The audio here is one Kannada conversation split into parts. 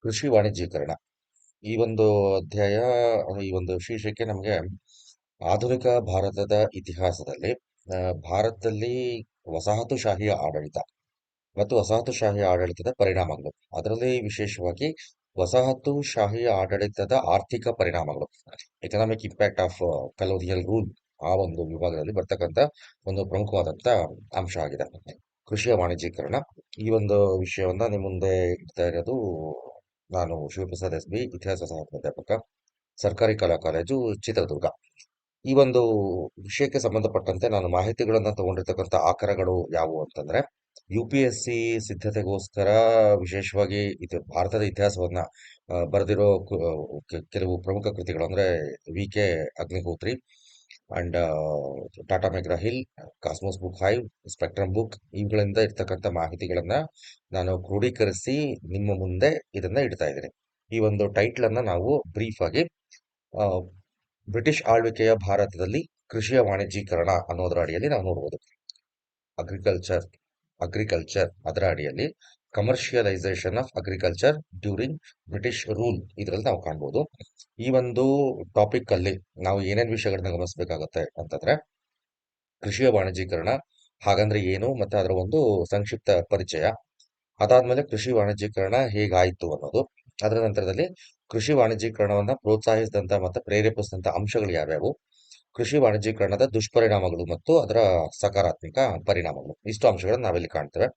ಕೃಷಿ ವಾಣಿಜ್ಯೀಕರಣ ಈ ಒಂದು ಅಧ್ಯಾಯ ಈ ಒಂದು ಶೀರ್ಷಿಕೆ ನಮಗೆ ಆಧುನಿಕ ಭಾರತದ ಇತಿಹಾಸದಲ್ಲಿ ಆ, ಭಾರತದಲ್ಲಿ ವಸಾಹತುಶಾಹಿಯ ಆಡಳಿತ ಮತ್ತು ವಸಾಹತುಶಾಹಿ ಆಡಳಿತದ ಪರಿಣಾಮಗಳು ಅದರಲ್ಲಿ ವಿಶೇಷವಾಗಿ ವಸಾಹತುಶಾಹಿ ಆಡಳಿತದ ಆರ್ಥಿಕ ಪರಿಣಾಮಗಳು economic impact of colonial rule ಆ ಒಂದು ವಿಭಾಗದಲ್ಲಿ ಬರ್ತಕ್ಕಂಥ ಒಂದು ಪ್ರಮುಖವಾದಂತ ಅಂಶ ಆಗಿದೆ ಕೃಷಿಯ ವಾಣಿಜ್ಯೀಕರಣ ಈ ಒಂದು ವಿಷಯವನ್ನ ನಿಮ್ಮ ಮುಂದೆ ಇಡ್ತಾ ಇರೋದು ನಾನು ಶಿವಪ್ರಸಾದ್ ಎಸ್ ಬಿ ಇತಿಹಾಸ ಸಹ ಪ್ರಾಧ್ಯಾಪಕ ಸರ್ಕಾರಿ ಕಲಾ ಕಾಲೇಜು ಚಿತ್ರದುರ್ಗ ಈ ಒಂದು ವಿಷಯಕ್ಕೆ ಸಂಬಂಧಪಟ್ಟಂತೆ ನಾನು ಮಾಹಿತಿಗಳನ್ನ ತಗೊಂಡಿರ್ತಕ್ಕಂಥ ಆಕರಗಳು ಯಾವುವು ಅಂತಂದ್ರೆ UPSC ಸಿದ್ಧತೆಗೋಸ್ಕರ ವಿಶೇಷವಾಗಿ ಇದು ಭಾರತದ ಇತಿಹಾಸವನ್ನ ಬರೆದಿರೋ ಕೆಲವು ಪ್ರಮುಖ ಕೃತಿಗಳು ಅಂದ್ರೆ VK Agnihotri and Tata McGraw Hill, Cosmos Book Hive, Spectrum Book ಇವುಗಳಿಂದ ಇರ್ತಕ್ಕಂಥ ಮಾಹಿತಿಗಳನ್ನ ನಾನು ಕ್ರೋಢೀಕರಿಸಿ ನಿಮ್ಮ ಮುಂದೆ ಇದನ್ನ ಇಡ್ತಾ ಇದ್ದೀನಿ. ಈ ಒಂದು ಟೈಟ್ಲ್ ಅನ್ನ ನಾವು ಬ್ರೀಫ್ ಆಗಿ ಆ, ಬ್ರಿಟಿಷ್ ಆಳ್ವಿಕೆಯ ಭಾರತದಲ್ಲಿ ಕೃಷಿಯ ವಾಣಿಜ್ಯೀಕರಣ ಅನ್ನೋದರ ಅಡಿಯಲ್ಲಿ ನಾವು ನೋಡಬಹುದು. ಅಗ್ರಿಕಲ್ಚರ್ ಅಗ್ರಿಕಲ್ಚರ್ ಅದರ ಅಡಿಯಲ್ಲಿ commercialisation of agriculture during British rule ಇದರಲ್ಲಿ ನಾವು ಕಾಣ್ಬೋದು. ಈ ಒಂದು ಟಾಪಿಕ್ ಅಲ್ಲಿ ನಾವು ಏನೇನು ವಿಷಯಗಳನ್ನ ಗಮನಿಸಬೇಕಾಗತ್ತೆ ಅಂತಂದ್ರೆ ಕೃಷಿಯ ವಾಣಿಜ್ಯೀಕರಣ ಹಾಗಂದ್ರೆ ಏನು ಮತ್ತೆ ಅದರ ಒಂದು ಸಂಕ್ಷಿಪ್ತ ಪರಿಚಯ. ಅದಾದ್ಮೇಲೆ ಕೃಷಿ ವಾಣಿಜ್ಯೀಕರಣ ಹೇಗಾಯ್ತು ಅನ್ನೋದು. ಅದರ ನಂತರದಲ್ಲಿ ಕೃಷಿ ವಾಣಿಜ್ಯೀಕರಣವನ್ನ ಪ್ರೋತ್ಸಾಹಿಸಿದಂತ ಮತ್ತೆ ಪ್ರೇರೇಪಿಸಿದಂತ ಅಂಶಗಳು ಯಾವ್ಯಾವು, ಕೃಷಿ ವಾಣಿಜ್ಯೀಕರಣದ ದುಷ್ಪರಿಣಾಮಗಳು ಮತ್ತು ಅದರ ಸಕಾರಾತ್ಮಕ ಪರಿಣಾಮಗಳು, ಇಷ್ಟು ಅಂಶಗಳನ್ನು ನಾವಿಲ್ಲಿ ಕಾಣ್ತೇವೆ.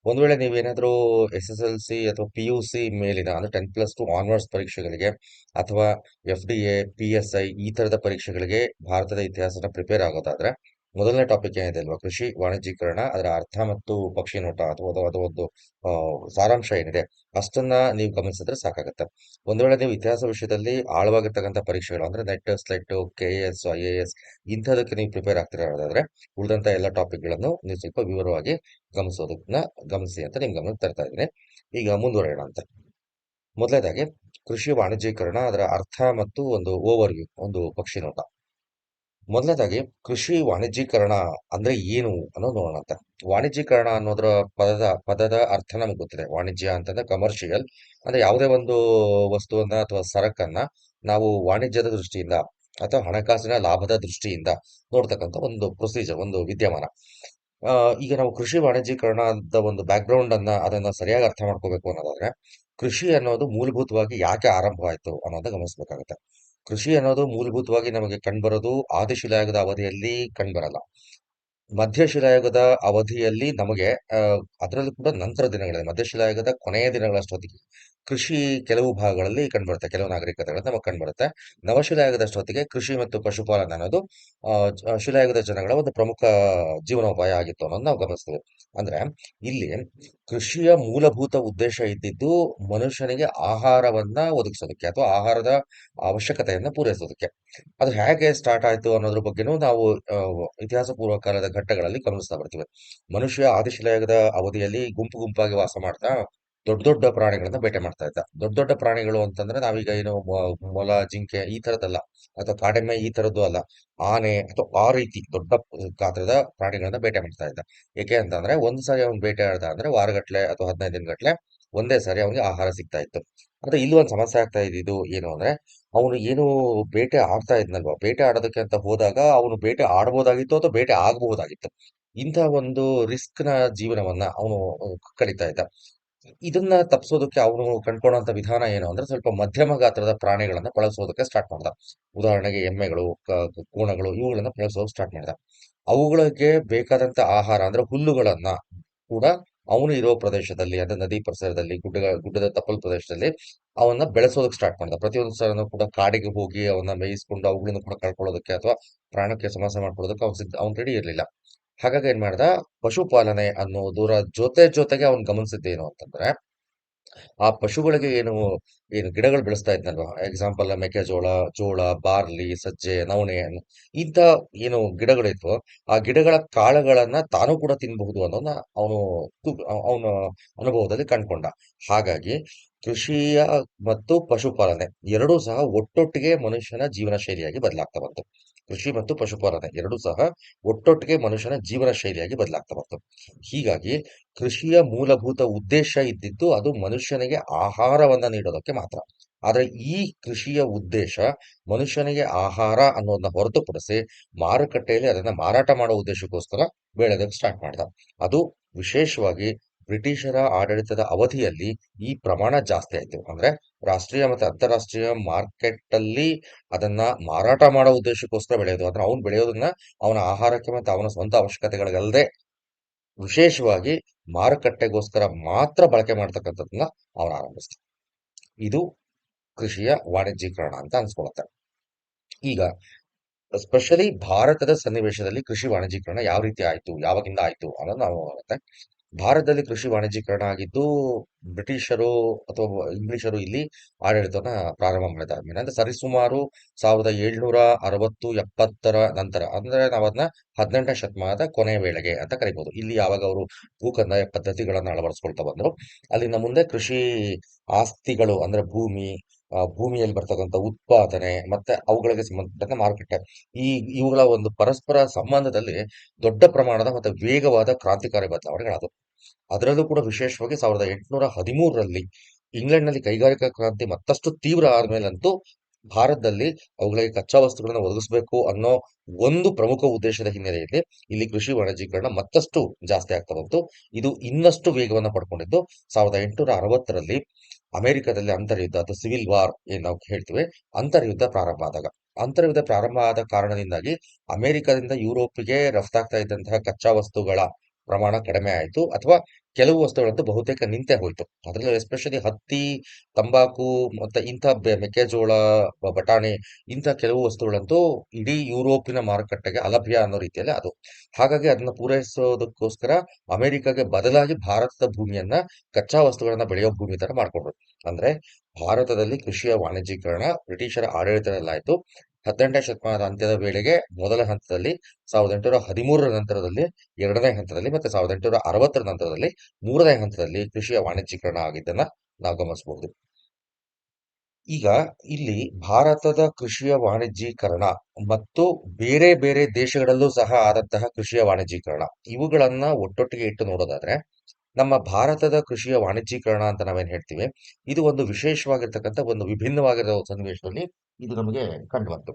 ಒಂದ್ ವೇಳೆ ನೀವೇನಾದ್ರೂ SSLC ಅಥವಾ PUC ಮೇಲಿನ ಅಂದ್ರೆ 10+2 ಆನ್ವರ್ಸ್ ಪರೀಕ್ಷೆಗಳಿಗೆ ಅಥವಾ FDA PSI ಈ ತರದ ಪರೀಕ್ಷೆಗಳಿಗೆ ಭಾರತದ ಇತಿಹಾಸನ ಪ್ರಿಪೇರ್ ಆಗೋದಾದ್ರೆ ಮೊದಲನೇ ಟಾಪಿಕ್ ಏನಿದೆ ಅಲ್ವಾ, ಕೃಷಿ ವಾಣಿಜ್ಯೀಕರಣ ಅದರ ಅರ್ಥ ಮತ್ತು ಪಕ್ಷಿ ನೋಟ ಅಥವಾ ಅದು ಒಂದು ಆ, ಸಾರಾಂಶ ಏನಿದೆ ಅಷ್ಟನ್ನ ನೀವು ಗಮನಿಸಿದ್ರೆ ಸಾಕಾಗತ್ತೆ. ಒಂದ್ ವೇಳೆ ನೀವು ಇತಿಹಾಸ ವಿಷಯದಲ್ಲಿ ಆಳವಾಗಿರ್ತಕ್ಕಂಥ ಪರೀಕ್ಷೆಗಳು ಅಂದ್ರೆ ನೆಟ್ ಸ್ಲೆಟ್ KS IAS ಇಂಥದಕ್ಕೆ ನೀವು ಪ್ರಿಪೇರ್ ಆಗ್ತಿರೋದಾದ್ರೆ ಉಳಿದಂತ ಎಲ್ಲ ಟಾಪಿಕ್ಗಳನ್ನು ನೀವು ಸ್ವಲ್ಪ ವಿವರವಾಗಿ ಗಮನಿಸೋದನ್ನ ಗಮನಿಸಿ ಅಂತ ನಿಮ್ ಗಮನಕ್ಕೆ ತರ್ತಾ ಇದ್ದೀನಿ. ಈಗ ಮುಂದುವರೆಯೋಣ ಅಂತ. ಮೊದಲನೇದಾಗಿ ಕೃಷಿ ವಾಣಿಜ್ಯೀಕರಣ ಅದರ ಅರ್ಥ ಮತ್ತು ಒಂದು ಓವರ್ವ್ಯೂ, ಒಂದು ಪಕ್ಷಿ ನೋಟ. ಮೊದಲನೇದಾಗಿ ಕೃಷಿ ವಾಣಿಜ್ಯೀಕರಣ ಅಂದ್ರೆ ಏನು ಅನ್ನೋದು ನೋಡೋಣ ಅಂತ. ವಾಣಿಜ್ಯೀಕರಣ ಅನ್ನೋದ್ರ ಪದದ ಅರ್ಥ ನಮ್ಗೆ ಗೊತ್ತಿದೆ. ವಾಣಿಜ್ಯ ಅಂತಂದ್ರೆ ಕಮರ್ಷಿಯಲ್ ಅಂದ್ರೆ ಯಾವುದೇ ಒಂದು ವಸ್ತುವನ್ನ ಅಥವಾ ಸರಕನ್ನ ನಾವು ವಾಣಿಜ್ಯದ ದೃಷ್ಟಿಯಿಂದ ಅಥವಾ ಹಣಕಾಸಿನ ಲಾಭದ ದೃಷ್ಟಿಯಿಂದ ನೋಡ್ತಕ್ಕಂಥ ಒಂದು ಪ್ರೊಸೀಜರ್, ಒಂದು ವಿದ್ಯಮಾನ. ಆ, ಈಗ ನಾವು ಕೃಷಿ ವಾಣಿಜ್ಯೀಕರಣದ ಒಂದು ಬ್ಯಾಕ್ ಗ್ರೌಂಡ್ ಅದನ್ನ ಸರಿಯಾಗಿ ಅರ್ಥ ಮಾಡ್ಕೋಬೇಕು ಅನ್ನೋದಾದ್ರೆ ಕೃಷಿ ಅನ್ನೋದು ಮೂಲಭೂತವಾಗಿ ಯಾಕೆ ಆರಂಭ ಆಯ್ತು ಅನ್ನೋದನ್ನ ಗಮನಿಸಬೇಕಾಗುತ್ತೆ. ಕೃಷಿ ಅನ್ನೋದು ಮೂಲಭೂತವಾಗಿ ನಮಗೆ ಕಂಡುಬರೋದು ಆದಿಶಿಲಾಯುಗದ ಅವಧಿಯಲ್ಲಿ ಕಂಡುಬರಲ್ಲ. ಮಧ್ಯಶಿಲಾಯುಗದ ಅವಧಿಯಲ್ಲಿ ನಮಗೆ ಅದರಲ್ಲೂ ಕೂಡ ನಂತರ ದಿನಗಳಲ್ಲಿ ಮಧ್ಯಶಿಲಾಯುಗದ ಕೊನೆಯ ದಿನಗಳಷ್ಟೊತ್ತಿಗೆ ಕೃಷಿ ಕೆಲವು ಭಾಗಗಳಲ್ಲಿ ಕಂಡುಬರುತ್ತೆ, ಕೆಲವು ನಾಗರಿಕತೆಗಳಲ್ಲಿ ನಮಗೆ ಕಂಡುಬರುತ್ತೆ. ನವಶಿಲಾಯುಗದಷ್ಟೊತ್ತಿಗೆ ಕೃಷಿ ಮತ್ತು ಪಶುಪಾಲನೆ ಅನ್ನೋದು ಶಿಲಾಯುಗದ ಜನಗಳ ಒಂದು ಪ್ರಮುಖ ಜೀವನೋಪಾಯ ಆಗಿತ್ತು ಅನ್ನೋದು ನಾವು ಗಮನಿಸ್ತೀವಿ. ಅಂದ್ರೆ ಇಲ್ಲಿ ಕೃಷಿಯ ಮೂಲಭೂತ ಉದ್ದೇಶ ಇದ್ದಿದ್ದು ಮನುಷ್ಯನಿಗೆ ಆಹಾರವನ್ನ ಒದಗಿಸೋದಕ್ಕೆ ಅಥವಾ ಆಹಾರದ ಅವಶ್ಯಕತೆಯನ್ನ ಪೂರೈಸೋದಕ್ಕೆ. ಅದು ಹೇಗೆ ಸ್ಟಾರ್ಟ್ ಆಯ್ತು ಅನ್ನೋದ್ರ ಬಗ್ಗೆನೂ ನಾವು ಇತಿಹಾಸ ಪೂರ್ವ ಕಾಲದ ಘಟ್ಟಗಳಲ್ಲಿ ಗಮನಿಸ್ತಾ ಬರ್ತೀವಿ. ಮನುಷ್ಯ ಆದಿಶಿಲಾಯುಗದ ಅವಧಿಯಲ್ಲಿ ಗುಂಪು ಗುಂಪಾಗಿ ವಾಸ ಮಾಡ್ತಾ ದೊಡ್ಡ ದೊಡ್ಡ ಪ್ರಾಣಿಗಳನ್ನ ಬೇಟೆ ಮಾಡ್ತಾ ಇದ್ದ. ದೊಡ್ಡ ದೊಡ್ಡ ಪ್ರಾಣಿಗಳು ಅಂತಂದ್ರೆ ನಾವೀಗ ಏನು ಮೊಲ, ಜಿಂಕೆ ಈ ತರದ್ದಲ್ಲ, ಅಥವಾ ಕಾಡೆಮ್ಮೆ ಈ ತರದ್ದು ಅಲ್ಲ. ಆನೆ ಅಥವಾ ಆ ರೀತಿ ದೊಡ್ಡ ಗಾತ್ರದ ಪ್ರಾಣಿಗಳನ್ನ ಬೇಟೆ ಮಾಡ್ತಾ ಇದ್ದ. ಏಕೆ ಅಂತಂದ್ರೆ ಒಂದ್ ಸಾರಿ ಅವ್ನು ಬೇಟೆ ಆಡ್ದ ಅಂದ್ರೆ ವಾರಗಟ್ಲೆ ಅಥವಾ 15 ದಿನಗಟ್ಲೆ ಒಂದೇ ಸಾರಿ ಅವನಿಗೆ ಆಹಾರ ಸಿಗ್ತಾ ಇತ್ತು. ಆದ್ರೆ ಇಲ್ಲಿ ಒಂದು ಸಮಸ್ಯೆ ಆಗ್ತಾ ಇದ್ದಿದ್ದು ಏನು ಅಂದ್ರೆ ಅವನು ಏನು ಬೇಟೆ ಆಡ್ತಾ ಇದ್ನಲ್ವಾ, ಬೇಟೆ ಆಡೋದಕ್ಕೆ ಅಂತ ಹೋದಾಗ ಅವನು ಬೇಟೆ ಆಡ್ಬೋದಾಗಿತ್ತು ಅಥವಾ ಬೇಟೆ ಆಗಬಹುದಾಗಿತ್ತು. ಇಂಥ ಒಂದು ರಿಸ್ಕ್ ನ ಜೀವನವನ್ನ ಅವನು ಕಳೀತಾ ಇದ್ದ. ಇದನ್ನ ತಪ್ಪಿಸೋದಕ್ಕೆ ಅವನು ಕಂಡ್ಕೊಳ್ಳುವಂತ ವಿಧಾನ ಏನು ಅಂದ್ರೆ ಸ್ವಲ್ಪ ಮಧ್ಯಮ ಗಾತ್ರದ ಪ್ರಾಣಿಗಳನ್ನ ಬಳಸೋದಕ್ಕೆ ಸ್ಟಾರ್ಟ್ ಮಾಡ್ದ. ಉದಾಹರಣೆಗೆ ಎಮ್ಮೆಗಳು, ಕೋಣಗಳು ಇವುಗಳನ್ನ ಬಳಸೋಕೆ ಸ್ಟಾರ್ಟ್ ಮಾಡ್ದ. ಅವುಗಳಿಗೆ ಬೇಕಾದಂತ ಆಹಾರ ಅಂದ್ರೆ ಹುಲ್ಲುಗಳನ್ನ ಕೂಡ ಅವನು ಇರೋ ಪ್ರದೇಶದಲ್ಲಿ ಅಂದ್ರೆ ನದಿ ಪರಿಸರದಲ್ಲಿ ಗುಡ್ಡದ ತಪ್ಪಲು ಪ್ರದೇಶದಲ್ಲಿ ಅವನ್ನ ಬೆಳೆಸೋದಕ್ಕೆ ಸ್ಟಾರ್ಟ್ ಮಾಡ್ದ. ಪ್ರತಿಯೊಂದು ಸಲನೂ ಕೂಡ ಕಾಡಿಗೆ ಹೋಗಿ ಅವನ್ನ ಮೇಯಿಸ್ಕೊಂಡು ಅವುಗಳನ್ನು ಕೂಡ ಕಳ್ಕೊಳ್ಳೋದಕ್ಕೆ ಅಥವಾ ಪ್ರಾಣಕ್ಕೆ ಸಮಸ್ಯೆ ಮಾಡ್ಕೊಳ್ಳೋದಕ್ಕೆ ಅವ್ನು ರೆಡಿ ಇರ್ಲಿಲ್ಲ. ಹಾಗಾಗಿ ಏನ್ ಮಾಡ್ದ, ಪಶುಪಾಲನೆ ಅನ್ನೋದರ ಜೊತೆಗೆ ಅವ್ನು ಗಮನಿಸಿದ್ದೇನು ಅಂತಂದ್ರೆ ಆ ಪಶುಗಳಿಗೆ ಏನು ಗಿಡಗಳು ಬೆಳೆಸ್ತಾ ಇದ್ನಲ್ವಾ, ಎಕ್ಸಾಂಪಲ್ ಮೆಕ್ಕೆಜೋಳ, ಜೋಳ, ಬಾರ್ಲಿ, ಸಜ್ಜೆ, ನವಣೆ ಇಂಥ ಏನು ಗಿಡಗಳಿದ್ವು ಆ ಗಿಡಗಳ ಕಾಳುಗಳನ್ನ ತಾನು ಕೂಡ ತಿನ್ನಬಹುದು ಅನ್ನೋದನ್ನ ಅವನು ಅವನ ಅನುಭವದಲ್ಲಿ ಕಂಡ್ಕೊಂಡ. ಹಾಗಾಗಿ ಕೃಷಿಯ ಮತ್ತು ಪಶುಪಾಲನೆ ಎರಡೂ ಸಹ ಒಟ್ಟೊಟ್ಟಿಗೆ ಮನುಷ್ಯನ ಜೀವನ ಶೈಲಿಯಾಗಿ ಬದಲಾಗ್ತಾ ಬಂತು. ಕೃಷಿ ಮತ್ತು ಪಶುಪಾಲನೆ ಎರಡೂ ಸಹ ಒಟ್ಟೊಟ್ಟಿಗೆ ಮನುಷ್ಯನ ಜೀವನ ಶೈಲಿಯಾಗಿ ಬದಲಾಗ್ತಾ ಬಂತು. ಹೀಗಾಗಿ ಕೃಷಿಯ ಮೂಲಭೂತ ಉದ್ದೇಶ ಇದ್ದಿದ್ದು ಅದು ಮನುಷ್ಯನಿಗೆ ಆಹಾರವನ್ನ ನೀಡೋದಕ್ಕೆ ಮಾತ್ರ. ಆದ್ರೆ ಈ ಕೃಷಿಯ ಉದ್ದೇಶ ಮನುಷ್ಯನಿಗೆ ಆಹಾರ ಅನ್ನೋದನ್ನ ಹೊರತುಪಡಿಸಿ ಮಾರುಕಟ್ಟೆಯಲ್ಲಿ ಅದನ್ನ ಮಾರಾಟ ಮಾಡೋ ಉದ್ದೇಶಕ್ಕೋಸ್ಕರ ಬೆಳೆಯೋದಕ್ಕೆ ಸ್ಟಾರ್ಟ್ ಮಾಡ್ದ. ಅದು ವಿಶೇಷವಾಗಿ ಬ್ರಿಟಿಷರ ಆಡಳಿತದ ಅವಧಿಯಲ್ಲಿ ಈ ಪ್ರಮಾಣ ಜಾಸ್ತಿ ಆಯ್ತು. ಅಂದ್ರೆ ರಾಷ್ಟ್ರೀಯ ಮತ್ತೆ ಅಂತಾರಾಷ್ಟ್ರೀಯ ಮಾರ್ಕೆಟ್ ಅಲ್ಲಿ ಅದನ್ನ ಮಾರಾಟ ಮಾಡೋ ಉದ್ದೇಶಕ್ಕೋಸ್ಕರ ಬೆಳೆಯೋದು. ಅಂದ್ರೆ ಅವ್ನು ಬೆಳೆಯೋದನ್ನ ಅವನ ಆಹಾರಕ್ಕೆ ಮತ್ತೆ ಅವನ ಸ್ವಂತ ಅವಶ್ಯಕತೆಗಳಿಗಲ್ಲದೆ ವಿಶೇಷವಾಗಿ ಮಾರುಕಟ್ಟೆಗೋಸ್ಕರ ಮಾತ್ರ ಬಳಕೆ ಮಾಡ್ತಕ್ಕಂಥದ್ದನ್ನ ಅವನು ಆರಂಭಿಸ್ದ. ಇದು ಕೃಷಿಯ ವಾಣಿಜ್ಯೀಕರಣ ಅಂತ ಅನ್ಸ್ಕೊಳುತ್ತೆ. ಈಗ ಸ್ಪೆಷಲಿ ಭಾರತದ ಸನ್ನಿವೇಶದಲ್ಲಿ ಕೃಷಿ ವಾಣಿಜ್ಯೀಕರಣ ಯಾವ ರೀತಿ ಆಯ್ತು, ಯಾವಾಗಿಂದ ಆಯ್ತು ಅನ್ನೋದು ನಾವು ನೋಡುತ್ತೆ. ಭಾರತದಲ್ಲಿ ಕೃಷಿ ವಾಣಿಜ್ಯೀಕರಣ ಆಗಿದ್ದು ಬ್ರಿಟಿಷರು ಅಥವಾ ಇಂಗ್ಲಿಷರು ಇಲ್ಲಿ ಆಡಳಿತವನ್ನ ಪ್ರಾರಂಭ ಮಾಡಿದಾದ್ಮೇಲೆ, ಅಂದ್ರೆ ಸರಿಸುಮಾರು 1760-70 ನಂತರ, ಅಂದ್ರೆ ನಾವು ಅದನ್ನ 18ನೇ ಶತಮಾನದ ಕೊನೆಯ ವೇಳೆಗೆ ಅಂತ ಕರಿಬಹುದು. ಇಲ್ಲಿ ಯಾವಾಗ ಅವರು ಭೂಕಂದಾಯ ಪದ್ಧತಿಗಳನ್ನ ಅಳವಡಿಸ್ಕೊಳ್ತಾ ಬಂದ್ರು, ಅಲ್ಲಿಂದ ಮುಂದೆ ಕೃಷಿ ಆಸ್ತಿಗಳು ಅಂದ್ರೆ ಭೂಮಿಯಲ್ಲಿ ಬರ್ತಕ್ಕಂಥ ಉತ್ಪಾದನೆ ಮತ್ತೆ ಅವುಗಳಿಗೆ ಸಂಬಂಧಪಟ್ಟಂತ ಮಾರುಕಟ್ಟೆ, ಈ ಇವುಗಳ ಒಂದು ಪರಸ್ಪರ ಸಂಬಂಧದಲ್ಲಿ ದೊಡ್ಡ ಪ್ರಮಾಣದ ಮತ್ತೆ ವೇಗವಾದ ಕ್ರಾಂತಿಕಾರಿ ಬದಲಾವಣೆಗಳಾದವು. ಅದರಲ್ಲೂ ಕೂಡ ವಿಶೇಷವಾಗಿ 1813ರಲ್ಲಿ ಇಂಗ್ಲೆಂಡ್ನಲ್ಲಿ ಕೈಗಾರಿಕಾ ಕ್ರಾಂತಿ ಮತ್ತಷ್ಟು ತೀವ್ರ ಆದ್ಮೇಲಂತೂ ಭಾರತದಲ್ಲಿ ಅವುಗಳಿಗೆ ಕಚ್ಚಾ ವಸ್ತುಗಳನ್ನ ಒದಗಿಸಬೇಕು ಅನ್ನೋ ಒಂದು ಪ್ರಮುಖ ಉದ್ದೇಶದ ಹಿನ್ನೆಲೆಯಲ್ಲಿ ಇಲ್ಲಿ ಕೃಷಿ ವಾಣಿಜ್ಯೀಕರಣ ಮತ್ತಷ್ಟು ಜಾಸ್ತಿ ಆಗ್ತಾ ಬಂತು. ಇದು ಇನ್ನಷ್ಟು ವೇಗವನ್ನ ಪಡ್ಕೊಂಡಿದ್ದು 1860ರಲ್ಲಿ ಅಮೆರಿಕದಲ್ಲಿ ಅಂತರ್ಯುದ್ಧ ಅಥವಾ ಸಿವಿಲ್ ವಾರ್ ಏನ್ ನಾವು ಹೇಳ್ತೀವಿ, ಅಂತರ್ಯುದ್ಧ ಪ್ರಾರಂಭ ಆದಾಗ. ಅಂತರ್ಯುದ್ಧ ಪ್ರಾರಂಭ ಆದ ಕಾರಣದಿಂದಾಗಿ ಅಮೆರಿಕದಿಂದ ಯುರೋಪಿಗೆ ರಫ್ತಾಗ್ತಾ ಇದ್ದಂತಹ ಕಚ್ಚಾ ವಸ್ತುಗಳ ಪ್ರಮಾಣ ಕಡಿಮೆ ಆಯಿತು, ಅಥವಾ ಕೆಲವು ವಸ್ತುಗಳಂತೂ ಬಹುತೇಕ ನಿಂತೇ ಹೋಯ್ತು. ಅದರಲ್ಲೂ ಎಸ್ಪೆಷಲಿ ಹತ್ತಿ, ತಂಬಾಕು ಮತ್ತೆ ಇಂಥ ಮೆಕ್ಕೆಜೋಳ, ಬಟಾಣಿ ಇಂಥ ಕೆಲವು ವಸ್ತುಗಳಂತೂ ಇಡೀ ಯುರೋಪಿನ ಮಾರುಕಟ್ಟೆಗೆ ಅಲಭ್ಯ ಅನ್ನೋ ರೀತಿಯಲ್ಲಿ ಅದು. ಹಾಗಾಗಿ ಅದನ್ನ ಪೂರೈಸೋದಕ್ಕೋಸ್ಕರ ಅಮೆರಿಕಾಗೆ ಬದಲಾಗಿ ಭಾರತದ ಭೂಮಿಯನ್ನ ಕಚ್ಚಾ ವಸ್ತುಗಳನ್ನ ಬೆಳೆಯೋ ಭೂಮಿ ತರ ಮಾಡ್ಕೊಂಡ್ರು. ಅಂದ್ರೆ ಭಾರತದಲ್ಲಿ ಕೃಷಿಯ ವಾಣಿಜ್ಯೀಕರಣ ಬ್ರಿಟಿಷರ ಆಡಳಿತದಲ್ಲಾಯ್ತು. 18ನೇ ಶತಮಾನದ ಅಂತ್ಯದ ವೇಳೆಗೆ ಮೊದಲ ಹಂತದಲ್ಲಿ, 1813ರ ನಂತರದಲ್ಲಿ ಎರಡನೇ ಹಂತದಲ್ಲಿ, ಮತ್ತೆ 1860ರ ನಂತರದಲ್ಲಿ ಮೂರನೇ ಹಂತದಲ್ಲಿ ಕೃಷಿಯ ವಾಣಿಜ್ಯೀಕರಣ ಆಗಿದ್ದನ್ನ ನಾವು ಗಮನಿಸಬಹುದು. ಈಗ ಇಲ್ಲಿ ಭಾರತದ ಕೃಷಿಯ ವಾಣಿಜ್ಯೀಕರಣ ಮತ್ತು ಬೇರೆ ಬೇರೆ ದೇಶಗಳಲ್ಲೂ ಸಹ ಆದಂತಹ ಕೃಷಿಯ ವಾಣಿಜ್ಯೀಕರಣ ಇವುಗಳನ್ನ ಒಟ್ಟೊಟ್ಟಿಗೆ ಇಟ್ಟು ನೋಡೋದಾದ್ರೆ, ನಮ್ಮ ಭಾರತದ ಕೃಷಿಯ ವಾಣಿಜ್ಯೀಕರಣ ಅಂತ ನಾವೇನ್ ಹೇಳ್ತೀವಿ, ಇದು ಒಂದು ವಿಶೇಷವಾಗಿರ್ತಕ್ಕಂಥ ಒಂದು ವಿಭಿನ್ನವಾಗಿರೋ ಸನ್ನಿವೇಶದಲ್ಲಿ ಇದು ನಮಗೆ ಕಂಡು ಬಂತು.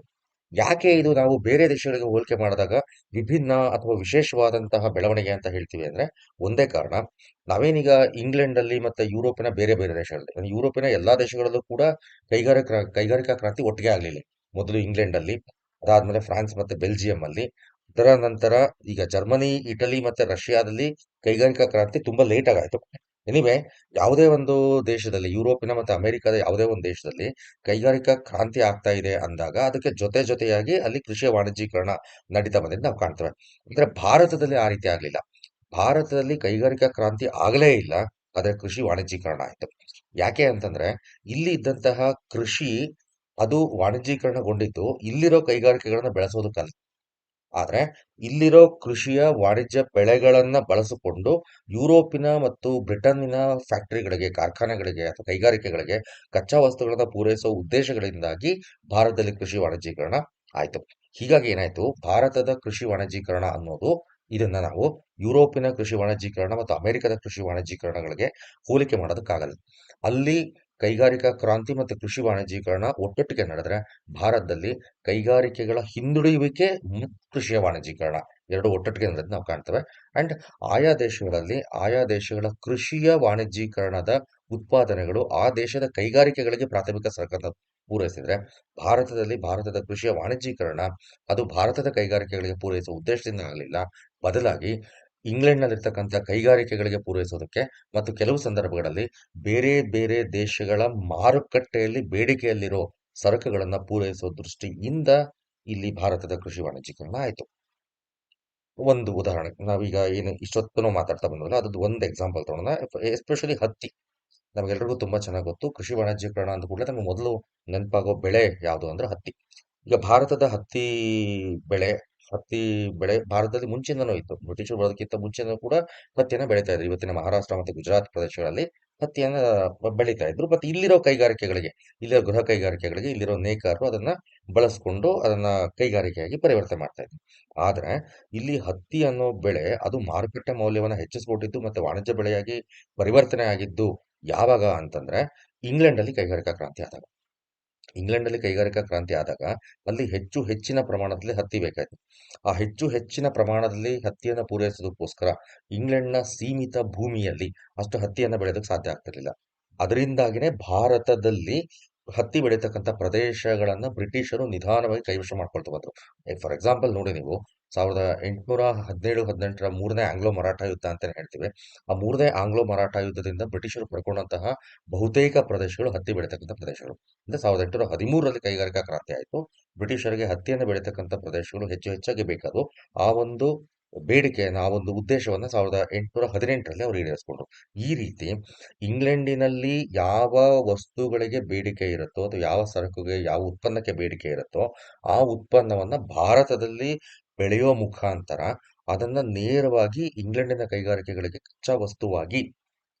ಯಾಕೆ ಇದು ನಾವು ಬೇರೆ ದೇಶಗಳಿಗೆ ಹೋಲಿಕೆ ಮಾಡಿದಾಗ ವಿಭಿನ್ನ ಅಥವಾ ವಿಶೇಷವಾದಂತಹ ಬೆಳವಣಿಗೆ ಅಂತ ಹೇಳ್ತೀವಿ ಅಂದ್ರೆ, ಒಂದೇ ಕಾರಣ. ನಾವೇನೀಗ ಇಂಗ್ಲೆಂಡ್ ಅಲ್ಲಿ ಮತ್ತೆ ಯುರೋಪಿನ ಬೇರೆ ಬೇರೆ ದೇಶಗಳಲ್ಲಿ, ಅಂದ್ರೆ ಯುರೋಪಿನ ಎಲ್ಲಾ ದೇಶಗಳಲ್ಲೂ ಕೂಡ ಕೈಗಾರಿಕಾ ಕ್ರಾಂತಿ ಒಟ್ಟಿಗೆ ಆಗ್ಲಿಲ್ಲ. ಮೊದಲು ಇಂಗ್ಲೆಂಡ್ ಅಲ್ಲಿ, ಅದಾದ್ಮೇಲೆ ಫ್ರಾನ್ಸ್ ಮತ್ತೆ ಬೆಲ್ಜಿಯಂ ಅಲ್ಲಿ, ಅದರ ನಂತರ ಈಗ ಜರ್ಮನಿ, ಇಟಲಿ ಮತ್ತೆ ರಷ್ಯಾದಲ್ಲಿ ಕೈಗಾರಿಕಾ ಕ್ರಾಂತಿ ತುಂಬಾ ಲೇಟ್ ಆಗಾಯ್ತು. ಎನಿವೆ, ಯಾವುದೇ ಒಂದು ದೇಶದಲ್ಲಿ, ಯುರೋಪಿನ ಮತ್ತೆ ಅಮೆರಿಕದ ಯಾವುದೇ ಒಂದು ದೇಶದಲ್ಲಿ ಕೈಗಾರಿಕಾ ಕ್ರಾಂತಿ ಆಗ್ತಾ ಇದೆ ಅಂದಾಗ ಅದಕ್ಕೆ ಜೊತೆಯಾಗಿ ಅಲ್ಲಿ ಕೃಷಿಯ ವಾಣಿಜ್ಯೀಕರಣ ನಡೀತಾ ಬಂದಿದ್ದು ನಾವು ಕಾಣ್ತೇವೆ. ಅಂದ್ರೆ ಭಾರತದಲ್ಲಿ ಆ ರೀತಿ ಆಗ್ಲಿಲ್ಲ. ಭಾರತದಲ್ಲಿ ಕೈಗಾರಿಕಾ ಕ್ರಾಂತಿ ಆಗಲೇ ಇಲ್ಲ, ಆದ್ರೆ ಕೃಷಿ ವಾಣಿಜ್ಯೀಕರಣ ಆಯ್ತು. ಯಾಕೆ ಅಂತಂದ್ರೆ ಇಲ್ಲಿ ಇದ್ದಂತಹ ಕೃಷಿ ಅದು ವಾಣಿಜ್ಯೀಕರಣಗೊಂಡಿದ್ದು ಇಲ್ಲಿರೋ ಕೈಗಾರಿಕೆಗಳನ್ನ ಬೆಳೆಸೋದಕ್ಕಲ್ಲ. ಆದ್ರೆ ಇಲ್ಲಿರೋ ಕೃಷಿಯ ವಾಣಿಜ್ಯ ಬೆಳೆಗಳನ್ನ ಬಳಸಿಕೊಂಡು ಯುರೋಪಿನ ಮತ್ತು ಬ್ರಿಟನ್ನಿನ ಫ್ಯಾಕ್ಟರಿಗಳಿಗೆ, ಕಾರ್ಖಾನೆಗಳಿಗೆ ಅಥವಾ ಕೈಗಾರಿಕೆಗಳಿಗೆ ಕಚ್ಚಾ ವಸ್ತುಗಳನ್ನ ಪೂರೈಸುವ ಉದ್ದೇಶಗಳಿಂದಾಗಿ ಭಾರತದಲ್ಲಿ ಕೃಷಿ ವಾಣಿಜ್ಯೀಕರಣ ಆಯ್ತು. ಹೀಗಾಗಿ ಏನಾಯ್ತು, ಭಾರತದ ಕೃಷಿ ವಾಣಿಜ್ಯೀಕರಣ ಅನ್ನೋದು ಇದನ್ನ ನಾವು ಯುರೋಪಿನ ಕೃಷಿ ವಾಣಿಜ್ಯೀಕರಣ ಮತ್ತು ಅಮೆರಿಕದ ಕೃಷಿ ವಾಣಿಜ್ಯೀಕರಣಗಳಿಗೆ ಹೋಲಿಕೆ ಮಾಡೋದಕ್ಕಾಗಲ್ಲ. ಅಲ್ಲಿ ಕೈಗಾರಿಕಾ ಕ್ರಾಂತಿ ಮತ್ತು ಕೃಷಿ ವಾಣಿಜ್ಯೀಕರಣ ಒಟ್ಟೊಟ್ಟಿಗೆ ನಡೆದ್ರೆ, ಭಾರತದಲ್ಲಿ ಕೈಗಾರಿಕೆಗಳ ಹಿಂದುಳಿಯುವಿಕೆ ಮತ್ತು ಕೃಷಿಯ ವಾಣಿಜ್ಯೀಕರಣ ಎರಡು ಒಟ್ಟೊಟ್ಟಿಗೆ ನಡೆದು ನಾವು ಕಾಣ್ತೇವೆ. ಅಂಡ್ ಆಯಾ ದೇಶಗಳ ಕೃಷಿಯ ವಾಣಿಜ್ಯೀಕರಣದ ಉತ್ಪಾದನೆಗಳು ಆ ದೇಶದ ಕೈಗಾರಿಕೆಗಳಿಗೆ ಪ್ರಾಥಮಿಕ ಸರಕನ್ನು ಪೂರೈಸಿದ್ರೆ, ಭಾರತದ ಕೃಷಿಯ ವಾಣಿಜ್ಯೀಕರಣ ಅದು ಭಾರತದ ಕೈಗಾರಿಕೆಗಳಿಗೆ ಪೂರೈಸುವ ಉದ್ದೇಶದಿಂದ ಆಗಲಿಲ್ಲ, ಬದಲಾಗಿ ಇಂಗ್ಲೆಂಡ್ನಲ್ಲಿರ್ತಕ್ಕಂಥ ಕೈಗಾರಿಕೆಗಳಿಗೆ ಪೂರೈಸೋದಕ್ಕೆ ಮತ್ತು ಕೆಲವು ಸಂದರ್ಭಗಳಲ್ಲಿ ಬೇರೆ ಬೇರೆ ದೇಶಗಳ ಮಾರುಕಟ್ಟೆಯಲ್ಲಿ ಬೇಡಿಕೆಯಲ್ಲಿರೋ ಸರಕುಗಳನ್ನ ಪೂರೈಸುವ ದೃಷ್ಟಿಯಿಂದ ಇಲ್ಲಿ ಭಾರತದ ಕೃಷಿ ವಾಣಿಜ್ಯೀಕರಣ ಆಯಿತು. ಒಂದು ಉದಾಹರಣೆ, ನಾವೀಗ ಏನು ಇಷ್ಟೊತ್ತನೂ ಮಾತಾಡ್ತಾ ಬಂದ್ವಲ್ಲ, ಅದ್ರದ್ದು ಒಂದು ಎಕ್ಸಾಂಪಲ್ ತಗೊಳ್ಳೋಣ. ಎಸ್ಪೆಷಲಿ ಹತ್ತಿ. ನಮಗೆಲ್ರಿಗೂ ತುಂಬಾ ಚೆನ್ನಾಗಿ ಗೊತ್ತು, ಕೃಷಿ ವಾಣಿಜ್ಯೀಕರಣ ಅಂದ ಕೂಡಲೇ ನಮಗೆ ಮೊದಲು ನೆನಪಾಗೋ ಬೆಳೆ ಯಾವುದು ಅಂದ್ರೆ ಹತ್ತಿ. ಈಗ ಭಾರತದ ಬೆಳೆ ಹತ್ತಿ ಬೆಳೆ ಭಾರತದಲ್ಲಿ ಮುಂಚೆಯಿಂದನೂ ಇತ್ತು. ಬ್ರಿಟಿಷರು ಬರೋದಕ್ಕಿಂತ ಮುಂಚೆನೂ ಕೂಡ ಹತ್ತಿನ ಬೆಳೀತಾ ಇದ್ರು. ಇವತ್ತಿನ ಮಹಾರಾಷ್ಟ್ರ ಮತ್ತು ಗುಜರಾತ್ ಪ್ರದೇಶಗಳಲ್ಲಿ ಹತ್ತಿಯನ್ನ ಬೆಳೀತಾ ಇದ್ರು. ಮತ್ತೆ ಇಲ್ಲಿರೋ ಕೈಗಾರಿಕೆಗಳಿಗೆ, ಇಲ್ಲಿರೋ ಗೃಹ ಕೈಗಾರಿಕೆಗಳಿಗೆ ಇಲ್ಲಿರೋ ನೇಕಾರರು ಅದನ್ನ ಬಳಸ್ಕೊಂಡು ಅದನ್ನ ಕೈಗಾರಿಕೆಯಾಗಿ ಪರಿವರ್ತನೆ ಮಾಡ್ತಾ ಇದ್ರು. ಆದ್ರೆ ಇಲ್ಲಿ ಹತ್ತಿ ಅನ್ನೋ ಬೆಳೆ ಅದು ಮಾರುಕಟ್ಟೆ ಮೌಲ್ಯವನ್ನ ಹೆಚ್ಚಿಸ್ಬಿಟ್ಟಿದ್ದು ಮತ್ತೆ ವಾಣಿಜ್ಯ ಬೆಳೆಯಾಗಿ ಪರಿವರ್ತನೆ ಆಗಿದ್ದು ಯಾವಾಗ ಅಂತಂದ್ರೆ ಇಂಗ್ಲೆಂಡಲ್ಲಿ ಕೈಗಾರಿಕಾ ಕ್ರಾಂತಿ ಆದಾಗ. ಇಂಗ್ಲೆಂಡಲ್ಲಿ ಕೈಗಾರಿಕಾ ಕ್ರಾಂತಿ ಆದಾಗ ಅಲ್ಲಿ ಹೆಚ್ಚಿನ ಪ್ರಮಾಣದಲ್ಲಿ ಹತ್ತಿ ಬೇಕಾಯಿತು. ಆ ಹೆಚ್ಚಿನ ಪ್ರಮಾಣದಲ್ಲಿ ಹತ್ತಿಯನ್ನು ಪೂರೈಸೋದಕ್ಕೋಸ್ಕರ ಇಂಗ್ಲೆಂಡ್‌ನ ಸೀಮಿತ ಭೂಮಿಯಲ್ಲಿ ಅಷ್ಟು ಹತ್ತಿಯನ್ನು ಬೆಳೆಯೋದಕ್ಕೆ ಸಾಧ್ಯ ಆಗ್ತಿರ್ಲಿಲ್ಲ. ಅದರಿಂದಾಗಿನೇ ಭಾರತದಲ್ಲಿ ಹತ್ತಿ ಬೆಳೀತಕ್ಕಂಥ ಪ್ರದೇಶಗಳನ್ನ ಬ್ರಿಟಿಷರು ನಿಧಾನವಾಗಿ ಕೈವಶ ಮಾಡ್ಕೊಳ್ತಾ ಬಂದ್ರು. ಫಾರ್ ಎಕ್ಸಾಂಪಲ್ ನೋಡಿ ನೀವು 1817-18 ಮೂರನೇ ಆಂಗ್ಲೋ ಮರಾಠ ಯುದ್ಧ ಅಂತಾನೆ ಹೇಳ್ತೀವಿ. ಆ ಮೂರನೇ ಆಂಗ್ಲೋ ಮರಾಠ ಯುದ್ಧದಿಂದ ಬ್ರಿಟಿಷರು ಪಡ್ಕೊಂಡಂತಹ ಬಹುತೇಕ ಪ್ರದೇಶಗಳು ಹತ್ತಿ ಬೆಳೀತಕ್ಕಂಥ ಪ್ರದೇಶಗಳು. ಅಂದ್ರೆ 1813ರಲ್ಲಿ ಕೈಗಾರಿಕಾ ಕ್ರಾಂತಿ ಆಯಿತು. ಬ್ರಿಟಿಷರಿಗೆ ಹತ್ತಿಯನ್ನು ಬೆಳೀತಕ್ಕಂಥ ಪ್ರದೇಶಗಳು ಹೆಚ್ಚಾಗಿ ಬೇಕಾದವು. ಆ ಒಂದು ಬೇಡಿಕೆಯನ್ನು, ಆ ಒಂದು ಉದ್ದೇಶವನ್ನ 1818ರಲ್ಲಿ ಅವರು ಈಡೇರಿಸಿಕೊಂಡ್ರು. ಈ ರೀತಿ ಇಂಗ್ಲೆಂಡಿನಲ್ಲಿ ಯಾವ ವಸ್ತುಗಳಿಗೆ ಬೇಡಿಕೆ ಇರುತ್ತೋ ಅಥವಾ ಯಾವ ಸರಕುಗೆ, ಯಾವ ಉತ್ಪನ್ನಕ್ಕೆ ಬೇಡಿಕೆ ಇರುತ್ತೋ ಆ ಉತ್ಪನ್ನವನ್ನ ಭಾರತದಲ್ಲಿ ಬೆಳೆಯೋ ಮುಖಾಂತರ ಅದನ್ನ ನೇರವಾಗಿ ಇಂಗ್ಲೆಂಡಿನ ಕೈಗಾರಿಕೆಗಳಿಗೆ ಕಚ್ಚಾ ವಸ್ತುವಾಗಿ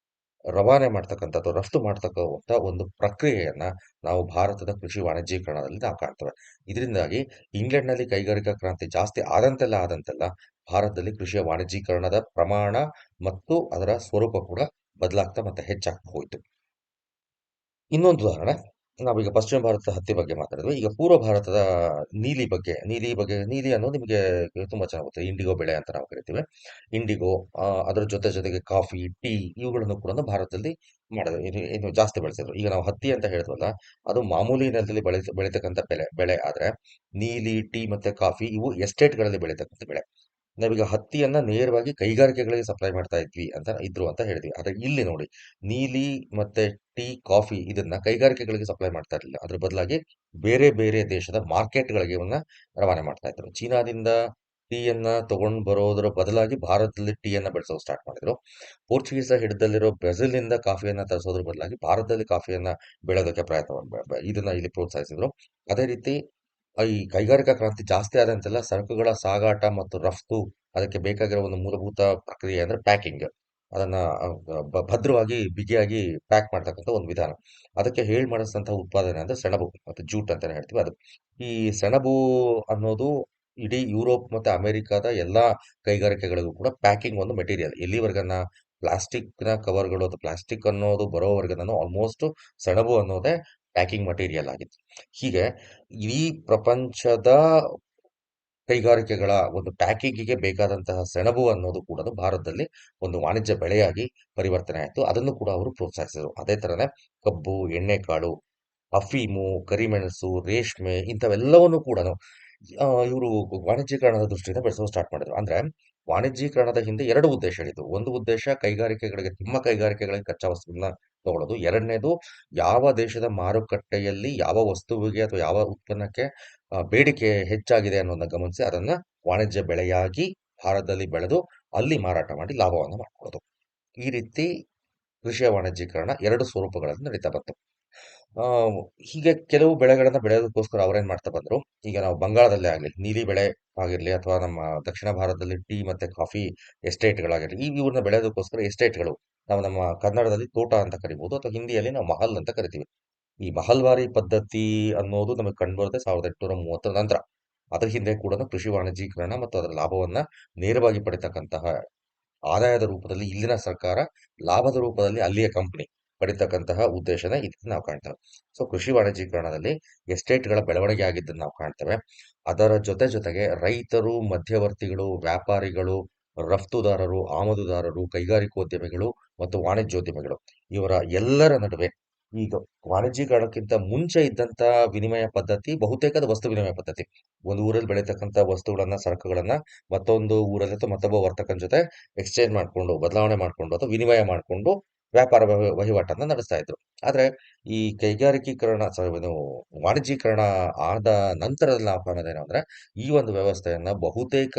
ರವಾನೆ ಮಾಡ್ತಕ್ಕಂಥದ್ದು, ರಫ್ತು ಮಾಡ್ತಕ್ಕಂಥ ಒಂದು ಪ್ರಕ್ರಿಯೆಯನ್ನ ನಾವು ಭಾರತದ ಕೃಷಿ ವಾಣಿಜ್ಯೀಕರಣದಲ್ಲಿ ನಾವು ಕಾಣ್ತೇವೆ. ಇದರಿಂದಾಗಿ ಇಂಗ್ಲೆಂಡ್‌ನಲ್ಲಿ ಕೈಗಾರಿಕಾ ಕ್ರಾಂತಿ ಜಾಸ್ತಿ ಆದಂತೆಲ್ಲ ಭಾರತದಲ್ಲಿ ಕೃಷಿಯ ವಾಣಿಜ್ಯೀಕರಣದ ಪ್ರಮಾಣ ಮತ್ತು ಅದರ ಸ್ವರೂಪ ಕೂಡ ಬದಲಾಗ್ತಾ ಮತ್ತೆ ಹೆಚ್ಚಾಗ್ತಾ ಹೋಯಿತು. ಇನ್ನೊಂದು ಉದಾಹರಣೆ, ನಾವೀಗ ಪಶ್ಚಿಮ ಭಾರತದ ಹತ್ತಿ ಬಗ್ಗೆ ಮಾತಾಡಿದ್ವಿ. ಈಗ ಪೂರ್ವ ಭಾರತದ ನೀಲಿ ಅನ್ನೋದು ನಿಮಗೆ ತುಂಬಾ ಚೆನ್ನಾಗಿ ಗೊತ್ತು. ಇಂಡಿಗೋ ಬೆಳೆ ಅಂತ ನಾವು ಕರಿತೀವಿ. ಇಂಡಿಗೋ, ಅದರ ಜೊತೆಗೆ ಕಾಫಿ, ಟೀ ಇವುಗಳನ್ನು ಕೂಡ ಭಾರತದಲ್ಲಿ ಮಾಡಿದ್ರು. ಇದು ಜಾಸ್ತಿ ಬೆಳೆಸಿದ್ರು. ಈಗ ನಾವು ಹತ್ತಿ ಅಂತ ಹೇಳಿದ್ವಲ್ಲ, ಅದು ಮಾಮೂಲಿ ನೆಲದಲ್ಲಿ ಬೆಳೀತಕ್ಕಂಥ ಬೆಳೆ ಆದ್ರೆ ನೀಲಿ, ಟೀ ಮತ್ತೆ ಕಾಫಿ ಇವು ಎಸ್ಟೇಟ್‌ಗಳಲ್ಲಿ ಬೆಳೀತಕ್ಕಂಥ ಬೆಳೆ. ನಾವೀಗ ಹತ್ತಿಯನ್ನ ನೇರವಾಗಿ ಕೈಗಾರಿಕೆಗಳಿಗೆ ಸಪ್ಲೈ ಮಾಡ್ತಾ ಇದ್ರು ಅಂತ ಹೇಳಿದ್ವಿ. ಆದ್ರೆ ಇಲ್ಲಿ ನೋಡಿ, ನೀಲಿ ಮತ್ತೆ ಟೀ, ಕಾಫಿ ಇದನ್ನ ಕೈಗಾರಿಕೆಗಳಿಗೆ ಸಪ್ಲೈ ಮಾಡ್ತಾ ಇರಲಿಲ್ಲ. ಅದ್ರ ಬದಲಾಗಿ ಬೇರೆ ದೇಶದ ಮಾರ್ಕೆಟ್‌ಗಳಿಗೆ ಇವನ್ನ ರವಾನೆ ಮಾಡ್ತಾ ಇದ್ರು. ಚೀನಾದಿಂದ ಟೀಯನ್ನ ತಗೊಂಡು ಬರೋದರ ಬದಲಾಗಿ ಭಾರತದಲ್ಲಿ ಟೀಯನ್ನ ಬೆಳೆಸೋಕೆ ಸ್ಟಾರ್ಟ್ ಮಾಡಿದ್ರು. ಪೋರ್ಚುಗೀಸರ ಹಿಡಿತದಲ್ಲಿರೋ ಬ್ರೆಜಿಲ್‌ನಿಂದ ಕಾಫಿಯನ್ನ ತರಿಸೋದ್ರ ಬದಲಾಗಿ ಭಾರತದಲ್ಲಿ ಕಾಫಿಯನ್ನ ಬೆಳೆಯೋದಕ್ಕೆ ಇದನ್ನ ಇಲ್ಲಿ ಪ್ರೋತ್ಸಾಹಿಸಿದ್ರು. ಅದೇ ರೀತಿ ಈ ಕೈಗಾರಿಕಾ ಕ್ರಾಂತಿ ಜಾಸ್ತಿ ಆದಂತೆಲ್ಲ ಸರಕುಗಳ ಸಾಗಾಟ ಮತ್ತು ರಫ್ತು ಅದಕ್ಕೆ ಬೇಕಾಗಿರೋ ಒಂದು ಮೂಲಭೂತ ಪ್ರಕ್ರಿಯೆ ಅಂದ್ರೆ ಪ್ಯಾಕಿಂಗ್. ಅದನ್ನ ಭದ್ರವಾಗಿ ಬಿಗಿಯಾಗಿ ಪ್ಯಾಕ್ ಮಾಡ್ತಕ್ಕಂಥ ಒಂದು ವಿಧಾನ. ಅದಕ್ಕೆ ಮಾಡಿಸಿದಂತಹ ಉತ್ಪಾದನೆ ಅಂದ್ರೆ ಸೆಣಬು ಮತ್ತು ಜೂಟ್ ಅಂತಾನೆ ಹೇಳ್ತೀವಿ ಅದು. ಈ ಸೆಣಬು ಅನ್ನೋದು ಇಡೀ ಯುರೋಪ್ ಮತ್ತೆ ಅಮೆರಿಕದ ಎಲ್ಲಾ ಕೈಗಾರಿಕೆಗಳಿಗೂ ಕೂಡ ಪ್ಯಾಕಿಂಗ್ ಒಂದು ಮೆಟೀರಿಯಲ್. ಎಲ್ಲಿವರೆಗನ್ನ ಪ್ಲಾಸ್ಟಿಕ್‌ನ ಕವರ್‌ಗಳು ಅಥವಾ ಪ್ಲಾಸ್ಟಿಕ್ ಅನ್ನೋದು ಬರೋವರೆಗನೂ ಆಲ್ಮೋಸ್ಟ್ ಸೆಣಬು ಅನ್ನೋದೇ ಪ್ಯಾಕಿಂಗ್ ಮೆಟೀರಿಯಲ್ ಆಗಿತ್ತು. ಹೀಗೆ ಇಡೀ ಪ್ರಪಂಚದ ಕೈಗಾರಿಕೆಗಳ ಒಂದು ಪ್ಯಾಕಿಂಗಿಗೆ ಬೇಕಾದಂತಹ ಸೆಣಬು ಅನ್ನೋದು ಕೂಡ ಭಾರತದಲ್ಲಿ ಒಂದು ವಾಣಿಜ್ಯ ಬೆಳೆಯಾಗಿ ಪರಿವರ್ತನೆ ಆಯಿತು. ಅದನ್ನು ಕೂಡ ಅವರು ಪ್ರೋತ್ಸಾಹಿಸಿದರು. ಅದೇ ತರನೇ ಕಬ್ಬು, ಎಣ್ಣೆಕಾಳು, ಅಫೀಮು, ಕರಿಮೆಣಸು, ರೇಷ್ಮೆ ಇಂಥವೆಲ್ಲವನ್ನು ಕೂಡ ಇವರು ವಾಣಿಜ್ಯೀಕರಣದ ದೃಷ್ಟಿಯಿಂದ ಬೆಳೆಸಲು ಸ್ಟಾರ್ಟ್ ಮಾಡಿದ್ರು. ಅಂದ್ರೆ ವಾಣಿಜ್ಯೀಕರಣದ ಹಿಂದೆ 2 ಉದ್ದೇಶಗಳಿದ್ವು. ಒಂದು ಉದ್ದೇಶ ತಮ್ಮ ಕೈಗಾರಿಕೆಗಳಿಗೆ ಕಚ್ಚಾ ವಸ್ತುವನ್ನ ತಗೊಳ್ಳೋದು. ಎರಡನೇದು ಯಾವ ದೇಶದ ಮಾರುಕಟ್ಟೆಯಲ್ಲಿ ಯಾವ ವಸ್ತುವಿಗೆ ಅಥವಾ ಯಾವ ಉತ್ಪನ್ನಕ್ಕೆ ಬೇಡಿಕೆ ಹೆಚ್ಚಾಗಿದೆ ಅನ್ನೋದನ್ನ ಗಮನಿಸಿ ಅದನ್ನ ವಾಣಿಜ್ಯ ಬೆಳೆಯಾಗಿ ಭಾರತದಲ್ಲಿ ಬೆಳೆದು ಅಲ್ಲಿ ಮಾರಾಟ ಮಾಡಿ ಲಾಭವನ್ನ ಮಾಡ್ಕೊಳ್ಳೋದು. ಈ ರೀತಿ ಕೃಷಿಯ ವಾಣಿಜ್ಯೀಕರಣ 2 ಸ್ವರೂಪಗಳಲ್ಲಿ ನಡೀತಾ ಬಂತು. ಆ, ಹೀಗೆ ಕೆಲವು ಬೆಳೆಗಳನ್ನ ಬೆಳೆಯೋದಕ್ಕೋಸ್ಕರ ಅವ್ರೇನ್ ಮಾಡ್ತಾ ಬಂದ್ರು. ಈಗ ನಾವು ಬಂಗಾಳದಲ್ಲೇ ಆಗ್ಲಿ ನೀಲಿ ಬೆಳೆ ಆಗಿರ್ಲಿ ಅಥವಾ ನಮ್ಮ ದಕ್ಷಿಣ ಭಾರತದಲ್ಲಿ ಟೀ ಮತ್ತೆ ಕಾಫಿ ಎಸ್ಟೇಟ್‌ಗಳಾಗಿರ್ಲಿ ಇವ್ರನ್ನ ಬೆಳೆಯೋದಕ್ಕೋಸ್ಕರ ಎಸ್ಟೇಟ್‌ಗಳು ನಾವು ನಮ್ಮ ಕನ್ನಡದಲ್ಲಿ ತೋಟ ಅಂತ ಕರಿಬಹುದು ಅಥವಾ ಹಿಂದಿಯಲ್ಲಿ ನಾವು ಮಹಲ್ ಅಂತ ಕರಿತೀವಿ. ಈ ಮಹಲ್ವಾರಿ ಪದ್ಧತಿ ಅನ್ನೋದು ನಮಗೆ ಕಂಡುಬರುತ್ತೆ 1830ರ ನಂತರ. ಅದ್ರ ಹಿಂದೆ ಕೂಡ ಕೃಷಿ ವಾಣಿಜ್ಯೀಕರಣ ಮತ್ತು ಅದರ ಲಾಭವನ್ನ ನೇರವಾಗಿ ಪಡಿತಕ್ಕಂತಹ ಆದಾಯದ ರೂಪದಲ್ಲಿ ಇಲ್ಲಿನ ಸರ್ಕಾರ, ಲಾಭದ ರೂಪದಲ್ಲಿ ಅಲ್ಲಿಯ ಕಂಪನಿ ಪಡಿತಕ್ಕಂತಹ ಉದ್ದೇಶನ ಇದಕ್ಕೆ ನಾವು ಕಾಣ್ತೇವೆ. ಸೊ ಕೃಷಿ ವಾಣಿಜ್ಯೀಕರಣದಲ್ಲಿ ಎಸ್ಟೇಟ್‌ಗಳ ಬೆಳವಣಿಗೆ ಆಗಿದ್ದನ್ನು ನಾವು ಕಾಣ್ತೇವೆ. ಅದರ ಜೊತೆಗೆ ರೈತರು, ಮಧ್ಯವರ್ತಿಗಳು, ವ್ಯಾಪಾರಿಗಳು, ರಫ್ತುದಾರರು, ಆಮದುದಾರರು, ಕೈಗಾರಿಕೋದ್ಯಮಿಗಳು ಮತ್ತು ವಾಣಿಜ್ಯೋದ್ಯಮಿಗಳು ಇವರ ಎಲ್ಲರ ನಡುವೆ ಈಗ ವಾಣಿಜ್ಯೀಕರಣಕ್ಕಿಂತ ಮುಂಚೆ ಇದ್ದಂತ ವಿನಿಮಯ ಪದ್ಧತಿ ಬಹುತೇಕ ಅದು ವಸ್ತು ವಿನಿಮಯ ಪದ್ಧತಿ. ಒಂದು ಊರಲ್ಲಿ ಬೆಳೀತಕ್ಕಂಥ ವಸ್ತುಗಳನ್ನ, ಸರಕುಗಳನ್ನ ಮತ್ತೊಂದು ಊರಲ್ಲಿ ಅಥವಾ ಮತ್ತೊಬ್ಬ ವರ್ತಕನ ಜೊತೆ ಎಕ್ಸ್ಚೇಂಜ್ ಮಾಡ್ಕೊಂಡು, ಬದಲಾವಣೆ ಮಾಡ್ಕೊಂಡು ಅಥವಾ ವಿನಿಮಯ ಮಾಡ್ಕೊಂಡು ವ್ಯಾಪಾರ ವಹಿವಾಟನ್ನ ನಡೆಸ್ತಾ ಇದ್ರು. ಆದ್ರೆ ಈ ಕೈಗಾರಿಕೀಕರಣ ಇದು ವಾಣಿಜ್ಯೀಕರಣ ಆದ ನಂತರದಲ್ಲಿ ನಾವು ಕಾಣೋದೇನು ಅಂದ್ರೆ ಈ ಒಂದು ವ್ಯವಸ್ಥೆಯನ್ನ ಬಹುತೇಕ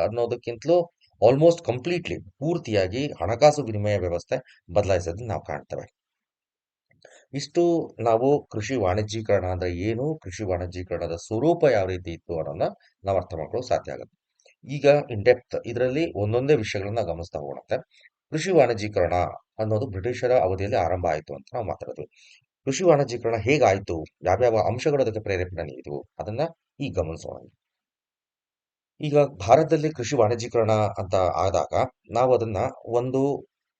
ಅನ್ನೋದಕ್ಕಿಂತಲೂ ಆಲ್ಮೋಸ್ಟ್ ಕಂಪ್ಲೀಟ್ಲಿ ಪೂರ್ತಿಯಾಗಿ ಹಣಕಾಸು ವಿನಿಮಯ ವ್ಯವಸ್ಥೆ ಬದಲಾಯಿಸೋದನ್ನ ನಾವು ಕಾಣ್ತೇವೆ. ಇಷ್ಟು ನಾವು ಕೃಷಿ ವಾಣಿಜ್ಯೀಕರಣ ಅಂದ್ರೆ ಏನು, ಕೃಷಿ ವಾಣಿಜ್ಯೀಕರಣದ ಸ್ವರೂಪ ಯಾವ ರೀತಿ ಇತ್ತು ಅನ್ನೋದನ್ನ ನಾವು ಅರ್ಥ ಮಾಡ್ಕೊಳ್ಳೋಕೆ ಸಾಧ್ಯ ಆಗುತ್ತೆ. ಈಗ ಇನ್ ಡೆಪ್ತ್ ಇದರಲ್ಲಿ ಒಂದೊಂದೇ ವಿಷಯಗಳನ್ನ ಗಮನಿಸ್ತಾ ಹೋಗೋಣಂತೆ. ಕೃಷಿ ವಾಣಿಜ್ಯೀಕರಣ ಅನ್ನೋದು ಬ್ರಿಟಿಷರ ಅವಧಿಯಲ್ಲಿ ಆರಂಭ ಆಯಿತು ಅಂತ ನಾವು ಮಾತಾಡಿದ್ವಿ. ಕೃಷಿ ವಾಣಿಜ್ಯೀಕರಣ ಹೇಗಾಯಿತು? ಯಾವ್ಯಾವ ಅಂಶಗಳು ಅದಕ್ಕೆ ಪ್ರೇರೇಪಣೆ ನೀಡಿದವು? ಅದನ್ನ ಈಗ ಗಮನಿಸೋಣ. ಈಗ ಭಾರತದಲ್ಲಿ ಕೃಷಿ ವಾಣಿಜ್ಯೀಕರಣ ಅಂತ ಆದಾಗ ನಾವು ಅದನ್ನ ಒಂದು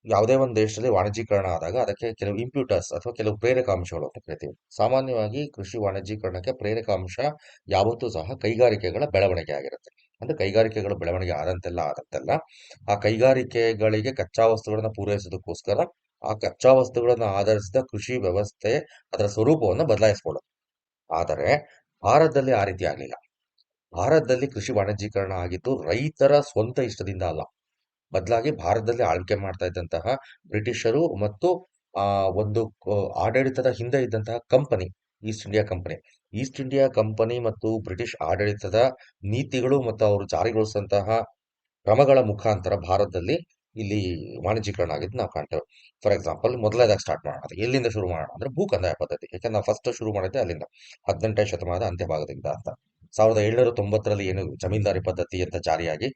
ಯಾವುದೇ ಒಂದು ದೇಶದಲ್ಲಿ ವಾಣಿಜ್ಯೀಕರಣ ಆದಾಗ ಅದಕ್ಕೆ ಕೆಲವು ಇಂಪ್ಯೂಟರ್ಸ್ ಅಥವಾ ಕೆಲವು ಪ್ರೇರಕಾಂಶಗಳು ಅಂತ ಕರಿತೀವಿ. ಸಾಮಾನ್ಯವಾಗಿ ಕೃಷಿ ವಾಣಿಜ್ಯೀಕರಣಕ್ಕೆ ಪ್ರೇರಕಾಂಶ ಯಾವತ್ತೂ ಸಹ ಕೈಗಾರಿಕೆಗಳ ಬೆಳವಣಿಗೆ ಆಗಿರುತ್ತೆ. ಅಂದ್ರೆ ಕೈಗಾರಿಕೆಗಳ ಬೆಳವಣಿಗೆ ಆದಂತೆಲ್ಲ ಆ ಕೈಗಾರಿಕೆಗಳಿಗೆ ಕಚ್ಚಾ ವಸ್ತುಗಳನ್ನ ಪೂರೈಸೋದಕ್ಕೋಸ್ಕರ ಆ ಕಚ್ಚಾ ವಸ್ತುಗಳನ್ನ ಆಧರಿಸಿದ ಕೃಷಿ ವ್ಯವಸ್ಥೆ ಅದರ ಸ್ವರೂಪವನ್ನು ಬದಲಾಯಿಸ್ಕೊಳ್ಳುತ್ತೆ. ಆದರೆ ಭಾರತದಲ್ಲಿ ಆ ರೀತಿ ಆಗಲಿಲ್ಲ. ಭಾರತದಲ್ಲಿ ಕೃಷಿ ವಾಣಿಜ್ಯೀಕರಣ ಆಗಿದ್ದು ರೈತರ ಸ್ವಂತ ಇಷ್ಟದಿಂದ ಅಲ್ಲ. ಬದಲಾಗಿ ಭಾರತದಲ್ಲಿ ಆಳ್ವಿಕೆ ಮಾಡ್ತಾ ಇದ್ದಂತಹ ಬ್ರಿಟಿಷರು ಮತ್ತು ಆ ಒಂದು ಆಡಳಿತದ ಹಿಂದೆ ಇದ್ದಂತಹ company, East India company. East India company ಮತ್ತು ಬ್ರಿಟಿಷ್ ಆಡಳಿತದ ನೀತಿಗಳು ಮತ್ತು ಅವರು ಜಾರಿಗೊಳಿಸಿದಂತಹ ಕ್ರಮಗಳ ಮುಖಾಂತರ ಭಾರತದಲ್ಲಿ ಇಲ್ಲಿ ವಾಣಿಜ್ಯೀಕರಣ ಆಗಿದ್ದು ನಾವು ಕಾಣ್ತೇವೆ. ಫಾರ್ ಎಕ್ಸಾಂಪಲ್ ಮೊದಲನೇದಾಗಿ ಸ್ಟಾರ್ಟ್ ಮಾಡೋಣ. ಅದು ಎಲ್ಲಿಂದ ಶುರು ಮಾಡೋಣ ಅಂದ್ರೆ ಭೂ ಕಂದಾಯ ಪದ್ಧತಿ. ಯಾಕಂದ್ರೆ ನಾವು ಫಸ್ಟ್ ಶುರು ಮಾಡಿದ್ದೆ ಅಲ್ಲಿಂದ 18ನೇ ಶತಮಾನದ ಅಂತ್ಯಭಾಗದಿಂದ ಅಂತ. 1790ರಲ್ಲಿ ಏನು ಜಮೀನ್ದಾರಿ ಪದ್ಧತಿ ಅಂತ ಜಾರಿಯಾಗಿ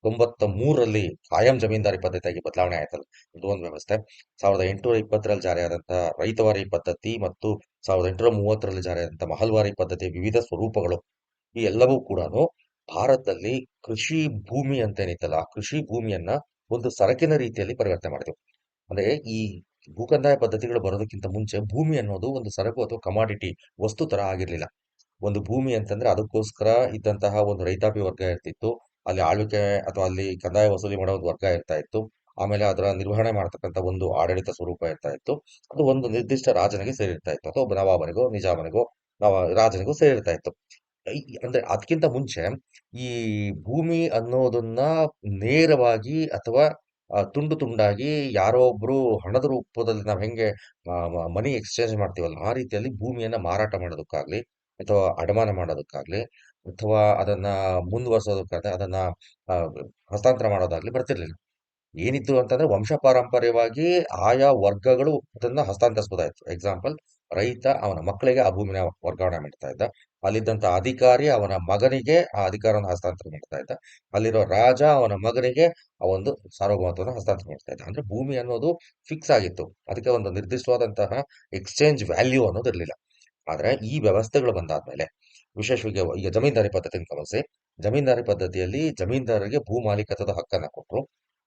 1793ರಲ್ಲಿ ಕಾಯಂ ಜಮೀನ್ದಾರಿ ಪದ್ಧತಿಯಾಗಿ ಬದಲಾವಣೆ ಆಯ್ತಲ್ಲ, ಇದು ಒಂದು ವ್ಯವಸ್ಥೆ. 1820ರಲ್ಲಿ ಜಾರಿಯಾದಂತಹ ರೈತವಾರಿ ಪದ್ಧತಿ ಮತ್ತು 1830ರಲ್ಲಿ ಜಾರಿಯಾದಂತಹ ಮಹಲ್ವಾರಿ ಪದ್ಧತಿ ವಿವಿಧ ಸ್ವರೂಪಗಳು ಈ ಎಲ್ಲವೂ ಕೂಡ ಭಾರತದಲ್ಲಿ ಕೃಷಿ ಭೂಮಿ ಅಂತ ಏನಿತ್ತಲ್ಲ ಆ ಕೃಷಿ ಭೂಮಿಯನ್ನ ಒಂದು ಸರಕಿನ ರೀತಿಯಲ್ಲಿ ಪರಿವರ್ತನೆ ಮಾಡಿದೆವು. ಅಂದ್ರೆ ಈ ಭೂಕಂದಾಯ ಪದ್ಧತಿಗಳು ಬರೋದಕ್ಕಿಂತ ಮುಂಚೆ ಭೂಮಿ ಅನ್ನೋದು ಒಂದು ಸರಕು ಅಥವಾ ಕಮಾಡಿಟಿ ವಸ್ತು ತರ ಆಗಿರ್ಲಿಲ್ಲ. ಒಂದು ಭೂಮಿ ಅಂತಂದ್ರೆ ಅದಕ್ಕೋಸ್ಕರ ಇದ್ದಂತಹ ಒಂದು ರೈತಾಪಿ ವರ್ಗ ಇರ್ತಿತ್ತು. ಅಲ್ಲಿ ಆಳ್ವಿಕೆ ಅಥವಾ ಅಲ್ಲಿ ಕಂದಾಯ ವಸೂಲಿ ಮಾಡೋ ಒಂದು ವರ್ಗ ಇರ್ತಾ ಇತ್ತು. ಆಮೇಲೆ ಅದರ ನಿರ್ವಹಣೆ ಮಾಡ್ತಕ್ಕಂಥ ಒಂದು ಆಡಳಿತ ಸ್ವರೂಪ ಇರ್ತಾ ಇತ್ತು. ಅದು ಒಂದು ನಿರ್ದಿಷ್ಟ ರಾಜನಿಗೆ ಸೇರಿರ್ತಾ ಇತ್ತು ಅಥವಾ ಒಬ್ಬ ನವಾಬನಿಗೋ ನಿಜಾಮನಿಗೋ ರಾಜನಿಗೂ ಸೇರಿರ್ತಾ ಇತ್ತು. ಅಂದ್ರೆ ಅದಕ್ಕಿಂತ ಮುಂಚೆ ಈ ಭೂಮಿ ಅನ್ನೋದನ್ನ ನೇರವಾಗಿ ಅಥವಾ ತುಂಡು ತುಂಡಾಗಿ ಯಾರೋ ಒಬ್ರು ಹಣದ ರೂಪದಲ್ಲಿ ನಾವು ಹೆಂಗೆ ಮನಿ ಎಕ್ಸ್ಚೇಂಜ್ ಮಾಡ್ತೀವಲ್ಲ ಆ ರೀತಿಯಲ್ಲಿ ಭೂಮಿಯನ್ನ ಮಾರಾಟ ಮಾಡೋದಕ್ಕಾಗ್ಲಿ ಅಥವಾ ಅಡಮಾನ ಮಾಡೋದಕ್ಕಾಗ್ಲಿ ಅಥವಾ ಅದನ್ನ ಮುಂದುವರ್ಸೋದಕ್ಕಾಗ್ಲಿ ಅದನ್ನ ಆ, ಹಸ್ತಾಂತರ ಮಾಡೋದಾಗ್ಲಿ ಬರ್ತಿರ್ಲಿಲ್ಲ. ಏನಿತ್ತು ಅಂತಂದ್ರೆ ವಂಶ ಪಾರಂಪರ್ಯವಾಗಿ ಆಯಾ ವರ್ಗಗಳು ಅದನ್ನ ಹಸ್ತಾಂತರಿಸಬಹುದಾಯ್ತು. ಎಕ್ಸಾಂಪಲ್, ರೈತ ಅವನ ಮಕ್ಕಳಿಗೆ ಆ ಭೂಮಿನ ವರ್ಗಾವಣೆ ಮಾಡ್ತಾ ಇದ್ದ. ಅಲ್ಲಿದ್ದಂತ ಅಧಿಕಾರಿ ಅವನ ಮಗನಿಗೆ ಆ ಅಧಿಕಾರವನ್ನು ಹಸ್ತಾಂತರ ಮಾಡ್ತಾ ಇದ್ದ. ಅಲ್ಲಿರೋ ರಾಜ ಅವನ ಮಗನಿಗೆ ಆ ಒಂದು ಸಾರ್ವಭೌಮತ್ವವನ್ನು ಹಸ್ತಾಂತರ ಮಾಡ್ತಾ ಇದ್ದ. ಅಂದ್ರೆ ಭೂಮಿ ಅನ್ನೋದು ಫಿಕ್ಸ್ ಆಗಿತ್ತು. ಅದಕ್ಕೆ ಒಂದು ನಿರ್ದಿಷ್ಟವಾದಂತಹ ಎಕ್ಸ್ಚೇಂಜ್ ವ್ಯಾಲ್ಯೂ ಅನ್ನೋದು ಇರಲಿಲ್ಲ. ಆದ್ರೆ ಈ ವ್ಯವಸ್ಥೆಗಳು ಬಂದಾದ್ಮೇಲೆ ವಿಶೇಷವಾಗಿ ಈಗ ಜಮೀನ್ದಾರಿ ಪದ್ಧತಿನ ಗಮನಿಸಿ. ಜಮೀನ್ದಾರಿ ಪದ್ಧತಿಯಲ್ಲಿ ಜಮೀನ್ದಾರರಿಗೆ ಭೂ ಮಾಲೀಕತ್ವದ ಹಕ್ಕನ್ನ ಕೊಟ್ಟರು.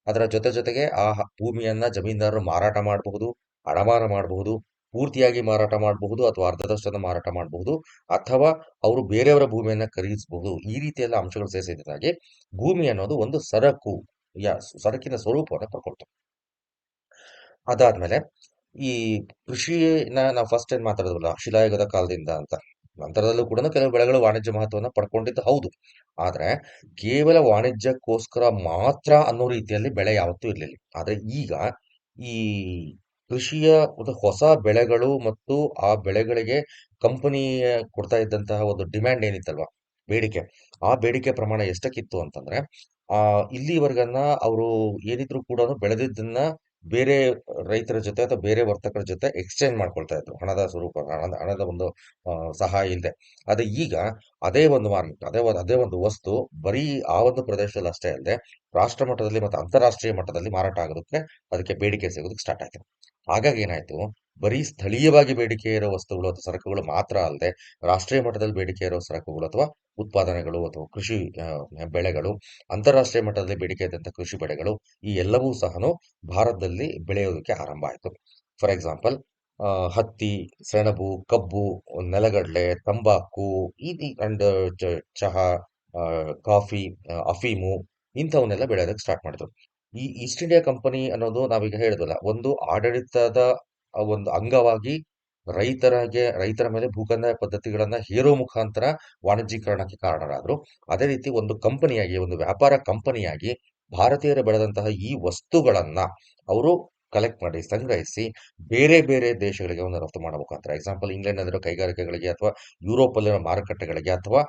ಅದರ ಜೊತೆಗೆ ಆ ಭೂಮಿಯನ್ನ ಜಮೀನ್ದಾರರು ಮಾರಾಟ ಮಾಡಬಹುದು, ಅಡಮಾನ ಮಾಡಬಹುದು, ಪೂರ್ತಿಯಾಗಿ ಮಾರಾಟ ಮಾಡಬಹುದು ಅಥವಾ ಅರ್ಧದಷ್ಟನ್ನು ಮಾರಾಟ ಮಾಡಬಹುದು ಅಥವಾ ಅವರು ಬೇರೆಯವರ ಭೂಮಿಯನ್ನ ಖರೀದಿಸಬಹುದು. ಈ ರೀತಿಯೆಲ್ಲ ಅಂಶಗಳು ಸೇರಿಸಿದ್ದಾಗಿ ಭೂಮಿ ಅನ್ನೋದು ಒಂದು ಸರಕು, ಸರಕಿನ ಸ್ವರೂಪವನ್ನು ಪಡ್ಕೊಳ್ತು. ಅದಾದ್ಮೇಲೆ ಈ ಕೃಷಿನ ನಾವು ಫಸ್ಟ್ ಏನ್ ಮಾತಾಡಿದ್ವಲ್ಲ ಶಿಲಾಯುಗದ ಕಾಲದಿಂದ ಅಂತ. ನಂತರದಲ್ಲೂ ಕೂಡ ಕೆಲವು ಬೆಳೆಗಳು ವಾಣಿಜ್ಯ ಮಹತ್ವವನ್ನು ಪಡ್ಕೊಂಡಿದ್ದು ಹೌದು. ಆದ್ರೆ ಕೇವಲ ವಾಣಿಜ್ಯಕ್ಕೋಸ್ಕರ ಮಾತ್ರ ಅನ್ನೋ ರೀತಿಯಲ್ಲಿ ಬೆಳೆ ಯಾವತ್ತೂ ಇರಲಿಲ್ಲ. ಆದ್ರೆ ಈಗ ಈ ಕೃಷಿಯ ಒಂದು ಹೊಸ ಬೆಳೆಗಳು ಮತ್ತು ಆ ಬೆಳೆಗಳಿಗೆ ಕಂಪನಿ ಕೊಡ್ತಾ ಇದ್ದಂತಹ ಒಂದು ಡಿಮ್ಯಾಂಡ್ ಏನಿತ್ತಲ್ವಾ, ಬೇಡಿಕೆ, ಆ ಬೇಡಿಕೆ ಪ್ರಮಾಣ ಎಷ್ಟಕ್ಕಿತ್ತು ಅಂತಂದ್ರೆ ಆ ಇಲ್ಲಿವರೆಗನ್ನ ಅವರು ಏನಿದ್ರು ಕೂಡ ಬೆಳೆದಿದ್ದನ್ನ ಬೇರೆ ರೈತರ ಜೊತೆ ಅಥವಾ ಬೇರೆ ವರ್ತಕರ ಜೊತೆ ಎಕ್ಸ್ಚೇಂಜ್ ಮಾಡ್ಕೊಳ್ತಾ ಇದ್ರು ಹಣದ ಸ್ವರೂಪ, ಹಣದ ಒಂದು ಸಹಾಯ ಇಲ್ಲದೆ. ಅದೇ ಈಗ ಅದೇ ಒಂದು ಮಾರ್ಕೆಟ್, ಅದೇ ಒಂದು ವಸ್ತು ಬರೀ ಆ ಒಂದು ಪ್ರದೇಶದಲ್ಲಿ ಅಷ್ಟೇ ಅಲ್ಲದೆ ರಾಷ್ಟ್ರ ಮಟ್ಟದಲ್ಲಿ ಮತ್ತು ಅಂತಾರಾಷ್ಟ್ರೀಯ ಮಟ್ಟದಲ್ಲಿ ಮಾರಾಟ ಆಗೋದಕ್ಕೆ ಅದಕ್ಕೆ ಬೇಡಿಕೆ ಸಿಗೋದಕ್ಕೆ ಸ್ಟಾರ್ಟ್ ಆಯ್ತು. ಹಾಗಾಗಿ ಏನಾಯ್ತು, ಬರೀ ಸ್ಥಳೀಯವಾಗಿ ಬೇಡಿಕೆ ಇರೋ ವಸ್ತುಗಳು ಅಥವಾ ಸರಕುಗಳು ಮಾತ್ರ ಅಲ್ಲದೆ ರಾಷ್ಟ್ರೀಯ ಮಟ್ಟದಲ್ಲಿ ಬೇಡಿಕೆ ಇರೋ ಸರಕುಗಳು ಅಥವಾ ಉತ್ಪಾದನೆಗಳು ಅಥವಾ ಕೃಷಿ ಬೆಳೆಗಳು, ಅಂತಾರಾಷ್ಟ್ರೀಯ ಮಟ್ಟದಲ್ಲಿ ಬೇಡಿಕೆ ಇದ್ದಂಥ ಕೃಷಿ ಬೆಳೆಗಳು ಈ ಎಲ್ಲವೂ ಸಹ ಭಾರತದಲ್ಲಿ ಬೆಳೆಯೋದಕ್ಕೆ ಆರಂಭ ಆಯಿತು. ಫಾರ್ ಎಕ್ಸಾಂಪಲ್, ಹತ್ತಿ, ಸೆಣಬು, ಕಬ್ಬು, ನೆಲಗಡಲೆ, ತಂಬಾಕು ಅಂಡ್ ಚಹಾ, ಕಾಫಿ, ಅಫೀಮು ಇಂಥವನ್ನೆಲ್ಲ ಬೆಳೆಯೋದಕ್ಕೆ ಸ್ಟಾರ್ಟ್ ಮಾಡಿದ್ರು. ಈ ಈಸ್ಟ್ ಇಂಡಿಯಾ ಕಂಪನಿ ಅನ್ನೋದು ನಾವೀಗ ಹೇಳಿದ್ವಲ್ಲ, ಒಂದು ಆಡಳಿತದ ಒಂದು ಅಂಗವಾಗಿ ರೈತರ ಮೇಲೆ ಭೂಕಂದಾಯ ಪದ್ಧತಿಗಳನ್ನ ಹೇರೋ ಮುಖಾಂತರ ವಾಣಿಜ್ಯೀಕರಣಕ್ಕೆ ಕಾರಣರಾದ್ರು. ಅದೇ ರೀತಿ ಒಂದು ಕಂಪನಿಯಾಗಿ, ಒಂದು ವ್ಯಾಪಾರ ಕಂಪನಿಯಾಗಿ ಭಾರತೀಯರು ಬೆಳೆದಂತಹ ಈ ವಸ್ತುಗಳನ್ನ ಅವರು ಕಲೆಕ್ಟ್ ಮಾಡಿ ಸಂಗ್ರಹಿಸಿ ಬೇರೆ ಬೇರೆ ದೇಶಗಳಿಗೆ ಒಂದು ರಫ್ತು ಮಾಡೋ ಮುಖಾಂತರ, ಎಕ್ಸಾಂಪಲ್ ಇಂಗ್ಲೆಂಡ್ನಲ್ಲಿರೋ ಕೈಗಾರಿಕೆಗಳಿಗೆ ಅಥವಾ ಯುರೋಪಲ್ಲಿರೋ ಮಾರುಕಟ್ಟೆಗಳಿಗೆ ಅಥವಾ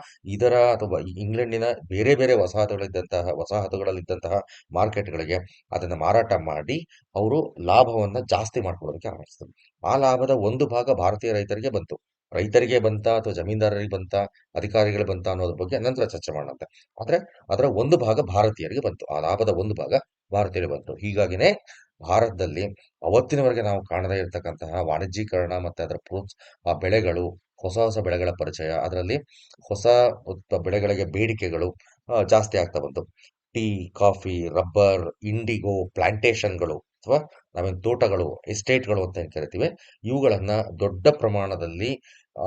ಅಥವಾ ಇಂಗ್ಲೆಂಡಿನ ಬೇರೆ ಬೇರೆ ವಸಾಹತುಗಳಲ್ಲಿದ್ದಂತಹ ಮಾರ್ಕೆಟ್ಗಳಿಗೆ ಅದನ್ನ ಮಾರಾಟ ಮಾಡಿ ಅವರು ಲಾಭವನ್ನ ಜಾಸ್ತಿ ಮಾಡ್ಕೊಳ್ಳೋದಕ್ಕೆ ಆರಂಭಿಸಿದ್ರು. ಆ ಲಾಭದ ಒಂದು ಭಾಗ ಭಾರತೀಯ ರೈತರಿಗೆ ಬಂತು. ರೈತರಿಗೆ ಬಂತಾ ಅಥವಾ ಜಮೀನ್ದಾರರಿಗೆ ಬಂತಾ, ಅಧಿಕಾರಿಗಳಿಗೆ ಬಂತಾ ಅನ್ನೋದ್ರ ಬಗ್ಗೆ ನಂತರ ಚರ್ಚೆ ಮಾಡೋಣಂತೆ. ಆದ್ರೆ ಅದರ ಒಂದು ಭಾಗ ಭಾರತೀಯರಿಗೆ ಬಂತು. ಆ ಲಾಭದ ಒಂದು ಭಾಗ ಭಾರತೀಯರಿಗೆ ಬಂತು. ಹೀಗಾಗಿನೇ ಭಾರತದಲ್ಲಿ ಅವತ್ತಿನವರೆಗೆ ನಾವು ಕಾಣದೇ ಇರತಕ್ಕಂತಹ ವಾಣಿಜ್ಯೀಕರಣ ಮತ್ತೆ ಅದರ ಆ ಬೆಳೆಗಳು, ಹೊಸ ಹೊಸ ಬೆಳೆಗಳ ಪರಿಚಯ, ಅದರಲ್ಲಿ ಹೊಸ ಬೆಳೆಗಳಿಗೆ ಬೇಡಿಕೆಗಳು ಜಾಸ್ತಿ ಆಗ್ತಾ ಬಂತು. ಟೀ, ಕಾಫಿ, ರಬ್ಬರ್, ಇಂಡಿಗೋ, ಪ್ಲಾಂಟೇಶನ್‌ಗಳು ಅಥವಾ ನಾವೇನು ತೋಟಗಳು, ಎಸ್ಟೇಟ್‌ಗಳು ಅಂತ ಏನ್ ಕರಿತೀವಿ, ಇವುಗಳನ್ನ ದೊಡ್ಡ ಪ್ರಮಾಣದಲ್ಲಿ ಆ,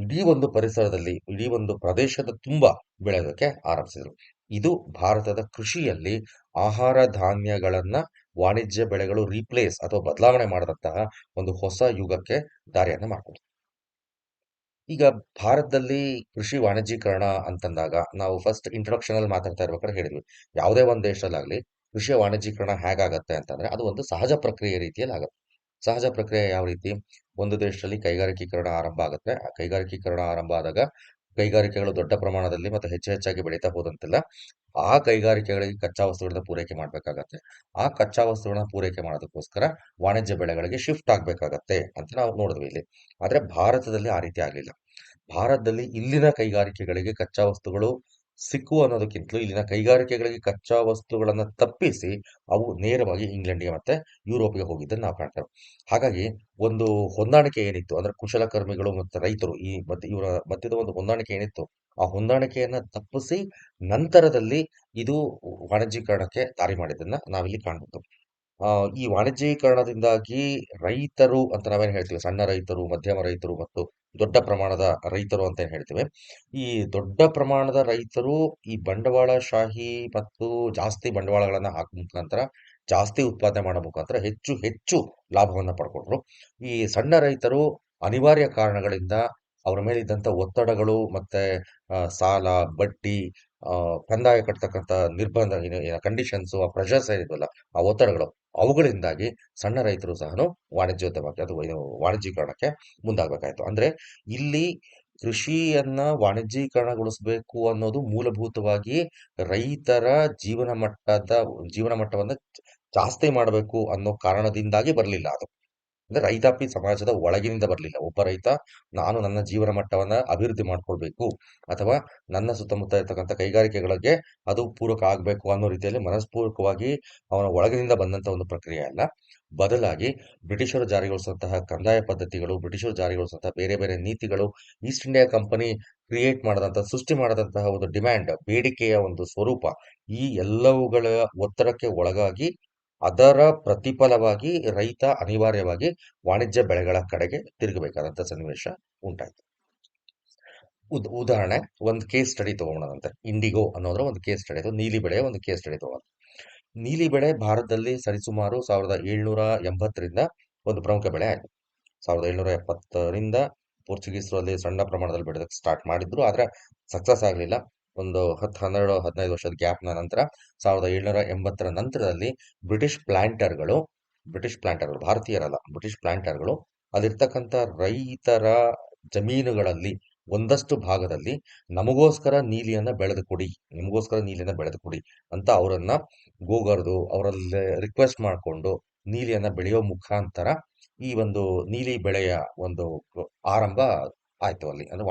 ಇಡೀ ಒಂದು ಪರಿಸರದಲ್ಲಿ, ಇಡೀ ಒಂದು ಪ್ರದೇಶದ ತುಂಬ ಬೆಳೆಯೋದಕ್ಕೆ ಆರಂಭಿಸಿದ್ರು. ಇದು ಭಾರತದ ಕೃಷಿಯಲ್ಲಿ ಆಹಾರ ಧಾನ್ಯಗಳನ್ನ ವಾಣಿಜ್ಯ ಬೆಳೆಗಳು ರೀಪ್ಲೇಸ್ ಅಥವಾ ಬದಲಾವಣೆ ಮಾಡದಂತಹ ಒಂದು ಹೊಸ ಯುಗಕ್ಕೆ ದಾರಿಯನ್ನ ಮಾಡಿಕೊಡ್ತು. ಈಗ ಭಾರತದಲ್ಲಿ ಕೃಷಿ ವಾಣಿಜ್ಯೀಕರಣ ಅಂತಂದಾಗ ನಾವು ಫಸ್ಟ್ ಇಂಟ್ರೊಡಕ್ಷನ್ ಅಲ್ಲಿ ಮಾತಾಡ್ತಾ ಇರ್ಬೇಕಾದ್ರೆ ಹೇಳಿದ್ವಿ, ಯಾವುದೇ ಒಂದು ದೇಶದಲ್ಲಾಗ್ಲಿ ಕೃಷಿಯ ವಾಣಿಜ್ಯೀಕರಣ ಹೇಗಾಗತ್ತೆ ಅಂತಂದ್ರೆ ಅದು ಒಂದು ಸಹಜ ಪ್ರಕ್ರಿಯೆ ರೀತಿಯಲ್ಲಿ ಆಗುತ್ತೆ. ಸಹಜ ಪ್ರಕ್ರಿಯೆ ಯಾವ ರೀತಿ? ಒಂದು ದೇಶದಲ್ಲಿ ಕೈಗಾರಿಕೀಕರಣ ಆರಂಭ ಆಗುತ್ತೆ. ಆ ಕೈಗಾರಿಕೀಕರಣ ಆರಂಭ ಆದಾಗ ಕೈಗಾರಿಕೆಗಳು ದೊಡ್ಡ ಪ್ರಮಾಣದಲ್ಲಿ ಮತ್ತೆ ಹೆಚ್ಚು ಹೆಚ್ಚಾಗಿ ಬೆಳೀತಾ ಹೋದಂತೆಲ್ಲ ಆ ಕೈಗಾರಿಕೆಗಳಿಗೆ ಕಚ್ಚಾ ವಸ್ತುಗಳನ್ನ ಪೂರೈಕೆ ಮಾಡಬೇಕಾಗತ್ತೆ. ಆ ಕಚ್ಚಾ ವಸ್ತುಗಳನ್ನ ಪೂರೈಕೆ ಮಾಡೋದಕ್ಕೋಸ್ಕರ ವಾಣಿಜ್ಯ ಬೆಳೆಗಳಿಗೆ ಶಿಫ್ಟ್ ಆಗ್ಬೇಕಾಗತ್ತೆ ಅಂತ ನಾವು ನೋಡಿದ್ವಿ ಇಲ್ಲಿ. ಆದ್ರೆ ಭಾರತದಲ್ಲಿ ಆ ರೀತಿ ಆಗ್ಲಿಲ್ಲ. ಭಾರತದಲ್ಲಿ ಇಲ್ಲಿನ ಕೈಗಾರಿಕೆಗಳಿಗೆ ಕಚ್ಚಾ ವಸ್ತುಗಳು ಸಿಕ್ಕುವ ಅನ್ನೋದಕ್ಕಿಂತಲೂ ಇಲ್ಲಿನ ಕೈಗಾರಿಕೆಗಳಿಗೆ ಕಚ್ಚಾ ವಸ್ತುಗಳನ್ನ ತಪ್ಪಿಸಿ ಅವು ನೇರವಾಗಿ ಇಂಗ್ಲೆಂಡ್‌ಗೆ ಮತ್ತೆ ಯುರೋಪ್‌ಗೆ ಹೋಗಿದ್ದನ್ನು ನಾವು ಕಾಣ್ತೇವೆ. ಹಾಗಾಗಿ ಒಂದು ಹೊಂದಾಣಿಕೆ ಏನಿತ್ತು ಅಂದ್ರೆ ಕುಶಲಕರ್ಮಿಗಳು ಮತ್ತು ರೈತರು ಈ ಮತ್ತೆ ಇವರ ಮಧ್ಯದ ಒಂದು ಹೊಂದಾಣಿಕೆ ಏನಿತ್ತು, ಆ ಹೊಂದಾಣಿಕೆಯನ್ನ ತಪ್ಪಿಸಿ ನಂತರದಲ್ಲಿ ಇದು ವಾಣಿಜ್ಯೀಕರಣಕ್ಕೆ ದಾರಿ ಮಾಡಿದ್ದನ್ನ ನಾವಿಲ್ಲಿ ಕಾಣ್ಬೋದು. ಆ, ಈ ವಾಣಿಜ್ಯೀಕರಣದಿಂದಾಗಿ ರೈತರು ಅಂತ ನಾವೇನ್ ಹೇಳ್ತೀವಿ, ಸಣ್ಣ ರೈತರು, ಮಧ್ಯಮ ರೈತರು ಮತ್ತು ದೊಡ್ಡ ಪ್ರಮಾಣದ ರೈತರು ಅಂತ ಏನ್ ಹೇಳ್ತೀವಿ. ಈ ದೊಡ್ಡ ಪ್ರಮಾಣದ ರೈತರು ಈ ಬಂಡವಾಳಶಾಹಿ ಮತ್ತು ಜಾಸ್ತಿ ಬಂಡವಾಳಗಳನ್ನ ಹಾಕುವ ಮುಖಾಂತರ, ಜಾಸ್ತಿ ಉತ್ಪಾದನೆ ಮಾಡೋ ಮುಖಾಂತರ ಹೆಚ್ಚು ಹೆಚ್ಚು ಲಾಭವನ್ನ ಪಡ್ಕೊಂಡ್ರು. ಈ ಸಣ್ಣ ರೈತರು ಅನಿವಾರ್ಯ ಕಾರಣಗಳಿಂದ ಅವರ ಮೇಲೆ ಇದ್ದಂತ ಒತ್ತಡಗಳು ಮತ್ತೆ ಸಾಲ, ಬಡ್ಡಿ, ಆ, ಕಂದಾಯ ಕಟ್ತಕ್ಕಂಥ ನಿರ್ಬಂಧ ಕಂಡೀಷನ್ಸ್, ಆ ಪ್ರೆಷರ್ಸ್ ಏನಿದ್ವಲ್ಲ, ಆ ಒತ್ತಡಗಳು, ಅವುಗಳಿಂದಾಗಿ ಸಣ್ಣ ರೈತರು ಸಹ ವಾಣಿಜ್ಯೋದ್ಯಮಕ್ಕೆ ಅದು ವಾಣಿಜ್ಯೀಕರಣಕ್ಕೆ ಮುಂದಾಗಬೇಕಾಯ್ತು. ಅಂದ್ರೆ ಇಲ್ಲಿ ಕೃಷಿಯನ್ನ ವಾಣಿಜ್ಯೀಕರಣಗೊಳಿಸಬೇಕು ಅನ್ನೋದು ಮೂಲಭೂತವಾಗಿ ರೈತರ ಜೀವನ ಮಟ್ಟವನ್ನ ಜಾಸ್ತಿ ಮಾಡಬೇಕು ಅನ್ನೋ ಕಾರಣದಿಂದಾಗಿ ಬರಲಿಲ್ಲ ಅದು. ಅಂದ್ರೆ ರೈತಾಪಿ ಸಮಾಜದ ಒಳಗಿನಿಂದ ಬರಲಿಲ್ಲ. ಒಬ್ಬ ರೈತ ನಾನು ನನ್ನ ಜೀವನ ಮಟ್ಟವನ್ನ ಅಭಿವೃದ್ಧಿ ಮಾಡ್ಕೊಳ್ಬೇಕು ಅಥವಾ ನನ್ನ ಸುತ್ತಮುತ್ತ ಇರ್ತಕ್ಕಂಥ ಕೈಗಾರಿಕೆಗಳಿಗೆ ಅದು ಪೂರಕ ಆಗ್ಬೇಕು ಅನ್ನೋ ರೀತಿಯಲ್ಲಿ ಮನಸ್ಪೂರ್ವಕವಾಗಿ ಅವನ ಒಳಗಿನಿಂದ ಬಂದಂತ ಒಂದು ಪ್ರಕ್ರಿಯೆ ಅಲ್ಲ. ಬದಲಾಗಿ ಬ್ರಿಟಿಷರು ಜಾರಿಗೊಳಿಸಿದಂತಹ ಕಂದಾಯ ಪದ್ಧತಿಗಳು, ಬ್ರಿಟಿಷರು ಜಾರಿಗೊಳಿಸಿದಂತಹ ಬೇರೆ ಬೇರೆ ನೀತಿಗಳು, ಈಸ್ಟ್ ಇಂಡಿಯಾ ಕಂಪನಿ ಸೃಷ್ಟಿ ಮಾಡದಂತಹ ಒಂದು ಡಿಮ್ಯಾಂಡ್, ಬೇಡಿಕೆಯ ಒಂದು ಸ್ವರೂಪ, ಈ ಎಲ್ಲವುಗಳ ಒತ್ತಡಕ್ಕೆ ಒಳಗಾಗಿ ಅದರ ಪ್ರತಿಫಲವಾಗಿ ರೈತ ಅನಿವಾರ್ಯವಾಗಿ ವಾಣಿಜ್ಯ ಬೆಳೆಗಳ ಕಡೆಗೆ ತಿರುಗಬೇಕಾದಂತ ಸನ್ನಿವೇಶ ಉಂಟಾಯ್ತು. ಉದಾಹರಣೆ, ಒಂದು ಕೇಸ್ ಸ್ಟಡಿ ತಗೊಂಡಂತೆ ಇಂಡಿಗೋ ಅನ್ನೋದ್ರ ಒಂದು ಕೇಸ್ ಸ್ಟಡಿ, ಅದು ನೀಲಿ ಬೆಳೆಯ ಒಂದು ಕೇಸ್ ಸ್ಟಡಿ ತಗೊಂಡು. ನೀಲಿ ಬೆಳೆ ಭಾರತದಲ್ಲಿ ಸರಿಸುಮಾರು 1780ರಿಂದ ಒಂದು ಪ್ರಮುಖ ಬೆಳೆ ಆಯಿತು. 1770ರಿಂದ ಪೋರ್ಚುಗೀಸರು ಅಲ್ಲಿ ಸಣ್ಣ ಪ್ರಮಾಣದಲ್ಲಿ ಬೆಳೆದಕ್ಕೆ ಸ್ಟಾರ್ಟ್ ಮಾಡಿದ್ರು. ಆದ್ರೆ ಸಕ್ಸಸ್ ಆಗಲಿಲ್ಲ. ಒಂದು 10, 12, 15 ವರ್ಷದ ಗ್ಯಾಪ್ನ ನಂತರ 1780ರ ನಂತರದಲ್ಲಿ ಬ್ರಿಟಿಷ್ ಪ್ಲಾಂಟರ್ಗಳು, ಭಾರತೀಯರಲ್ಲ, ಬ್ರಿಟಿಷ್ ಪ್ಲಾಂಟರ್ಗಳು ಅಲ್ಲಿರ್ತಕ್ಕಂಥ ರೈತರ ಜಮೀನುಗಳಲ್ಲಿ ಒಂದಷ್ಟು ಭಾಗದಲ್ಲಿ ನಮಗೋಸ್ಕರ ನೀಲಿಯನ್ನ ಬೆಳೆದು ಕೊಡಿ, ನಿಮಗೋಸ್ಕರ ನೀಲಿಯನ್ನ ಬೆಳೆದು ಕೊಡಿ ಅಂತ ಅವರನ್ನ ಗೋಗರ್ದು ಅವರಲ್ಲಿ ರಿಕ್ವೆಸ್ಟ್ ಮಾಡಿಕೊಂಡು ನೀಲಿಯನ್ನ ಬೆಳೆಯೋ ಮುಖಾಂತರ ಈ ಒಂದು ನೀಲಿ ಬೆಳೆಯ ಒಂದು ಆರಂಭ ಆಯ್ತು ಅಲ್ಲಿ. ಅಂದ್ರೆ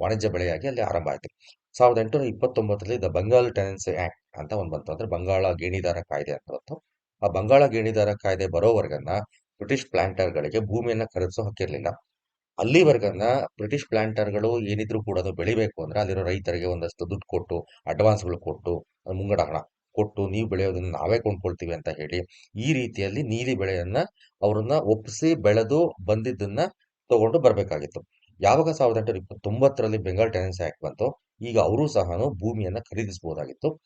ವಾಣಿಜ್ಯ ಬೆಳೆಯಾಗಿ ಅಲ್ಲಿ ಆರಂಭ ಆಯ್ತು. 1829ರಲ್ಲಿ ದ ಬಂಗಾಲ್ ಟೆನೆನ್ಸಿ ಆಕ್ಟ್ ಅಂತ ಒಂದು ಬಂತು. ಅಂದ್ರೆ ಬಂಗಾಳ ಗೇಣಿದಾರ ಕಾಯ್ದೆ ಅಂತ ಬಂತು. ಆ ಬಂಗಾಳ ಗೇಣಿದಾರ ಕಾಯ್ದೆ ಬರೋವರೆಗನ್ನ ಬ್ರಿಟಿಷ್ ಪ್ಲಾಂಟರ್ಗಳಿಗೆ ಭೂಮಿಯನ್ನ ಖರೀದಿಸೋ ಹಕ್ಕಿರ್ಲಿಲ್ಲ. ಅಲ್ಲಿವರೆಗನ್ನ ಬ್ರಿಟಿಷ್ ಪ್ಲಾಂಟರ್ಗಳು ಏನಿದ್ರು ಕೂಡ ಅದು ಬೆಳಿಬೇಕು ಅಂದ್ರೆ ಅಲ್ಲಿರೋ ರೈತರಿಗೆ ಒಂದಷ್ಟು ದುಡ್ಡು ಕೊಟ್ಟು, ಅಡ್ವಾನ್ಸ್ಗಳು ಕೊಟ್ಟು, ಮುಂಗಡ ಹಣ ಕೊಟ್ಟು, ನೀವು ಬೆಳೆಯೋದನ್ನ ನಾವೇ ಕೊಂಡ್ಕೊಳ್ತೀವಿ ಅಂತ ಹೇಳಿ ಈ ರೀತಿಯಲ್ಲಿ ನೀಲಿ ಬೆಳೆಯನ್ನ ಅವ್ರನ್ನ ಒಪ್ಪಿಸಿ ಬೆಳೆದು ಬಂದಿದ್ದನ್ನ ತಗೊಂಡು ಬರ್ಬೇಕಾಗಿತ್ತು. ಯಾವಾಗ 1829ರಲ್ಲಿ ಬೆಂಗಾಲ್ ಟೆನೆನ್ಸಿ ಆಕ್ಟ್ ಬಂತು, ಈಗ ಅವರು ಸಹ ಭೂಮಿಯನ್ನ ಖರೀದಿಸಬಹುದಾಗಿತ್ತು.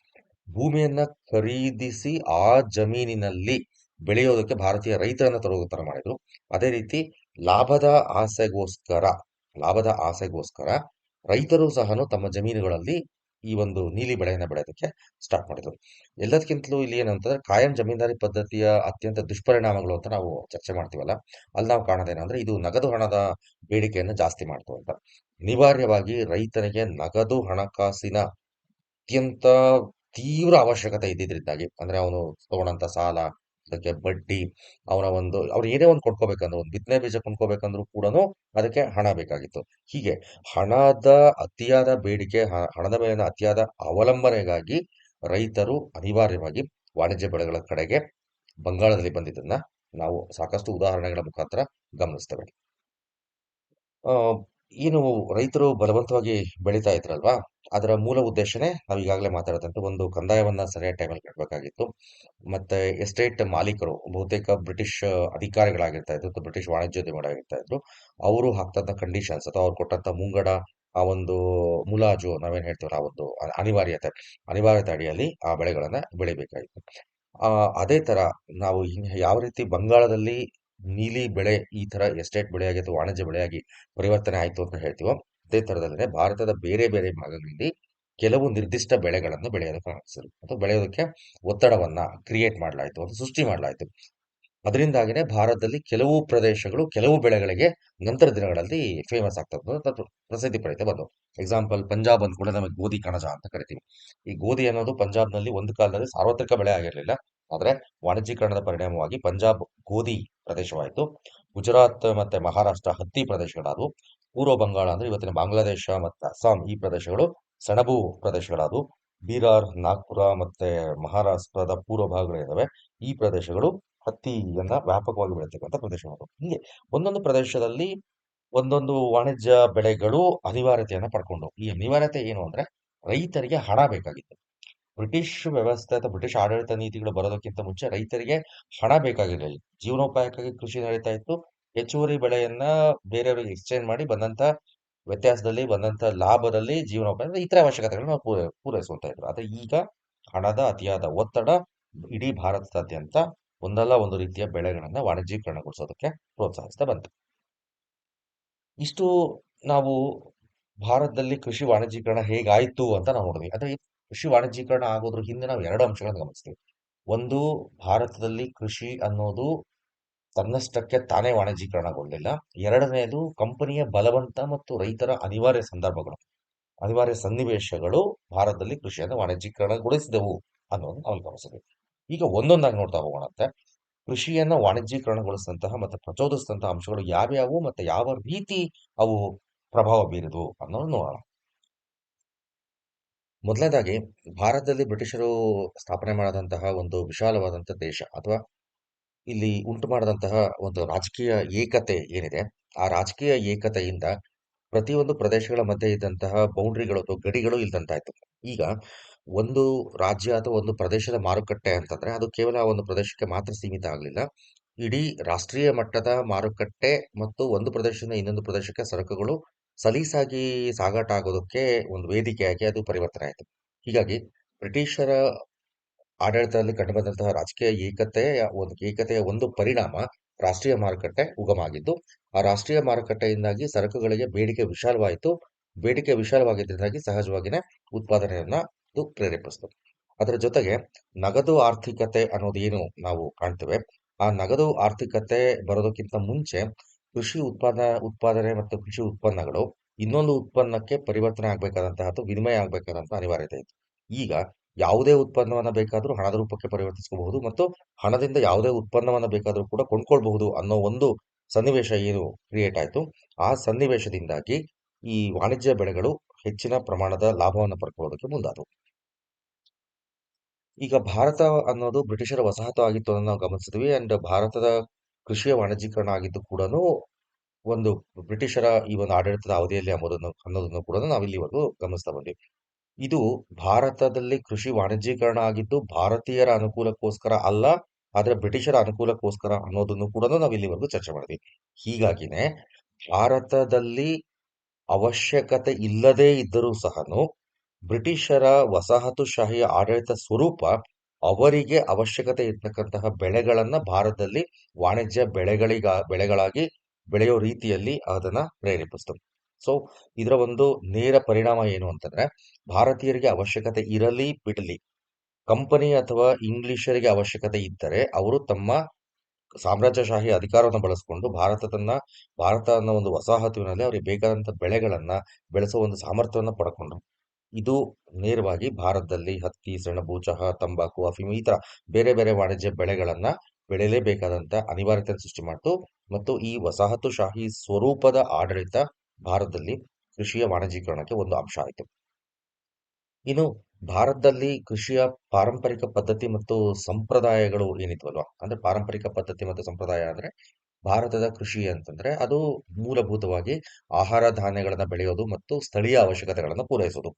ಭೂಮಿಯನ್ನ ಖರೀದಿಸಿ ಆ ಜಮೀನಿನಲ್ಲಿ ಬೆಳೆಯೋದಕ್ಕೆ ಭಾರತೀಯ ರೈತರನ್ನ ತರೋ ತರ ಮಾಡಿದ್ರು. ಅದೇ ರೀತಿ ಲಾಭದ ಆಸೆಗೋಸ್ಕರ ಲಾಭದ ಆಸೆಗೋಸ್ಕರ ರೈತರು ಸಹ ತಮ್ಮ ಜಮೀನುಗಳಲ್ಲಿ ಈ ಒಂದು ನೀಲಿ ಬೆಳೆಯನ್ನ ಬೆಳೆಯೋದಕ್ಕೆ ಸ್ಟಾರ್ಟ್ ಮಾಡಿದ್ರು. ಎಲ್ಲದಕ್ಕಿಂತಲೂ ಇಲ್ಲಿ ಏನಂತಂದ್ರೆ ಕಾಯಂ ಜಮೀನ್ದಾರಿ ಪದ್ಧತಿಯ ಅತ್ಯಂತ ದುಷ್ಪರಿಣಾಮಗಳು ಅಂತ ನಾವು ಚರ್ಚೆ ಮಾಡ್ತೀವಲ್ಲ, ಅಲ್ಲಿ ನಾವು ಕಾಣೋದೇನಂದ್ರೆ ಇದು ನಗದು ಹಣದ ಬೇಡಿಕೆಯನ್ನು ಜಾಸ್ತಿ ಮಾಡ್ತು ಅಂತ. ಅನಿವಾರ್ಯವಾಗಿ ರೈತನಿಗೆ ನಗದು ಹಣಕಾಸಿನ ಅತ್ಯಂತ ತೀವ್ರ ಅವಶ್ಯಕತೆ ಇದ್ದಿದ್ರಿಂದಾಗಿ, ಅಂದ್ರೆ ಅವನು ತಗೊಂಡಂತ ಸಾಲ, ಅದಕ್ಕೆ ಬಡ್ಡಿ, ಅವನ ಒಂದು ಅವ್ರು ಏನೇ ಒಂದು ಕೊಂಡ್ಕೋಬೇಕಂದ್ರು, ಒಂದು ಬಿತ್ತನೆ ಬೀಜ ಕೊಂಡ್ಕೋಬೇಕಂದ್ರೂ ಕೂಡ ಅದಕ್ಕೆ ಹಣ ಬೇಕಾಗಿತ್ತು. ಹೀಗೆ ಹಣದ ಅತಿಯಾದ ಬೇಡಿಕೆ, ಹಣದ ಮೇಲಿನ ಅತಿಯಾದ ಅವಲಂಬನೆಗಾಗಿ ರೈತರು ಅನಿವಾರ್ಯವಾಗಿ ವಾಣಿಜ್ಯ ಬೆಳೆಗಳ ಕಡೆಗೆ ಬಂಗಾಳದಲ್ಲಿ ಬಂದಿದ್ದನ್ನ ನಾವು ಸಾಕಷ್ಟು ಉದಾಹರಣೆಗಳ ಮುಖಾಂತರ ಗಮನಿಸ್ತೇವೆ. ಆ, ಏನು ರೈತರು ಬಲವಂತವಾಗಿ ಬೆಳೀತಾ ಇದ್ರಲ್ವಾ, ಅದರ ಮೂಲ ಉದ್ದೇಶನೇ ನಾವು ಈಗಾಗಲೇ ಮಾತಾಡಿದಂತೆ ಒಂದು ಕಂದಾಯವನ್ನ ಸರಿಯಾದ ಟೈಮಲ್ಲಿ ಕಟ್ಟಬೇಕಾಗಿತ್ತು. ಮತ್ತೆ ಎಸ್ಟೇಟ್ ಮಾಲೀಕರು ಬಹುತೇಕ ಬ್ರಿಟಿಷ್ ಅಧಿಕಾರಿಗಳಾಗಿರ್ತಾ ಇದ್ರು ಅಥವಾ ಬ್ರಿಟಿಷ್ ವಾಣಿಜ್ಯೋದ್ಯಮಿಗಳಾಗಿರ್ತಾ ಇದ್ರು. ಅವರು ಹಾಕ್ತಂತ ಕಂಡೀಷನ್ಸ್ ಅಥವಾ ಅವ್ರು ಕೊಟ್ಟಂತ ಮುಂಗಡ, ಆ ಒಂದು ಮುಲಾಜು ನಾವೇನ್ ಹೇಳ್ತೀವಲ್ಲ, ಆ ಒಂದು ಅನಿವಾರ್ಯತೆ ಅಡಿಯಲ್ಲಿ ಆ ಬೆಳೆಗಳನ್ನ ಬೆಳಿಬೇಕಾಗಿತ್ತು. ಆ ಅದೇ ತರ ನಾವು ಯಾವ ರೀತಿ ಬಂಗಾಳದಲ್ಲಿ ನೀಲಿ ಬೆಳೆ ಈ ತರ ಎಸ್ಟೇಟ್ ಬೆಳೆಯಾಗಿ ಅಥವಾ ವಾಣಿಜ್ಯ ಬೆಳೆಯಾಗಿ ಪರಿವರ್ತನೆ ಆಯ್ತು ಅಂತ ಹೇಳ್ತೀವೋ, ಅದೇ ತರದಲ್ಲೇ ಭಾರತದ ಬೇರೆ ಬೇರೆ ಭಾಗಗಳಲ್ಲಿ ಕೆಲವು ನಿರ್ದಿಷ್ಟ ಬೆಳೆಗಳನ್ನು ಬೆಳೆಯೋದಕ್ಕೆ ಆರಂಭಿಸಿದ್ರು ಅಥವಾ ಬೆಳೆಯೋದಕ್ಕೆ ಒತ್ತಡವನ್ನ ಕ್ರಿಯೇಟ್ ಮಾಡಲಾಯಿತು ಅಥವಾ ಸೃಷ್ಟಿ ಮಾಡಲಾಯಿತು. ಅದರಿಂದಾಗಿನೇ ಭಾರತದಲ್ಲಿ ಕೆಲವು ಪ್ರದೇಶಗಳು ಕೆಲವು ಬೆಳೆಗಳಿಗೆ ನಂತರ ದಿನಗಳಲ್ಲಿ ಫೇಮಸ್ ಆಗ್ತಾ ಬಂದು ಅಥವಾ ಪ್ರಸಿದ್ಧಿ ಪಡೀತಾ ಬಂದವು. ಎಕ್ಸಾಂಪಲ್ ಪಂಜಾಬ್ ಅಂದ ಕೂಡ ನಮಗೆ ಗೋಧಿ ಕಣಜ ಅಂತ ಕರಿತೀವಿ. ಈ ಗೋಧಿ ಅನ್ನೋದು ಪಂಜಾಬ್ನಲ್ಲಿ ಒಂದು ಕಾಲದಲ್ಲಿ ಸಾರ್ವತ್ರಿಕ ಬೆಳೆ ಆಗಿರಲಿಲ್ಲ. ಆದ್ರೆ ವಾಣಿಜ್ಯೀಕರಣದ ಪರಿಣಾಮವಾಗಿ ಪಂಜಾಬ್ ಗೋಧಿ ಪ್ರದೇಶವಾಯಿತು. ಗುಜರಾತ್ ಮತ್ತೆ ಮಹಾರಾಷ್ಟ್ರ ಹತ್ತಿ ಪ್ರದೇಶಗಳಾದವು. ಪೂರ್ವ ಬಂಗಾಳ ಅಂದ್ರೆ ಇವತ್ತಿನ ಬಾಂಗ್ಲಾದೇಶ ಮತ್ತು ಅಸ್ಸಾಂ ಈ ಪ್ರದೇಶಗಳು ಸೆಣಬು ಪ್ರದೇಶಗಳಾದವು. ಬೀರಾರ್, ನಾಗ್ಪುರ ಮತ್ತೆ ಮಹಾರಾಷ್ಟ್ರದ ಪೂರ್ವ ಭಾಗಗಳಿದ್ದಾವೆ. ಈ ಪ್ರದೇಶಗಳು ಹತ್ತಿಯನ್ನ ವ್ಯಾಪಕವಾಗಿ ಬೆಳೀತಕ್ಕಂಥ ಪ್ರದೇಶಗಳು. ಹೀಗೆ ಒಂದೊಂದು ಪ್ರದೇಶದಲ್ಲಿ ಒಂದೊಂದು ವಾಣಿಜ್ಯ ಬೆಳೆಗಳು ಅನಿವಾರ್ಯತೆಯನ್ನ ಪಡ್ಕೊಂಡು, ಈ ಅನಿವಾರ್ಯತೆ ಏನು ಅಂದ್ರೆ ರೈತರಿಗೆ ಹಣ ಬೇಕಾಗಿತ್ತು. ಬ್ರಿಟಿಷ್ ವ್ಯವಸ್ಥೆ ಅಥವಾ ಬ್ರಿಟಿಷ್ ಆಡಳಿತ ನೀತಿಗಳು ಬರೋದಕ್ಕಿಂತ ಮುಂಚೆ ರೈತರಿಗೆ ಹಣ ಬೇಕಾಗಿರಲಿಲ್ಲ. ಜೀವನೋಪಾಯಕ್ಕಾಗಿ ಕೃಷಿ ನಡೀತಾ ಇತ್ತು. ಹೆಚ್ಚುವರಿ ಬೆಳೆಯನ್ನ ಬೇರೆಯವರಿಗೆ ಎಕ್ಸ್ಚೇಂಜ್ ಮಾಡಿ ಬಂದಂತ ವ್ಯತ್ಯಾಸದಲ್ಲಿ ಬಂದಂತ ಲಾಭದಲ್ಲಿ ಜೀವನೋಪಾಯ ಅಂದ್ರೆ ಇತರ ಅವಶ್ಯಕತೆಗಳನ್ನ ನಾವು ಪೂರೈಸುತ್ತಾ ಇದ್ರು. ಆದ್ರೆ ಈಗ ಹಣದ ಅತಿಯಾದ ಒತ್ತಡ ಇಡೀ ಭಾರತದಾದ್ಯಂತ ಒಂದಲ್ಲ ಒಂದು ರೀತಿಯ ಬೆಳೆಗಳನ್ನ ವಾಣಿಜ್ಯೀಕರಣಗೊಳಿಸೋದಕ್ಕೆ ಪ್ರೋತ್ಸಾಹಿಸ್ತಾ ಬಂತು. ಇಷ್ಟು ನಾವು ಭಾರತದಲ್ಲಿ ಕೃಷಿ ವಾಣಿಜ್ಯೀಕರಣ ಹೇಗಾಯ್ತು ಅಂತ ನಾವು ನೋಡಿದ್ವಿ. ಅಂದ್ರೆ ಈ ಕೃಷಿ ವಾಣಿಜ್ಯೀಕರಣ ಆಗೋದ್ರ ಹಿಂದೆ ನಾವು ಎರಡು ಅಂಶಗಳನ್ನು ಗಮನಿಸ್ತೀವಿ. ಒಂದು, ಭಾರತದಲ್ಲಿ ಕೃಷಿ ಅನ್ನೋದು ತನ್ನಷ್ಟಕ್ಕೆ ತಾನೇ ವಾಣಿಜ್ಯೀಕರಣಗೊಂಡಿಲ್ಲ. ಎರಡನೆಯದು, ಕಂಪನಿಯ ಬಲವಂತ ಮತ್ತು ರೈತರ ಅನಿವಾರ್ಯ ಸನ್ನಿವೇಶಗಳು ಭಾರತದಲ್ಲಿ ಕೃಷಿಯನ್ನು ವಾಣಿಜ್ಯೀಕರಣಗೊಳಿಸಿದವು ಅನ್ನೋದು ನಾವು ಗಮನಿಸಿದ್ವಿ. ಈಗ ಒಂದೊಂದಾಗಿ ನೋಡ್ತಾ ಹೋಗೋಣಂತೆ. ಕೃಷಿಯನ್ನ ವಾಣಿಜ್ಯೀಕರಣಗೊಳಿಸಿದಂತಹ ಮತ್ತು ಪ್ರಚೋದಿಸಿದಂತಹ ಅಂಶಗಳು ಯಾವ್ಯಾವು ಮತ್ತೆ ಯಾವ ರೀತಿ ಅವು ಪ್ರಭಾವ ಬೀರಿದವು ಅನ್ನೋದು ನೋಡೋಣ. ಮೊದಲನೇದಾಗಿ, ಭಾರತದಲ್ಲಿ ಬ್ರಿಟಿಷರು ಸ್ಥಾಪನೆ ಮಾಡದಂತಹ ಒಂದು ವಿಶಾಲವಾದಂತಹ ದೇಶ ಅಥವಾ ಇಲ್ಲಿ ಉಂಟು ಮಾಡದಂತಹ ಒಂದು ರಾಜಕೀಯ ಏಕತೆ ಏನಿದೆ, ಆ ರಾಜಕೀಯ ಏಕತೆಯಿಂದ ಪ್ರತಿಯೊಂದು ಪ್ರದೇಶಗಳ ಮಧ್ಯೆ ಇದ್ದಂತಹ ಬೌಂಡ್ರಿಗಳು ಅಥವಾ ಗಡಿಗಳು ಇಲ್ದಂತಾಯ್ತು. ಈಗ ಒಂದು ರಾಜ್ಯ ಅಥವಾ ಒಂದು ಪ್ರದೇಶದ ಮಾರುಕಟ್ಟೆ ಅಂತಂದ್ರೆ ಅದು ಕೇವಲ ಆ ಒಂದು ಪ್ರದೇಶಕ್ಕೆ ಮಾತ್ರ ಸೀಮಿತ ಆಗಲಿಲ್ಲ. ಇಡೀ ರಾಷ್ಟ್ರೀಯ ಮಟ್ಟದ ಮಾರುಕಟ್ಟೆ ಮತ್ತು ಒಂದು ಪ್ರದೇಶದಿಂದ ಇನ್ನೊಂದು ಪ್ರದೇಶಕ್ಕೆ ಸರಕುಗಳು ಸಲೀಸಾಗಿ ಸಾಗಾಟ ಆಗೋದಕ್ಕೆ ಒಂದು ವೇದಿಕೆಯಾಗಿ ಅದು ಪರಿವರ್ತನೆ ಆಯಿತು. ಹೀಗಾಗಿ ಬ್ರಿಟಿಷರ ಆಡಳಿತದಲ್ಲಿ ಕಂಡುಬಂದಂತಹ ರಾಜಕೀಯ ಏಕತೆಯ ಒಂದು ಪರಿಣಾಮ ರಾಷ್ಟ್ರೀಯ ಮಾರುಕಟ್ಟೆ ಉಗಮ ಆಗಿದ್ದು, ಆ ರಾಷ್ಟ್ರೀಯ ಮಾರುಕಟ್ಟೆಯಿಂದಾಗಿ ಸರಕುಗಳಿಗೆ ಬೇಡಿಕೆ ವಿಶಾಲವಾಯಿತು. ಬೇಡಿಕೆ ವಿಶಾಲವಾಗಿದ್ದರಿಂದಾಗಿ ಸಹಜವಾಗಿಯೇ ಉತ್ಪಾದನೆಯನ್ನ ಇದು ಪ್ರೇರೇಪಿಸಿತು. ಅದರ ಜೊತೆಗೆ ನಗದು ಆರ್ಥಿಕತೆ ಅನ್ನೋದು ಏನು ನಾವು ಕಾಣ್ತೇವೆ, ಆ ನಗದು ಆರ್ಥಿಕತೆ ಬರೋದಕ್ಕಿಂತ ಮುಂಚೆ ಉತ್ಪಾದನೆ ಮತ್ತು ಕೃಷಿ ಉತ್ಪನ್ನಗಳು ಇನ್ನೊಂದು ಉತ್ಪನ್ನಕ್ಕೆ ಪರಿವರ್ತನೆ ಆಗ್ಬೇಕಾದಂತಹ ಅಥವಾ ವಿನಿಮಯ ಆಗ್ಬೇಕಾದಂತಹ ಅನಿವಾರ್ಯತೆ ಇತ್ತು. ಈಗ ಯಾವುದೇ ಉತ್ಪನ್ನವನ್ನ ಬೇಕಾದ್ರೂ ಹಣದ ರೂಪಕ್ಕೆ ಪರಿವರ್ತಿಸಬಹುದು ಮತ್ತು ಹಣದಿಂದ ಯಾವುದೇ ಉತ್ಪನ್ನವನ್ನ ಬೇಕಾದ್ರೂ ಕೂಡ ಕೊಂಡ್ಕೊಳ್ಬಹುದು ಅನ್ನೋ ಒಂದು ಸನ್ನಿವೇಶ ಏನು ಕ್ರಿಯೇಟ್ ಆಯ್ತು, ಆ ಸನ್ನಿವೇಶದಿಂದಾಗಿ ಈ ವಾಣಿಜ್ಯ ಬೆಳೆಗಳು ಹೆಚ್ಚಿನ ಪ್ರಮಾಣದ ಲಾಭವನ್ನು ಪಡ್ಕೊಳ್ಳೋದಕ್ಕೆ ಮುಂದಾದವು. ಈಗ ಭಾರತ ಅನ್ನೋದು ಬ್ರಿಟಿಷರ ವಸಾಹತು ಆಗಿತ್ತು ಅನ್ನೋದು ನಾವು ಗಮನಿಸಿದ್ವಿ. ಅಂಡ್ ಭಾರತದ ಕೃಷಿಯ ವಾಣಿಜ್ಯೀಕರಣ ಆಗಿದ್ದು ಕೂಡ ಒಂದು ಬ್ರಿಟಿಷರ ಈ ಒಂದು ಆಡಳಿತದ ಅವಧಿಯಲ್ಲಿ ಅನ್ನೋದನ್ನು ಕೂಡ ನಾವು ಇಲ್ಲಿವರೆಗೂ ಗಮನಿಸ್ತಾ ಬಂದ್ವಿ. ಇದು ಭಾರತದಲ್ಲಿ ಕೃಷಿ ವಾಣಿಜ್ಯೀಕರಣ ಆಗಿದ್ದು ಭಾರತೀಯರ ಅನುಕೂಲಕ್ಕೋಸ್ಕರ ಅಲ್ಲ, ಆದ್ರೆ ಬ್ರಿಟಿಷರ ಅನುಕೂಲಕ್ಕೋಸ್ಕರ ಅನ್ನೋದನ್ನು ಕೂಡ ನಾವು ಇಲ್ಲಿವರೆಗೂ ಚರ್ಚೆ ಮಾಡಿದ್ವಿ. ಹೀಗಾಗಿನೇ ಭಾರತದಲ್ಲಿ ಅವಶ್ಯಕತೆ ಇಲ್ಲದೇ ಇದ್ದರೂ ಸಹನು ಬ್ರಿಟಿಷರ ವಸಾಹತುಶಾಹಿಯ ಆಡಳಿತ ಸ್ವರೂಪ ಅವರಿಗೆ ಅವಶ್ಯಕತೆ ಇರ್ತಕ್ಕಂತಹ ಬೆಳೆಗಳನ್ನ ಭಾರತದಲ್ಲಿ ವಾಣಿಜ್ಯ ಬೆಳೆಗಳಾಗಿ ಬೆಳೆಯೋ ರೀತಿಯಲ್ಲಿ ಅದನ್ನ ಪ್ರೇರೇಪಿಸ್ತು. ಸೊ ಇದರ ಒಂದು ನೇರ ಪರಿಣಾಮ ಏನು ಅಂತಂದ್ರೆ, ಭಾರತೀಯರಿಗೆ ಅವಶ್ಯಕತೆ ಇರಲಿ ಬಿಡಲಿ, ಕಂಪನಿ ಅಥವಾ ಇಂಗ್ಲಿಷರಿಗೆ ಅವಶ್ಯಕತೆ ಇದ್ದರೆ ಅವರು ತಮ್ಮ ಸಾಮ್ರಾಜ್ಯಶಾಹಿ ಅಧಿಕಾರವನ್ನು ಬಳಸಿಕೊಂಡು ಭಾರತ ಅನ್ನೋ ಒಂದು ವಸಾಹತುವಿನಲ್ಲಿ ಅವರಿಗೆ ಬೇಕಾದಂತ ಬೆಳೆಗಳನ್ನ ಬೆಳೆಸುವ ಒಂದು ಸಾಮರ್ಥ್ಯವನ್ನು ಪಡ್ಕೊಂಡ್ರು. ಇದು ನೇರವಾಗಿ ಭಾರತದಲ್ಲಿ ಹತ್ತಿ, ಸೆಣಬು, ಚಹಾ, ತಂಬಾಕು, ಅಫೀಮು ಈ ತರ ಬೇರೆ ಬೇರೆ ವಾಣಿಜ್ಯ ಬೆಳೆಗಳನ್ನ ಬೆಳೆಯಲೇಬೇಕಾದಂತ ಅನಿವಾರ್ಯತೆ ಸೃಷ್ಟಿ ಮಾಡ್ತು ಮತ್ತು ಈ ವಸಾಹತುಶಾಹಿ ಸ್ವರೂಪದ ಆಡಳಿತ ಭಾರತದಲ್ಲಿ ಕೃಷಿಯ ವಾಣಿಜ್ಯೀಕರಣಕ್ಕೆ ಒಂದು ಅಂಶ ಆಯಿತು. ಇನ್ನು ಭಾರತದಲ್ಲಿ ಕೃಷಿಯ ಪಾರಂಪರಿಕ ಪದ್ಧತಿ ಮತ್ತು ಸಂಪ್ರದಾಯಗಳು ಏನಿದ್ವಲ್ವಾ, ಅಂದ್ರೆ ಪಾರಂಪರಿಕ ಪದ್ಧತಿ ಮತ್ತು ಸಂಪ್ರದಾಯ ಅಂದ್ರೆ ಭಾರತದ ಕೃಷಿ ಅಂತಂದ್ರೆ ಅದು ಮೂಲಭೂತವಾಗಿ ಆಹಾರ ಧಾನ್ಯಗಳನ್ನ ಬೆಳೆಯೋದು ಮತ್ತು ಸ್ಥಳೀಯ ಅವಶ್ಯಕತೆಗಳನ್ನು ಪೂರೈಸೋದು.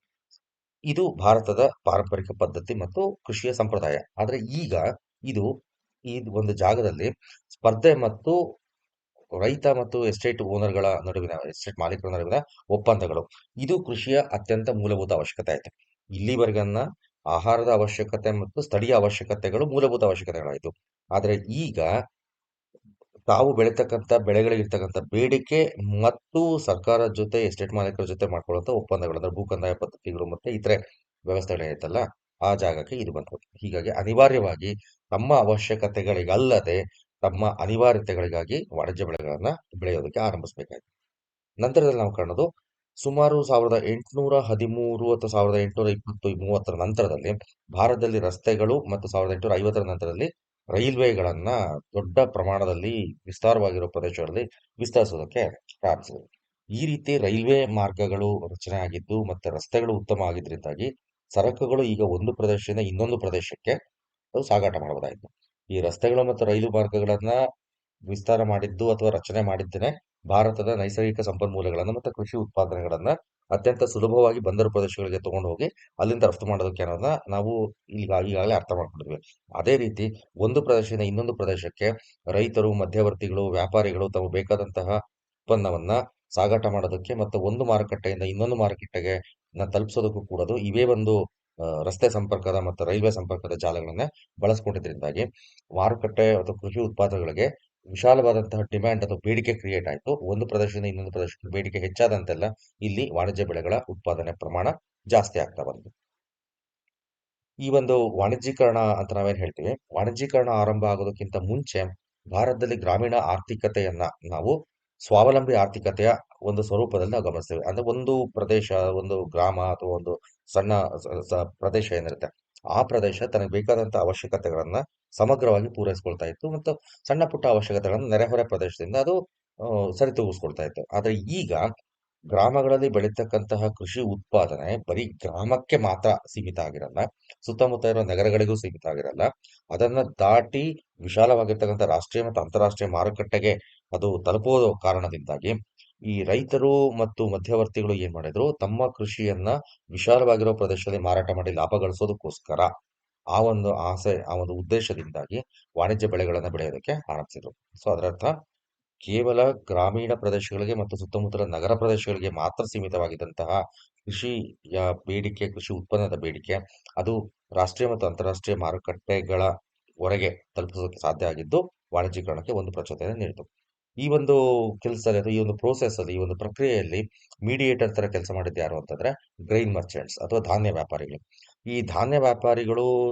ಇದು ಭಾರತದ ಪಾರಂಪರಿಕ ಪದ್ಧತಿ ಮತ್ತು ಕೃಷಿಯ ಸಂಪ್ರದಾಯ. ಆದ್ರೆ ಈಗ ಇದು ಈ ಒಂದು ಜಾಗದಲ್ಲಿ ಸ್ಪರ್ಧೆ ಮತ್ತು ರೈತ ಮತ್ತು ಎಸ್ಟೇಟ್ ಓನರ್ಗಳ ನಡುವಿನ, ಎಸ್ಟೇಟ್ ಮಾಲೀಕರ ನಡುವಿನ ಒಪ್ಪಂದಗಳು, ಇದು ಕೃಷಿಯ ಅತ್ಯಂತ ಮೂಲಭೂತ ಅವಶ್ಯಕತೆ ಆಯ್ತು. ಇಲ್ಲಿವರೆಗನ್ನ ಆಹಾರದ ಅವಶ್ಯಕತೆ ಮತ್ತು ಸ್ಥಳೀಯ ಅವಶ್ಯಕತೆಗಳು ಮೂಲಭೂತ ಅವಶ್ಯಕತೆಗಳಾಯ್ತು. ಆದ್ರೆ ಈಗ ತಾವು ಬೆಳೀತಕ್ಕಂಥ ಬೆಳೆಗಳಿಗಿರ್ತಕ್ಕಂಥ ಬೇಡಿಕೆ ಮತ್ತು ಸರ್ಕಾರದ ಜೊತೆ ಎಸ್ಟೇಟ್ ಮಾಲೀಕರ ಜೊತೆ ಮಾಡ್ಕೊಳ್ಳುವಂಥ ಒಪ್ಪಂದಗಳು ಅಂದ್ರೆ ಭೂ ಕಂದಾಯ ಪದ್ಧತಿಗಳು ಮತ್ತೆ ಇತರೆ ವ್ಯವಸ್ಥೆಗಳೇನೈತಲ್ಲ, ಆ ಜಾಗಕ್ಕೆ ಇದು ಬಂತು. ಹೀಗಾಗಿ ಅನಿವಾರ್ಯವಾಗಿ ತಮ್ಮ ಅವಶ್ಯಕತೆಗಳಿಗಲ್ಲದೆ ತಮ್ಮ ಅನಿವಾರ್ಯತೆಗಳಿಗಾಗಿ ವಾಣಿಜ್ಯ ಬೆಳೆಗಳನ್ನ ಬೆಳೆಯೋದಕ್ಕೆ ಆರಂಭಿಸಬೇಕಾಯ್ತು. ನಂತರದಲ್ಲಿ ನಾವು ಕಾಣೋದು ಸುಮಾರು 1813 ಅಥವಾ 1820-30 ನಂತರದಲ್ಲಿ ಭಾರತದಲ್ಲಿ ರಸ್ತೆಗಳು ಮತ್ತು 1850 ನಂತರದಲ್ಲಿ ರೈಲ್ವೆಗಳನ್ನ ದೊಡ್ಡ ಪ್ರಮಾಣದಲ್ಲಿ ವಿಸ್ತಾರವಾಗಿರೋ ಪ್ರದೇಶಗಳಲ್ಲಿ ವಿಸ್ತರಿಸೋದಕ್ಕೆ ಪ್ರಾರಂಭಿಸಿದರು. ಈ ರೀತಿ ರೈಲ್ವೆ ಮಾರ್ಗಗಳು ರಚನೆ ಆಗಿದ್ದು ಮತ್ತೆ ರಸ್ತೆಗಳು ಉತ್ತಮ ಆಗಿದ್ರಿಂದಾಗಿ ಸರಕುಗಳು ಈಗ ಒಂದು ಪ್ರದೇಶದಿಂದ ಇನ್ನೊಂದು ಪ್ರದೇಶಕ್ಕೆ ಅದು ಸಾಗಾಟ ಮಾಡಬಹುದಾಯಿತು. ಈ ರಸ್ತೆಗಳು ಮತ್ತು ರೈಲು ಮಾರ್ಗಗಳನ್ನ ವಿಸ್ತಾರ ಮಾಡಿದ್ದು ಅಥವಾ ರಚನೆ ಮಾಡಿದ್ದೇನೆ ಭಾರತದ ನೈಸರ್ಗಿಕ ಸಂಪನ್ಮೂಲಗಳನ್ನು ಮತ್ತು ಕೃಷಿ ಉತ್ಪಾದನೆಗಳನ್ನ ಅತ್ಯಂತ ಸುಲಭವಾಗಿ ಬಂದರು ಪ್ರದೇಶಗಳಿಗೆ ತಗೊಂಡು ಹೋಗಿ ಅಲ್ಲಿಂದ ರಫ್ತು ಮಾಡೋದಕ್ಕೆ ಅನ್ನೋದನ್ನ ನಾವು ಈಗಾಗಲೇ ಅರ್ಥ ಮಾಡ್ಕೊಂಡಿದ್ವಿ. ಅದೇ ರೀತಿ ಒಂದು ಪ್ರದೇಶದಿಂದ ಇನ್ನೊಂದು ಪ್ರದೇಶಕ್ಕೆ ರೈತರು, ಮಧ್ಯವರ್ತಿಗಳು, ವ್ಯಾಪಾರಿಗಳು ತಮ್ಮ ಬೇಕಾದಂತಹ ಉತ್ಪನ್ನವನ್ನ ಸಾಗಾಟ ಮಾಡೋದಕ್ಕೆ ಮತ್ತು ಒಂದು ಮಾರುಕಟ್ಟೆಯಿಂದ ಇನ್ನೊಂದು ಮಾರುಕಟ್ಟೆಗೆ ತಲುಪಿಸೋದಕ್ಕೂ ಕೂಡ ಇವೇ ಒಂದು ರಸ್ತೆ ಸಂಪರ್ಕದ ಮತ್ತು ರೈಲ್ವೆ ಸಂಪರ್ಕದ ಜಾಲಗಳನ್ನೇ ಬಳಸ್ಕೊಂಡಿದ್ರಿಂದಾಗಿ ಮಾರುಕಟ್ಟೆ ಅಥವಾ ಕೃಷಿ ಉತ್ಪಾದನೆಗಳಿಗೆ ವಿಶಾಲವಾದಂತಹ ಡಿಮ್ಯಾಂಡ್ ಅಥವಾ ಬೇಡಿಕೆ ಕ್ರಿಯೇಟ್ ಆಯಿತು. ಒಂದು ಪ್ರದೇಶದಿಂದ ಇನ್ನೊಂದು ಪ್ರದೇಶಕ್ಕೆ ಬೇಡಿಕೆ ಹೆಚ್ಚಾದಂತೆಲ್ಲ ಇಲ್ಲಿ ವಾಣಿಜ್ಯ ಬೆಳೆಗಳ ಉತ್ಪಾದನೆ ಪ್ರಮಾಣ ಜಾಸ್ತಿ ಆಗ್ತಾ ಬಂತು. ಈ ಒಂದು ವಾಣಿಜ್ಯೀಕರಣ ಅಂತ ನಾವೇನ್ ಹೇಳ್ತೀವಿ, ವಾಣಿಜ್ಯೀಕರಣ ಆರಂಭ ಆಗೋದಕ್ಕಿಂತ ಮುಂಚೆ ಭಾರತದಲ್ಲಿ ಗ್ರಾಮೀಣ ಆರ್ಥಿಕತೆಯನ್ನ ನಾವು ಸ್ವಾವಲಂಬಿ ಆರ್ಥಿಕತೆಯ ಒಂದು ಸ್ವರೂಪದಲ್ಲಿ ನಾವು ಗಮನಿಸ್ತೇವೆ. ಅಂದ್ರೆ ಒಂದು ಪ್ರದೇಶ, ಒಂದು ಗ್ರಾಮ ಅಥವಾ ಒಂದು ಸಣ್ಣ ಪ್ರದೇಶ ಏನಿರುತ್ತೆ, ಆ ಪ್ರದೇಶ ತನಗೆ ಬೇಕಾದಂತಹ ಅವಶ್ಯಕತೆಗಳನ್ನ ಸಮಗ್ರವಾಗಿ ಪೂರೈಸ್ಕೊಳ್ತಾ ಇತ್ತು ಮತ್ತು ಸಣ್ಣ ಪುಟ್ಟ ಅವಶ್ಯಕತೆಗಳನ್ನು ನೆರೆಹೊರೆ ಪ್ರದೇಶದಿಂದ ಅದು ಸರಿತೂಗಿಸ್ಕೊಳ್ತಾ ಇತ್ತು. ಆದ್ರೆ ಈಗ ಗ್ರಾಮಗಳಲ್ಲಿ ಬೆಳೀತಕ್ಕಂತಹ ಕೃಷಿ ಉತ್ಪಾದನೆ ಬರೀ ಗ್ರಾಮಕ್ಕೆ ಮಾತ್ರ ಸೀಮಿತ ಆಗಿರಲ್ಲ, ಸುತ್ತಮುತ್ತ ಇರೋ ನಗರಗಳಿಗೂ ಸೀಮಿತ ಆಗಿರಲ್ಲ. ಅದನ್ನ ದಾಟಿ ವಿಶಾಲವಾಗಿರ್ತಕ್ಕಂಥ ರಾಷ್ಟ್ರೀಯ ಮತ್ತು ಅಂತಾರಾಷ್ಟ್ರೀಯ ಮಾರುಕಟ್ಟೆಗೆ ಅದು ತಲುಪುವ ಕಾರಣದಿಂದಾಗಿ ಈ ರೈತರು ಮತ್ತು ಮಧ್ಯವರ್ತಿಗಳು ಏನ್ ಮಾಡಿದ್ರು, ತಮ್ಮ ಕೃಷಿಯನ್ನ ವಿಶಾಲವಾಗಿರೋ ಪ್ರದೇಶದಲ್ಲಿ ಮಾರಾಟ ಮಾಡಿ ಲಾಭ ಗಳಿಸೋದಕ್ಕೋಸ್ಕರ ಆ ಒಂದು ಆಸೆ, ಆ ಒಂದು ಉದ್ದೇಶದಿಂದಾಗಿ ವಾಣಿಜ್ಯ ಬೆಳೆಗಳನ್ನ ಬೆಳೆಯೋದಕ್ಕೆ ಆರಂಭಿಸಿದ್ರು. ಸೊ ಅದರರ್ಥ ಕೇವಲ ಗ್ರಾಮೀಣ ಪ್ರದೇಶಗಳಿಗೆ ಮತ್ತು ಸುತ್ತಮುತ್ತಲ ನಗರ ಪ್ರದೇಶಗಳಿಗೆ ಮಾತ್ರ ಸೀಮಿತವಾಗಿದ್ದಂತಹ ಕೃಷಿಯ ಬೇಡಿಕೆ, ಕೃಷಿ ಉತ್ಪನ್ನದ ಬೇಡಿಕೆ ಅದು ರಾಷ್ಟ್ರೀಯ ಮತ್ತು ಅಂತಾರಾಷ್ಟ್ರೀಯ ಮಾರುಕಟ್ಟೆಗಳ ಹೊರಗೆ ತಲುಪಿಸೋಕೆ ಸಾಧ್ಯ ಆಗಿದ್ದು ವಾಣಿಜ್ಯೀಕರಣಕ್ಕೆ ಒಂದು ಪ್ರಚೋದನೆ ನೀಡಿತು. ಈ ಒಂದು ಕೆಲಸದಲ್ಲಿ ಅಥವಾ ಈ ಒಂದು ಪ್ರೋಸೆಸ್ ಅಲ್ಲಿ, ಈ ಒಂದು ಪ್ರಕ್ರಿಯೆಯಲ್ಲಿ ಮೀಡಿಯೇಟರ್ ತರ ಕೆಲಸ ಮಾಡಿದ್ದು ಯಾರು ಅಂತಂದ್ರೆ ಗ್ರೈನ್ ಮರ್ಚೆಂಟ್ಸ್ ಅಥವಾ ಧಾನ್ಯ ವ್ಯಾಪಾರಿಗಳು. ಈ ಧಾನ್ಯ ವ್ಯಾಪಾರಿಗಳು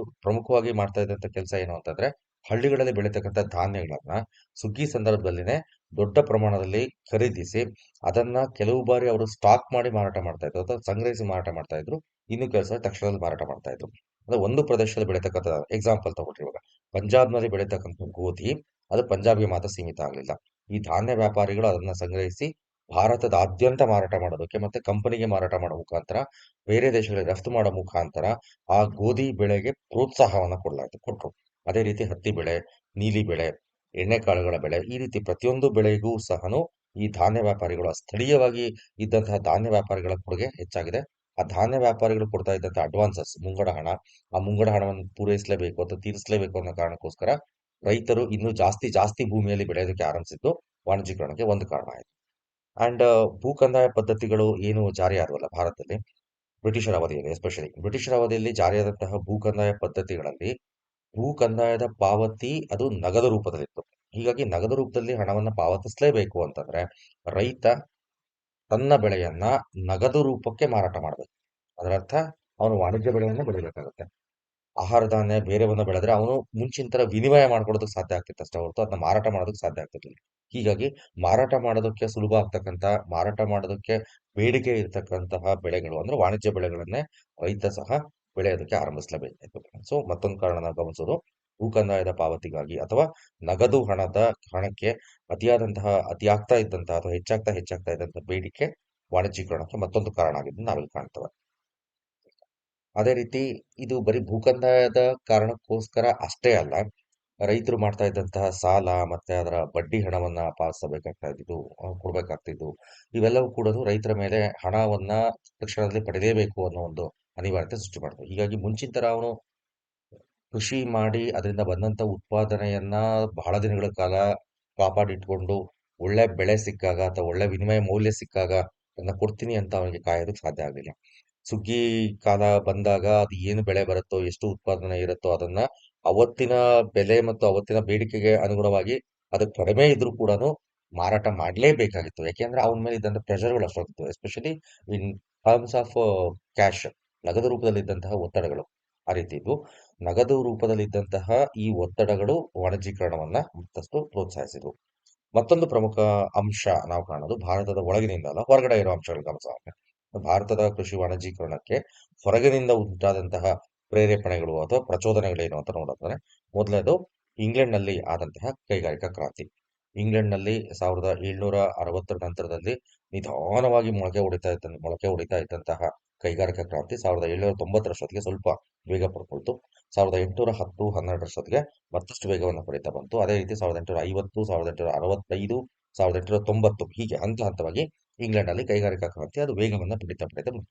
ಪ್ರಮುಖವಾಗಿ ಮಾಡ್ತಾ ಇದ್ದಂತ ಕೆಲಸ ಏನು ಅಂತಂದ್ರೆ ಹಳ್ಳಿಗಳಲ್ಲಿ ಬೆಳೀತಕ್ಕಂಥ ಧಾನ್ಯಗಳನ್ನ ಸುಗ್ಗಿ ಸಂದರ್ಭದಲ್ಲಿನೇ ದೊಡ್ಡ ಪ್ರಮಾಣದಲ್ಲಿ ಖರೀದಿಸಿ ಅದನ್ನ ಕೆಲವು ಬಾರಿ ಅವರು ಸ್ಟಾಕ್ ಮಾಡಿ ಮಾರಾಟ ಮಾಡ್ತಾ ಇದ್ರು ಅಥವಾ ಸಂಗ್ರಹಿಸಿ ಮಾರಾಟ ಮಾಡ್ತಾ ಇದ್ರು. ಇನ್ನು ಕೆಲಸ ತಕ್ಷಣದಲ್ಲಿ ಮಾರಾಟ ಮಾಡ್ತಾ ಇದ್ರು. ಅಂದ್ರೆ ಒಂದು ಪ್ರದೇಶದಲ್ಲಿ ಬೆಳೀತಕ್ಕಂಥ ಎಕ್ಸಾಂಪಲ್ ತಗೊಳ್ರಿ, ಇವಾಗ ಪಂಜಾಬ್ನಲ್ಲಿ ಬೆಳೀತಕ್ಕಂಥ ಗೋಧಿ ಅದು ಪಂಜಾಬ್ಗೆ ಮಾತ್ರ ಸೀಮಿತ ಆಗಲಿಲ್ಲ. ಈ ಧಾನ್ಯ ವ್ಯಾಪಾರಿಗಳು ಅದನ್ನ ಸಂಗ್ರಹಿಸಿ ಭಾರತದಾದ್ಯಂತ ಮಾರಾಟ ಮಾಡೋದಕ್ಕೆ ಮತ್ತೆ ಕಂಪನಿಗೆ ಮಾರಾಟ ಮಾಡೋ ಮುಖಾಂತರ ಬೇರೆ ದೇಶಗಳಿಗೆ ರಫ್ತು ಮಾಡೋ ಮುಖಾಂತರ ಆ ಗೋಧಿ ಬೆಳೆಗೆ ಪ್ರೋತ್ಸಾಹವನ್ನ ಕೊಟ್ರು. ಅದೇ ರೀತಿ ಹತ್ತಿ ಬೆಳೆ, ನೀಲಿ ಬೆಳೆ, ಎಣ್ಣೆಕಾಳುಗಳ ಬೆಳೆ, ಈ ರೀತಿ ಪ್ರತಿಯೊಂದು ಬೆಳೆಗೂ ಸಹನು ಈ ಧಾನ್ಯ ವ್ಯಾಪಾರಿಗಳು, ಸ್ಥಳೀಯವಾಗಿ ಇದ್ದಂತಹ ಧಾನ್ಯ ವ್ಯಾಪಾರಿಗಳ ಕೊಡುಗೆ ಹೆಚ್ಚಾಗಿದೆ. ಆ ಧಾನ್ಯ ವ್ಯಾಪಾರಿಗಳು ಕೊಡ್ತಾ ಇದ್ದಂತಹ ಅಡ್ವಾನ್ಸಸ್, ಮುಂಗಡ ಹಣ, ಆ ಮುಂಗಡ ಹಣವನ್ನು ಪೂರೈಸಲೇಬೇಕು ಅಥವಾ ತೀರಿಸಲೇಬೇಕು ಅನ್ನೋ ಕಾರಣಕ್ಕೋಸ್ಕರ ರೈತರು ಇನ್ನೂ ಜಾಸ್ತಿ ಜಾಸ್ತಿ ಭೂಮಿಯಲ್ಲಿ ಬೆಳೆಯೋದಕ್ಕೆ ಆರಂಭಿಸಿದ್ದು ವಾಣಿಜ್ಯೀಕರಣಕ್ಕೆ ಒಂದು ಕಾರಣ ಆಯಿತು. ಅಂಡ್ ಭೂ ಕಂದಾಯ ಪದ್ಧತಿಗಳು ಏನು ಜಾರಿ ಆದವಲ್ಲ ಭಾರತದಲ್ಲಿ ಬ್ರಿಟಿಷರ ಅವಧಿಯಲ್ಲಿ, ಎಸ್ಪೆಷಲಿ ಬ್ರಿಟಿಷರ ಅವಧಿಯಲ್ಲಿ ಜಾರಿಯಾದಂತಹ ಭೂ ಕಂದಾಯ ಪದ್ಧತಿಗಳಲ್ಲಿ ಭೂ ಕಂದಾಯದ ಪಾವತಿ ಅದು ನಗದು ರೂಪದಲ್ಲಿತ್ತು. ಹೀಗಾಗಿ ನಗದು ರೂಪದಲ್ಲಿ ಹಣವನ್ನ ಪಾವತಿಸಲೇಬೇಕು ಅಂತಂದ್ರೆ ರೈತ ತನ್ನ ಬೆಳೆಯನ್ನ ನಗದು ರೂಪಕ್ಕೆ ಮಾರಾಟ ಮಾಡಬೇಕು. ಅದರರ್ಥ ಅವನು ವಾಣಿಜ್ಯ ಬೆಳೆಯನ್ನ ಬೆಳಿಬೇಕಾಗುತ್ತೆ. ಆಹಾರ ಧಾನ್ಯ ಬೇರೆವನ್ನ ಬೆಳೆದ್ರೆ ಅವನು ಮುಂಚಿನ ತರ ವಿನಿಮಯ ಮಾಡ್ಕೊಳ್ಳೋದಕ್ಕೆ ಸಾಧ್ಯ ಆಗ್ತಿತ್ತು ಅಷ್ಟೇ ಹೊರತು ಅದನ್ನ ಮಾರಾಟ ಮಾಡೋದಕ್ಕೆ ಸಾಧ್ಯ ಆಗ್ತಿರ್ಲಿಲ್ಲ. ಹೀಗಾಗಿ ಮಾರಾಟ ಮಾಡೋದಕ್ಕೆ ಸುಲಭ ಆಗ್ತಕ್ಕಂತ, ಮಾರಾಟ ಮಾಡೋದಕ್ಕೆ ಬೇಡಿಕೆ ಇರ್ತಕ್ಕಂತಹ ಬೆಳೆಗಳು ಅಂದ್ರೆ ವಾಣಿಜ್ಯ ಬೆಳೆಗಳನ್ನೇ ರೈತ ಸಹ ಬೆಳೆಯೋದಕ್ಕೆ ಆರಂಭಿಸಲೇಬೇಕಾಯ್ತು. ಸೊ ಮತ್ತೊಂದು ಕಾರಣ ನಾವು ಗಮನಿಸೋದು ಭೂಕಂದಾಯದ ಪಾವತಿಗಾಗಿ ಅಥವಾ ನಗದು ಹಣಕ್ಕೆ ಅತಿಯಾಗ್ತಾ ಇದ್ದಂತಹ ಅಥವಾ ಹೆಚ್ಚಾಗ್ತಾ ಇದ್ದಂತಹ ಬೇಡಿಕೆ ವಾಣಿಜ್ಯೀಕರಣಕ್ಕೆ ಮತ್ತೊಂದು ಕಾರಣ ಆಗಿದ್ದು ನಾವಿಲ್ಲಿ ಕಾಣ್ತೇವೆ. ಅದೇ ರೀತಿ ಇದು ಬರೀ ಭೂಕಂದಾಯದ ಕಾರಣಕ್ಕೋಸ್ಕರ ಅಷ್ಟೇ ಅಲ್ಲ. ರೈತರು ಮಾಡ್ತಾ ಇದ್ದಂತಹ ಸಾಲ ಮತ್ತೆ ಅದರ ಬಡ್ಡಿ ಹಣವನ್ನ ಪಾವತಿಸಬೇಕಾಗ್ತಿದ್ದು, ಕೊಡ್ಬೇಕಾಗ್ತಿದ್ದು, ಇವೆಲ್ಲವೂ ಕೂಡ ರೈತರ ಮೇಲೆ ಹಣವನ್ನ ತಕ್ಷಣದಲ್ಲಿ ಪಡೆಯಲೇಬೇಕು ಅನ್ನೋ ಒಂದು ಅನಿವಾರ್ಯತೆ ಸೃಷ್ಟಿ ಮಾಡ್ತವೆ. ಹೀಗಾಗಿ ಮುಂಚಿನ ತರ ಅವನು ಕೃಷಿ ಮಾಡಿ ಅದರಿಂದ ಬಂದಂತ ಉತ್ಪಾದನೆಯನ್ನ ಬಹಳ ದಿನಗಳ ಕಾಲ ಕಾಪಾಡಿಟ್ಕೊಂಡು ಒಳ್ಳೆ ಬೆಳೆ ಸಿಕ್ಕಾಗ ಅಥವಾ ಒಳ್ಳೆ ವಿನಿಮಯ ಮೌಲ್ಯ ಸಿಕ್ಕಾಗ ಅದನ್ನ ಕೊಡ್ತೀನಿ ಅಂತ ಅವನಿಗೆ ಕಾಯೋದಕ್ಕೆ ಸಾಧ್ಯ ಆಗಲಿಲ್ಲ. ಸುಗ್ಗಿ ಕಾಲ ಬಂದಾಗ ಅದು ಏನು ಬೆಳೆ ಬರುತ್ತೋ, ಎಷ್ಟು ಉತ್ಪಾದನೆ ಇರುತ್ತೋ ಅದನ್ನ ಅವತ್ತಿನ ಬೆಲೆ ಮತ್ತು ಅವತ್ತಿನ ಬೇಡಿಕೆಗೆ ಅನುಗುಣವಾಗಿ ಅದು ಕಡಿಮೆ ಇದ್ರೂ ಕೂಡ ಮಾರಾಟ ಮಾಡಲೇಬೇಕಾಗಿತ್ತು. ಯಾಕೆಂದ್ರೆ ಅವನ ಮೇಲೆ ಇದ್ದಂತ ಪ್ರೆಷರ್ಗಳು ಅಷ್ಟೊಂದಿತ್ತು. Especially in terms of cash, ನಗದು ರೂಪದಲ್ಲಿದ್ದಂತಹ ಒತ್ತಡಗಳು ಆ ರೀತಿ ಇದ್ವು. ನಗದು ರೂಪದಲ್ಲಿದ್ದಂತಹ ಈ ಒತ್ತಡಗಳು ವಾಣಿಜ್ಯೀಕರಣವನ್ನ ಮತ್ತಷ್ಟು ಪ್ರೋತ್ಸಾಹಿಸಿದ್ವು. ಮತ್ತೊಂದು ಪ್ರಮುಖ ಅಂಶ ನಾವು ಕಾಣೋದು ಭಾರತದ ಒಳಗಿನಿಂದ ಅಲ್ಲ, ಹೊರಗಡೆ ಇರೋ ಅಂಶಗಳು ಗಮನಿಸುವಾಗ ಭಾರತದ ಕೃಷಿ ವಾಣಿಜ್ಯೀಕರಣಕ್ಕೆ ಹೊರಗಿನಿಂದ ಉಂಟಾದಂತಹ ಪ್ರೇರೇಪಣೆಗಳು ಅಥವಾ ಪ್ರಚೋದನೆಗಳೇನು ಅಂತ ನೋಡಿದ್ರೆ, ಮೊದಲನೇದು ಇಂಗ್ಲೆಂಡ್ನಲ್ಲಿ ಆದಂತಹ ಕೈಗಾರಿಕಾ ಕ್ರಾಂತಿ. ಇಂಗ್ಲೆಂಡ್ನಲ್ಲಿ 1760 ನಂತರದಲ್ಲಿ ನಿಧಾನವಾಗಿ ಮೊಳಕೆ ಹೊಡಿತಾ ಇದ್ದಂತಹ ಕೈಗಾರಿಕಾ ಕ್ರಾಂತಿ 1790ರಷ್ಟೊತ್ತಿಗೆ ಸ್ವಲ್ಪ ವೇಗ ಪಡ್ಕೊಳ್ತು. 1810-12ರಷ್ಟೊತ್ತಿಗೆ ಮತ್ತಷ್ಟು ವೇಗವನ್ನು ಪಡೀತಾ ಬಂತು. ಅದೇ ರೀತಿ 1850, 1865, 1890 ಹೀಗೆ ಹಂತ ಹಂತವಾಗಿ ಇಂಗ್ಲೆಂಡ್ನಲ್ಲಿ ಕೈಗಾರಿಕಾ ಕ್ರಾಂತಿ ಅದು ವೇಗವನ್ನು ಪಡೀತಾ ಬಂತು.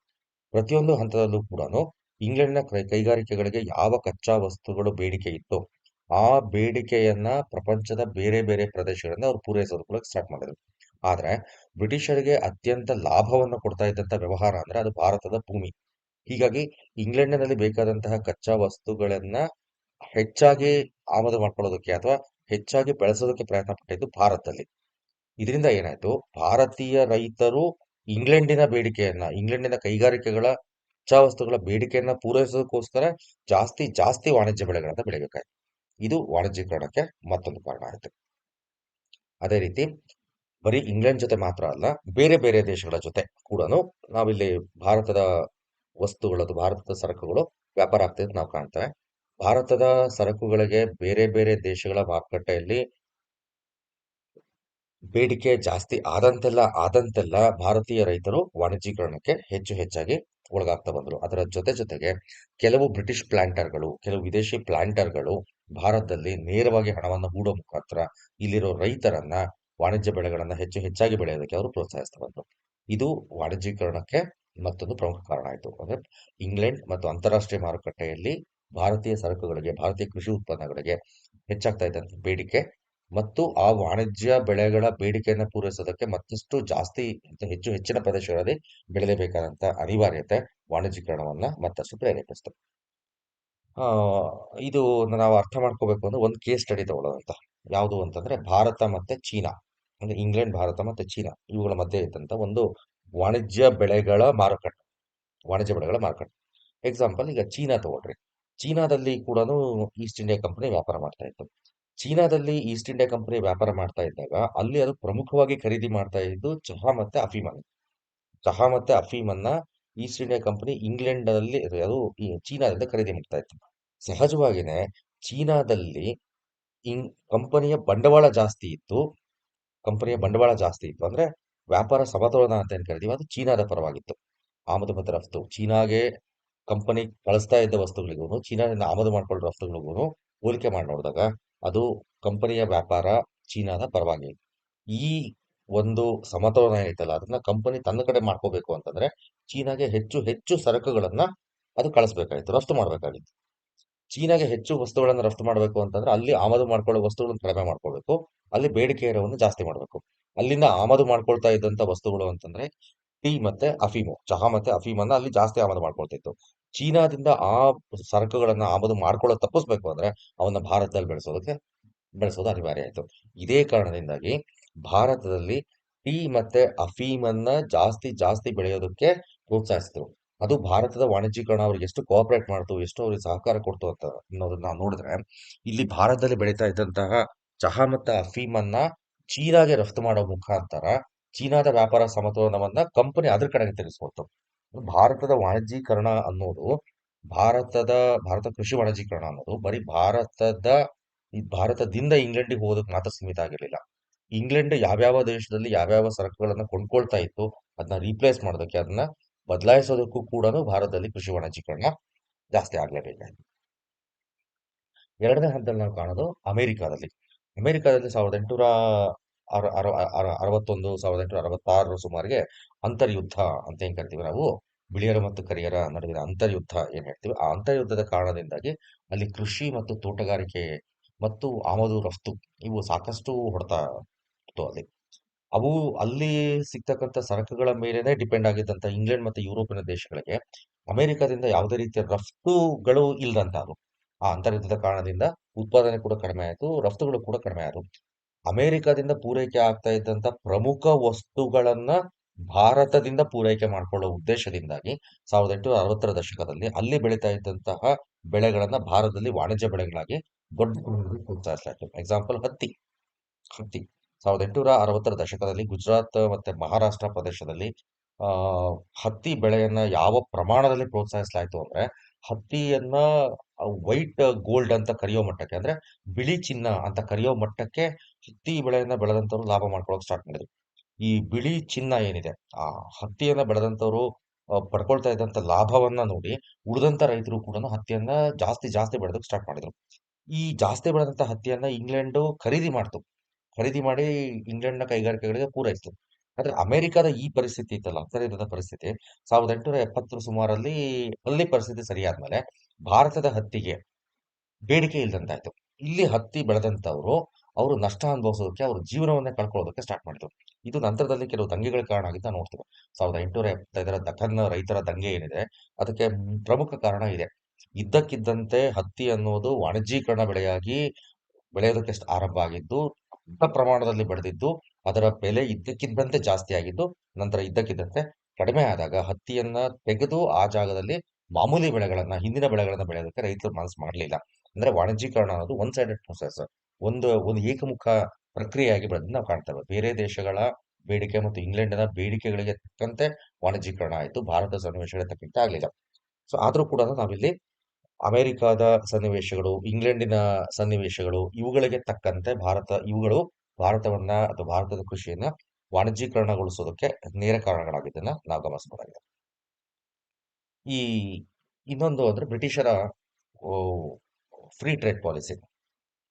ಪ್ರತಿಯೊಂದು ಹಂತದಲ್ಲೂ ಕೂಡ ಇಂಗ್ಲೆಂಡ್ನ ಕೈಗಾರಿಕೆಗಳಿಗೆ ಯಾವ ಕಚ್ಚಾ ವಸ್ತುಗಳು ಬೇಡಿಕೆ ಇತ್ತು, ಆ ಬೇಡಿಕೆಯನ್ನ ಪ್ರಪಂಚದ ಬೇರೆ ಬೇರೆ ಪ್ರದೇಶಗಳಿಂದ ಅವ್ರು ಪೂರೈಸೋದಕ್ಕೆ ಸ್ಟಾರ್ಟ್ ಮಾಡಿದ್ರು. ಆದ್ರೆ ಬ್ರಿಟಿಷರಿಗೆ ಅತ್ಯಂತ ಲಾಭವನ್ನು ಕೊಡ್ತಾ ಇದ್ದಂತ ವ್ಯವಹಾರ ಅಂದ್ರೆ ಅದು ಭಾರತದ ಭೂಮಿ. ಹೀಗಾಗಿ ಇಂಗ್ಲೆಂಡ್ನಲ್ಲಿ ಬೇಕಾದಂತಹ ಕಚ್ಚಾ ವಸ್ತುಗಳನ್ನ ಹೆಚ್ಚಾಗಿ ಆಮದು ಮಾಡ್ಕೊಳ್ಳೋದಕ್ಕೆ ಅಥವಾ ಹೆಚ್ಚಾಗಿ ಬೆಳೆಸೋದಕ್ಕೆ ಪ್ರಯತ್ನ ಪಟ್ಟಿದ್ದು ಭಾರತದಲ್ಲಿ. ಇದರಿಂದ ಏನಾಯ್ತು, ಭಾರತೀಯ ರೈತರು ಇಂಗ್ಲೆಂಡಿನ ಕೈಗಾರಿಕೆಗಳ ಕಚ್ಚಾ ವಸ್ತುಗಳ ಬೇಡಿಕೆಯನ್ನ ಪೂರೈಸೋದಕ್ಕೋಸ್ಕರ ಜಾಸ್ತಿ ಜಾಸ್ತಿ ವಾಣಿಜ್ಯ ಬೆಳೆಗಳನ್ನ ಬೆಳಿಬೇಕಾಯ್ತು. ಇದು ವಾಣಿಜ್ಯೀಕರಣಕ್ಕೆ ಮತ್ತೊಂದು ಕಾರಣ ಆಯ್ತು. ಅದೇ ರೀತಿ ಬರೀ ಇಂಗ್ಲೆಂಡ್ ಜೊತೆ ಮಾತ್ರ ಅಲ್ಲ, ಬೇರೆ ಬೇರೆ ದೇಶಗಳ ಜೊತೆ ಕೂಡ ನಾವಿಲ್ಲಿ ಭಾರತದ ಭಾರತದ ಸರಕುಗಳು ವ್ಯಾಪಾರ ಆಗ್ತಿದ್ದು ನಾವು ಕಾಣ್ತೇವೆ. ಭಾರತದ ಸರಕುಗಳಿಗೆ ಬೇರೆ ಬೇರೆ ದೇಶಗಳ ಮಾರುಕಟ್ಟೆಯಲ್ಲಿ ಬೇಡಿಕೆ ಜಾಸ್ತಿ ಆದಂತೆಲ್ಲ ಭಾರತೀಯ ರೈತರು ವಾಣಿಜ್ಯೀಕರಣಕ್ಕೆ ಹೆಚ್ಚಾಗಿ ಒಳಗಾಗ್ತಾ ಬಂದ್ರು. ಅದರ ಜೊತೆಗೆ ಕೆಲವು ಬ್ರಿಟಿಷ್ ಪ್ಲಾಂಟರ್ಗಳು, ಕೆಲವು ವಿದೇಶಿ ಪ್ಲಾಂಟರ್ಗಳು ಭಾರತದಲ್ಲಿ ನೇರವಾಗಿ ಹಣವನ್ನು ಹೂಡೋ ಮುಖಾಂತರ ಇಲ್ಲಿರೋ ರೈತರನ್ನ ವಾಣಿಜ್ಯ ಬೆಳೆಗಳನ್ನ ಹೆಚ್ಚಾಗಿ ಬೆಳೆಯೋದಕ್ಕೆ ಅವರು ಪ್ರೋತ್ಸಾಹಿಸ್ತಾ ಬಂದ್ರು. ಇದು ವಾಣಿಜ್ಯೀಕರಣಕ್ಕೆ ಮತ್ತೊಂದು ಪ್ರಮುಖ ಕಾರಣ ಆಯಿತು. ಅಂದ್ರೆ ಇಂಗ್ಲೆಂಡ್ ಮತ್ತು ಅಂತಾರಾಷ್ಟ್ರೀಯ ಮಾರುಕಟ್ಟೆಯಲ್ಲಿ ಭಾರತೀಯ ಕೃಷಿ ಉತ್ಪನ್ನಗಳಿಗೆ ಹೆಚ್ಚಾಗ್ತಾ ಇದ್ದಂತ ಬೇಡಿಕೆ ಮತ್ತು ಆ ವಾಣಿಜ್ಯ ಬೆಳೆಗಳ ಬೇಡಿಕೆಯನ್ನು ಪೂರೈಸೋದಕ್ಕೆ ಮತ್ತಷ್ಟು ಜಾಸ್ತಿ ಹೆಚ್ಚಿನ ಪ್ರದೇಶಗಳಲ್ಲಿ ಬೆಳೆಯಲೇಬೇಕಾದಂತ ಅನಿವಾರ್ಯತೆ ವಾಣಿಜ್ಯೀಕರಣವನ್ನ ಮತ್ತಷ್ಟು ಪ್ರೇರೇಪಿಸ್ತು. ಆ ಇದು ನಾವು ಅರ್ಥ ಮಾಡ್ಕೋಬೇಕು ಅಂದ್ರೆ ಒಂದು ಕೇಸ್ ಸ್ಟಡಿ ತಗೊಳ್ಳೋದಂತ ಯಾವುದು ಅಂತಂದ್ರೆ ಭಾರತ ಮತ್ತೆ ಚೀನಾ, ಅಂದ್ರೆ ಇಂಗ್ಲೆಂಡ್, ಭಾರತ ಮತ್ತೆ ಚೀನಾ ಇವುಗಳ ಮಧ್ಯೆ ಇದ್ದಂತ ಒಂದು ವಾಣಿಜ್ಯ ಬೆಳೆಗಳ ಮಾರುಕಟ್ಟೆ. ಎಕ್ಸಾಂಪಲ್ ಈಗ ಚೀನಾ ತಗೊಳ್ರಿ. ಚೀನಾದಲ್ಲಿ ಕೂಡ ಈಸ್ಟ್ ಇಂಡಿಯಾ ಕಂಪನಿ ವ್ಯಾಪಾರ ಮಾಡ್ತಾ ಇತ್ತು. ಚೀನಾದಲ್ಲಿ ಈಸ್ಟ್ ಇಂಡಿಯಾ ಕಂಪನಿ ವ್ಯಾಪಾರ ಮಾಡ್ತಾ ಇದ್ದಾಗ ಅಲ್ಲಿ ಅದು ಪ್ರಮುಖವಾಗಿ ಖರೀದಿ ಮಾಡ್ತಾ ಇದ್ದು ಚಹಾ ಮತ್ತೆ ಅಫೀಮನ್ನ ಈಸ್ಟ್ ಇಂಡಿಯಾ ಕಂಪನಿ ಇಂಗ್ಲೆಂಡ್ ಅಲ್ಲಿ ಅದು ಈ ಚೀನಾದಿಂದ ಖರೀದಿ ಮಾಡ್ತಾ ಇತ್ತು. ಸಹಜವಾಗಿನೇ ಚೀನಾದಲ್ಲಿ ಕಂಪನಿಯ ಬಂಡವಾಳ ಜಾಸ್ತಿ ಇತ್ತು. ಅಂದ್ರೆ ವ್ಯಾಪಾರ ಸಮತೋಲನ ಅಂತ ಏನ್ ಕರಿತೀವಿ ಅದು ಚೀನಾದ ಪರವಾಗಿತ್ತು. ಆಮದು ಮತ್ತು ರಫ್ತು ಚೀನಾಗೆ ಕಂಪನಿ ಕಳಿಸ್ತಾ ಇದ್ದ ವಸ್ತುಗಳಿಗೂ ಚೀನಾದಿಂದ ಆಮದು ಮಾಡ್ಕೊಳ್ಳೋ ವಸ್ತುಗಳಿಗೂ ಹೋಲಿಕೆ ಮಾಡಿ ನೋಡಿದಾಗ ಅದು ಕಂಪನಿಯ ವ್ಯಾಪಾರ ಚೀನಾದ ಪರವಾಗಿ. ಈ ಒಂದು ಸಮತೋಲನ ಏನೈತಲ್ಲ ಅದನ್ನ ಕಂಪನಿ ತನ್ನ ಕಡೆ ಮಾಡ್ಕೋಬೇಕು ಅಂತಂದ್ರೆ ಚೀನಾಗೆ ಹೆಚ್ಚು ಸರಕುಗಳನ್ನ ಅದು ಕಳಿಸ್ಬೇಕಾಗಿತ್ತು, ರಫ್ತು ಮಾಡ್ಬೇಕಾಗಿತ್ತು. ಚೀನಾಗೆ ಹೆಚ್ಚು ವಸ್ತುಗಳನ್ನು ರಫ್ತು ಮಾಡಬೇಕು ಅಂತಂದ್ರೆ ಅಲ್ಲಿ ಆಮದು ಮಾಡ್ಕೊಳ್ಳೋ ವಸ್ತುಗಳನ್ನು ಕಡಿಮೆ ಮಾಡ್ಕೋಬೇಕು, ಅಲ್ಲಿ ಬೇಡಿಕೆ ಇರೋವನ್ನು ಜಾಸ್ತಿ ಮಾಡಬೇಕು. ಅಲ್ಲಿಂದ ಆಮದು ಮಾಡ್ಕೊಳ್ತಾ ಇದ್ದಂತ ವಸ್ತುಗಳು ಅಂತಂದ್ರೆ ಟೀ ಮತ್ತೆ ಅಫೀಮು, ಚಹಾ ಮತ್ತೆ ಅಫೀಮನ್ನ ಅಲ್ಲಿ ಜಾಸ್ತಿ ಆಮದು ಮಾಡ್ಕೊಳ್ತಿತ್ತು. ಚೀನಾದಿಂದ ಆ ಸರಕುಗಳನ್ನ ಆಮದು ಮಾಡ್ಕೊಳ್ಳೋದು ತಪ್ಪಿಸ್ಬೇಕು ಅಂದ್ರೆ ಅವನ್ನ ಭಾರತದಲ್ಲಿ ಬೆಳೆಸೋದು ಅನಿವಾರ್ಯ ಆಯಿತು. ಇದೇ ಕಾರಣದಿಂದಾಗಿ ಭಾರತದಲ್ಲಿ ಟೀ ಮತ್ತೆ ಅಫೀಮನ್ನ ಜಾಸ್ತಿ ಬೆಳೆಯೋದಕ್ಕೆ ಪ್ರೋತ್ಸಾಹಿಸಿದ್ರು. ಅದು ಭಾರತದ ವಾಣಿಜ್ಯೀಕರಣ ಅವ್ರಿಗೆ ಎಷ್ಟು ಕೋಆಪರೇಟ್ ಮಾಡ್ತು, ಎಷ್ಟು ಅವ್ರಿಗೆ ಸಹಕಾರ ಕೊಡ್ತು ಅಂತ ಅನ್ನೋದನ್ನ ನಾವು ನೋಡಿದ್ರೆ, ಇಲ್ಲಿ ಭಾರತದಲ್ಲಿ ಬೆಳೀತಾ ಇದ್ದಂತಹ ಚಹಾ ಮತ್ತೆ ಅಫೀಮನ್ನ ಚೀನಾಗೆ ರಫ್ತು ಮಾಡೋ ಮುಖಾಂತರ ಚೀನಾದ ವ್ಯಾಪಾರ ಸಮತೋಲನವನ್ನ ಕಂಪನಿ ಅದ್ರ ಕಡೆಗೆ ತಿರುಗಿಸ್ಕೊಡ್ತು. ಭಾರತದ ವಾಣಿಜ್ಯೀಕರಣ ಅನ್ನೋದು ಭಾರತದ ಭಾರತ ಕೃಷಿ ವಾಣಿಜ್ಯೀಕರಣ ಅನ್ನೋದು ಬರೀ ಭಾರತದಿಂದ ಇಂಗ್ಲೆಂಡಿಗೆ ಹೋಗೋದಕ್ಕೆ ಮಾತ್ರ ಸೀಮಿತ ಆಗಿರಲಿಲ್ಲ. ಇಂಗ್ಲೆಂಡ್ ಯಾವ್ಯಾವ ದೇಶದಲ್ಲಿ ಯಾವ್ಯಾವ ಸರಕುಗಳನ್ನ ಕೊಂಡ್ಕೊಳ್ತಾ ಇತ್ತು, ಅದನ್ನ ರೀಪ್ಲೇಸ್ ಮಾಡೋದಕ್ಕೆ, ಅದನ್ನ ಬದಲಾಯಿಸೋದಕ್ಕೂ ಕೂಡ ಭಾರತದಲ್ಲಿ ಕೃಷಿ ವಾಣಿಜ್ಯೀಕರಣ ಜಾಸ್ತಿ ಆಗ್ಲೇಬೇಕಾಯ್ತು. ಎರಡನೇ ಹಂತದಲ್ಲಿ ನಾವು ಕಾಣೋದು ಅಮೆರಿಕಾದಲ್ಲಿ. ಅಮೆರಿಕಾದಲ್ಲಿ 1861 1866 ಸುಮಾರಿಗೆ ಅಂತರ್ಯುದ್ಧ ಅಂತ ಏನ್ ಕರಿತೀವಿ ನಾವು, ಬಿಳಿಯರ ಮತ್ತು ಕರಿಯರ ನಡುವಿನ ಅಂತರ್ಯುದ್ಧ ಏನ್ ಹೇಳ್ತೀವಿ, ಆ ಅಂತರ್ಯುದ್ಧದ ಕಾರಣದಿಂದಾಗಿ ಅಲ್ಲಿ ಕೃಷಿ ಮತ್ತು ತೋಟಗಾರಿಕೆ ಮತ್ತು ಆಮದು ರಫ್ತು ಇವು ಸಾಕಷ್ಟು ಹೊಡೆತ ಇತ್ತು ಅಲ್ಲಿ. ಅವು ಅಲ್ಲಿ ಸಿಗ್ತಕ್ಕಂಥ ಸರಕುಗಳ ಮೇಲೆನೆ ಡಿಪೆಂಡ್ ಆಗಿದ್ದಂತ ಇಂಗ್ಲೆಂಡ್ ಮತ್ತು ಯುರೋಪಿನ ದೇಶಗಳಿಗೆ ಅಮೆರಿಕದಿಂದ ಯಾವುದೇ ರೀತಿಯ ರಫ್ತುಗಳು ಇಲ್ದಂತಾದ್ರು. ಆ ಅಂತರ್ಯುದ್ಧದ ಕಾರಣದಿಂದ ಉತ್ಪಾದನೆ ಕೂಡ ಕಡಿಮೆ ಆಯಿತು, ರಫ್ತುಗಳು ಕೂಡ ಕಡಿಮೆ ಆದವು. ಅಮೆರಿಕದಿಂದ ಪೂರೈಕೆ ಆಗ್ತಾ ಇದ್ದಂತ ಪ್ರಮುಖ ವಸ್ತುಗಳನ್ನ ಭಾರತದಿಂದ ಪೂರೈಕೆ ಮಾಡಿಕೊಳ್ಳೋ ಉದ್ದೇಶದಿಂದಾಗಿ 1860ರ ದಶಕದಲ್ಲಿ ಅಲ್ಲಿ ಬೆಳೀತಾ ಇದ್ದಂತಹ ಬೆಳೆಗಳನ್ನ ಭಾರತದಲ್ಲಿ ವಾಣಿಜ್ಯ ಬೆಳೆಗಳಾಗಿ ದೊಡ್ಡ ಪ್ರಮಾಣದಲ್ಲಿ ಪ್ರೋತ್ಸಾಹಿಸಲಾಯಿತು. ಎಕ್ಸಾಂಪಲ್ ಹತ್ತಿ. ಹತ್ತಿ 1860ರ ದಶಕದಲ್ಲಿ ಗುಜರಾತ್ ಮತ್ತೆ ಮಹಾರಾಷ್ಟ್ರ ಪ್ರದೇಶದಲ್ಲಿ ಆ ಹತ್ತಿ ಬೆಳೆಯನ್ನ ಯಾವ ಪ್ರಮಾಣದಲ್ಲಿ ಪ್ರೋತ್ಸಾಹಿಸಲಾಯಿತು ಅಂದ್ರೆ, ಹತ್ತಿಯನ್ನ ವೈಟ್ ಗೋಲ್ಡ್ ಅಂತ ಕರೆಯೋ ಮಟ್ಟಕ್ಕೆ, ಅಂದ್ರೆ ಬಿಳಿ ಚಿನ್ನ ಅಂತ ಕರೆಯೋ ಮಟ್ಟಕ್ಕೆ ಹತ್ತಿ ಬೆಳೆಯನ್ನ ಬೆಳೆದಂತವ್ರು ಲಾಭ ಮಾಡ್ಕೊಳಕ್ ಸ್ಟಾರ್ಟ್ ಮಾಡಿದ್ರು. ಈ ಬಿಳಿ ಚಿನ್ನ ಏನಿದೆ, ಆ ಹತ್ತಿಯನ್ನ ಬೆಳೆದಂತವ್ರು ಪಡ್ಕೊಳ್ತಾ ಇದ್ದಂತ ಲಾಭವನ್ನ ನೋಡಿ ಉಳಿದಂತ ರೈತರು ಕೂಡ ಹತ್ತಿಯನ್ನ ಜಾಸ್ತಿ ಜಾಸ್ತಿ ಬೆಳೆದಕ್ಕೆ ಸ್ಟಾರ್ಟ್ ಮಾಡಿದ್ರು. ಈ ಜಾಸ್ತಿ ಬೆಳೆದಂತ ಹತ್ತಿಯನ್ನ ಇಂಗ್ಲೆಂಡ್ ಖರೀದಿ ಮಾಡ್ತು. ಖರೀದಿ ಮಾಡಿ ಇಂಗ್ಲೆಂಡ್‌ನ ಕೈಗಾರಿಕೆಗಳಿಗೆ ಪೂರೈಸಿತು. ಆದ್ರೆ ಅಮೆರಿಕದ ಈ ಪರಿಸ್ಥಿತಿ ಇತ್ತಲ್ಲ, ಅಂತರ್ಯುದ್ಧದ ಪರಿಸ್ಥಿತಿ 1870 ಸುಮಾರಲ್ಲಿ ಅಲ್ಲಿ ಪರಿಸ್ಥಿತಿ ಸರಿಯಾದ್ಮೇಲೆ ಭಾರತದ ಹತ್ತಿಗೆ ಬೇಡಿಕೆ ಇಲ್ದಂತಾಯ್ತು. ಇಲ್ಲಿ ಹತ್ತಿ ಬೆಳೆದಂತವ್ರು ಅವರು ನಷ್ಟ ಅನುಭವಿಸೋದಕ್ಕೆ, ಅವ್ರ ಜೀವನವನ್ನೇ ಕಳ್ಕೊಳ್ಳೋದಕ್ಕೆ ಸ್ಟಾರ್ಟ್ ಮಾಡಿದ್ರು. ಇದು ನಂತರದಲ್ಲಿ ಕೆಲವು ದಂಗೆಗಳ ಕಾರಣ ಆಗಿದ್ದು ನಾವು ನೋಡ್ತೀವಿ. 1875ರ ದಖನ್ ರೈತರ ದಂಗೆ ಏನಿದೆ, ಅದಕ್ಕೆ ಪ್ರಮುಖ ಕಾರಣ ಇದೆ. ಇದ್ದಕ್ಕಿದ್ದಂತೆ ಹತ್ತಿ ಅನ್ನೋದು ವಾಣಿಜ್ಯೀಕರಣ ಬೆಳೆಯಾಗಿ ಬೆಳೆಯೋದಕ್ಕೆ ಆರಂಭ ಆಗಿದ್ದು, ದೊಡ್ಡ ಪ್ರಮಾಣದಲ್ಲಿ ಬೆಳೆದಿದ್ದು, ಅದರ ಬೆಲೆ ಇದ್ದಕ್ಕಿದ್ದಂತೆ ಜಾಸ್ತಿ ಆಗಿದ್ದು, ನಂತರ ಇದ್ದಕ್ಕಿದ್ದಂತೆ ಕಡಿಮೆ ಆದಾಗ ಹತ್ತಿಯನ್ನ ತೆಗೆದು ಆ ಜಾಗದಲ್ಲಿ ಮಾಮೂಲಿ ಬೆಳೆಗಳನ್ನ, ಹಿಂದಿನ ಬೆಳೆಗಳನ್ನ ಬೆಳೆಯೋದಕ್ಕೆ ರೈತರು ಮನಸ್ಸು ಮಾಡಲಿಲ್ಲ. ಅಂದ್ರೆ ವಾಣಿಜ್ಯೀಕರಣ ಅನ್ನೋದು ಒನ್ ಸೈಡೆಡ್ ಪ್ರೊಸೆಸ್, ಒಂದು ಒಂದು ಏಕಮುಖ ಪ್ರಕ್ರಿಯೆಯಾಗಿ ಬೆಳೆದು ನಾವು ಕಾಣ್ತೇವೆ. ಬೇರೆ ದೇಶಗಳ ಬೇಡಿಕೆ ಮತ್ತು ಇಂಗ್ಲೆಂಡಿನ ಬೇಡಿಕೆಗಳಿಗೆ ತಕ್ಕಂತೆ ವಾಣಿಜ್ಯೀಕರಣ ಆಯಿತು, ಭಾರತ ಸನ್ನಿವೇಶಗಳಿಗೆ ತಕ್ಕಂತೆ ಆಗಲಿಲ್ಲ. ಸೊ ಆದ್ರೂ ಕೂಡ ನಾವಿಲ್ಲಿ ಅಮೆರಿಕದ ಸನ್ನಿವೇಶಗಳು, ಇಂಗ್ಲೆಂಡಿನ ಸನ್ನಿವೇಶಗಳು ಇವುಗಳಿಗೆ ತಕ್ಕಂತೆ ಇವುಗಳು ಭಾರತವನ್ನ ಅಥವಾ ಭಾರತದ ಕೃಷಿಯನ್ನ ವಾಣಿಜ್ಯೀಕರಣಗೊಳಿಸೋದಕ್ಕೆ ನೇರ ಕಾರಣಗಳಾಗಿದ್ದನ್ನ ನಾವು ಗಮನಿಸಬಹುದಾಗಿದೆ. ಈ ಇನ್ನೊಂದು ಅಂದ್ರೆ ಬ್ರಿಟಿಷರ ಫ್ರೀ ಟ್ರೇಡ್ ಪಾಲಿಸಿ,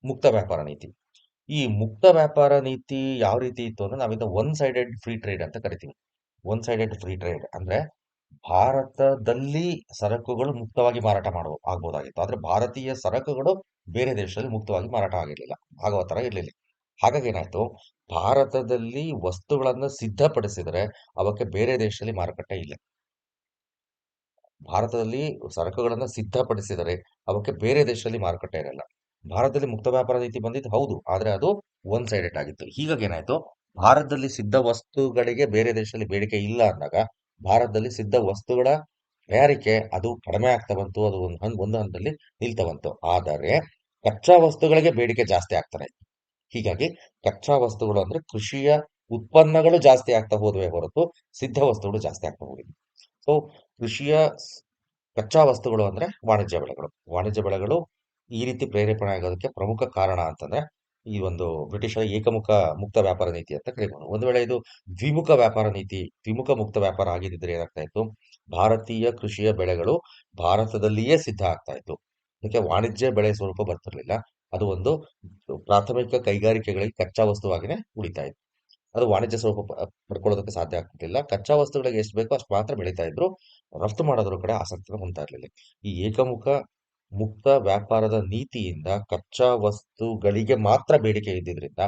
ಮುಕ್ತ ವ್ಯಾಪಾರ ನೀತಿ. ಈ ಮುಕ್ತ ವ್ಯಾಪಾರ ನೀತಿ ಯಾವ ರೀತಿ ಇತ್ತು ಅಂದ್ರೆ, ನಾವಿಂದ ಒನ್ ಸೈಡೆಡ್ ಫ್ರೀ ಟ್ರೇಡ್ ಅಂತ ಕರಿತೀವಿ. ಒನ್ ಸೈಡೆಡ್ ಫ್ರೀ ಟ್ರೇಡ್ ಅಂದ್ರೆ ಭಾರತದಲ್ಲಿ ಸರಕುಗಳು ಮುಕ್ತವಾಗಿ ಮಾರಾಟ ಆಗ್ಬೋದಾಗಿತ್ತು. ಆದ್ರೆ ಭಾರತೀಯ ಸರಕುಗಳು ಬೇರೆ ದೇಶದಲ್ಲಿ ಮುಕ್ತವಾಗಿ ಮಾರಾಟ ಆಗಿರ್ಲಿಲ್ಲ, ಆಗೋ ತರ ಇರ್ಲಿಲ್ಲ. ಹಾಗಾಗಿ ಏನಾಯ್ತು, ಭಾರತದಲ್ಲಿ ವಸ್ತುಗಳನ್ನು ಸಿದ್ಧಪಡಿಸಿದರೆ ಅವಕ್ಕೆ ಬೇರೆ ದೇಶದಲ್ಲಿ ಮಾರುಕಟ್ಟೆ ಇಲ್ಲ. ಭಾರತದಲ್ಲಿ ಸರಕುಗಳನ್ನು ಸಿದ್ಧಪಡಿಸಿದರೆ ಅವಕ್ಕೆ ಬೇರೆ ದೇಶದಲ್ಲಿ ಮಾರುಕಟ್ಟೆ ಇರಲ್ಲ. ಭಾರತದಲ್ಲಿ ಮುಕ್ತ ವ್ಯಾಪಾರ ನೀತಿ ಬಂದಿದ್ದು ಹೌದು, ಆದ್ರೆ ಅದು ಒನ್ ಸೈಡೆಡ್ ಆಗಿತ್ತು. ಹೀಗಾಗಿ ಏನಾಯ್ತು, ಭಾರತದಲ್ಲಿ ಸಿದ್ಧ ವಸ್ತುಗಳಿಗೆ ಬೇರೆ ದೇಶದಲ್ಲಿ ಬೇಡಿಕೆ ಇಲ್ಲ ಅಂದಾಗ ಭಾರತದಲ್ಲಿ ಸಿದ್ಧ ವಸ್ತುಗಳ ತಯಾರಿಕೆ ಅದು ಕಡಿಮೆ ಆಗ್ತಾ ಬಂತು, ಅದು ಒಂದು ಹಂತದಲ್ಲಿ ನಿಲ್ತಾ ಬಂತು. ಆದರೆ ಕಚ್ಚಾ ವಸ್ತುಗಳಿಗೆ ಬೇಡಿಕೆ ಜಾಸ್ತಿ ಆಗ್ತಾರೆ. ಹೀಗಾಗಿ ಕಚ್ಚಾ ವಸ್ತುಗಳು ಅಂದ್ರೆ ಕೃಷಿಯ ಉತ್ಪನ್ನಗಳು ಜಾಸ್ತಿ ಆಗ್ತಾ ಹೋದ್ವೇ ಹೊರತು ಸಿದ್ಧ ವಸ್ತುಗಳು ಜಾಸ್ತಿ ಆಗ್ತಾ ಹೋಗಿದ್ವು. ಸೊ ಕೃಷಿಯ ಕಚ್ಚಾ ವಸ್ತುಗಳು ಅಂದ್ರೆ ವಾಣಿಜ್ಯ ಬೆಳೆಗಳು. ವಾಣಿಜ್ಯ ಬೆಳೆಗಳು ಈ ರೀತಿ ಪ್ರೇರೇಪಣೆ ಆಗೋದಕ್ಕೆ ಪ್ರಮುಖ ಕಾರಣ ಅಂತಂದ್ರೆ ಈ ಒಂದು ಬ್ರಿಟಿಷರ ಏಕಮುಖ ಮುಕ್ತ ವ್ಯಾಪಾರ ನೀತಿ ಅಂತ ಕರೀಬಹುದು. ಒಂದು ವೇಳೆ ಇದು ದ್ವಿಮುಖ ವ್ಯಾಪಾರ ನೀತಿ, ದ್ವಿಮುಖ ಮುಕ್ತ ವ್ಯಾಪಾರ ಆಗಿದ್ದರೆ ಏನಾಗ್ತಾ ಇತ್ತು, ಭಾರತೀಯ ಕೃಷಿಯ ಬೆಳೆಗಳು ಭಾರತದಲ್ಲಿಯೇ ಸಿದ್ಧ ಆಗ್ತಾ ಇತ್ತು. ಅದಕ್ಕೆ ವಾಣಿಜ್ಯ ಬೆಳೆ ಸ್ವರೂಪ ಬರ್ತಿರ್ಲಿಲ್ಲ. ಅದು ಒಂದು ಪ್ರಾಥಮಿಕ ಕೈಗಾರಿಕೆಗಳಿಗೆ ಕಚ್ಚಾ ವಸ್ತುವಾಗಿನೇ ಉಳಿತಾ ಇತ್ತು. ಅದು ವಾಣಿಜ್ಯ ಸ್ವರೂಪ ಪಡ್ಕೊಳ್ಳೋದಕ್ಕೆ ಸಾಧ್ಯ ಆಗ್ತಿರ್ಲಿಲ್ಲ. ಕಚ್ಚಾ ವಸ್ತುಗಳಿಗೆ ಎಷ್ಟು ಬೇಕೋ ಅಷ್ಟು ಮಾತ್ರ ಬೆಳೀತಾ ಇದ್ರು, ರಫ್ತು ಮಾಡೋದ್ರ ಕಡೆ ಆಸಕ್ತಿನ ಹೊಂದ್ತಾ ಇರಲಿಲ್ಲ. ಈ ಏಕಮುಖ ಮುಕ್ತ ವ್ಯಾಪಾರದ ನೀತಿಯಿಂದ ಕಚ್ಚಾ ವಸ್ತುಗಳಿಗೆ ಮಾತ್ರ ಬೇಡಿಕೆ ಇದ್ದಿದ್ರಿಂದ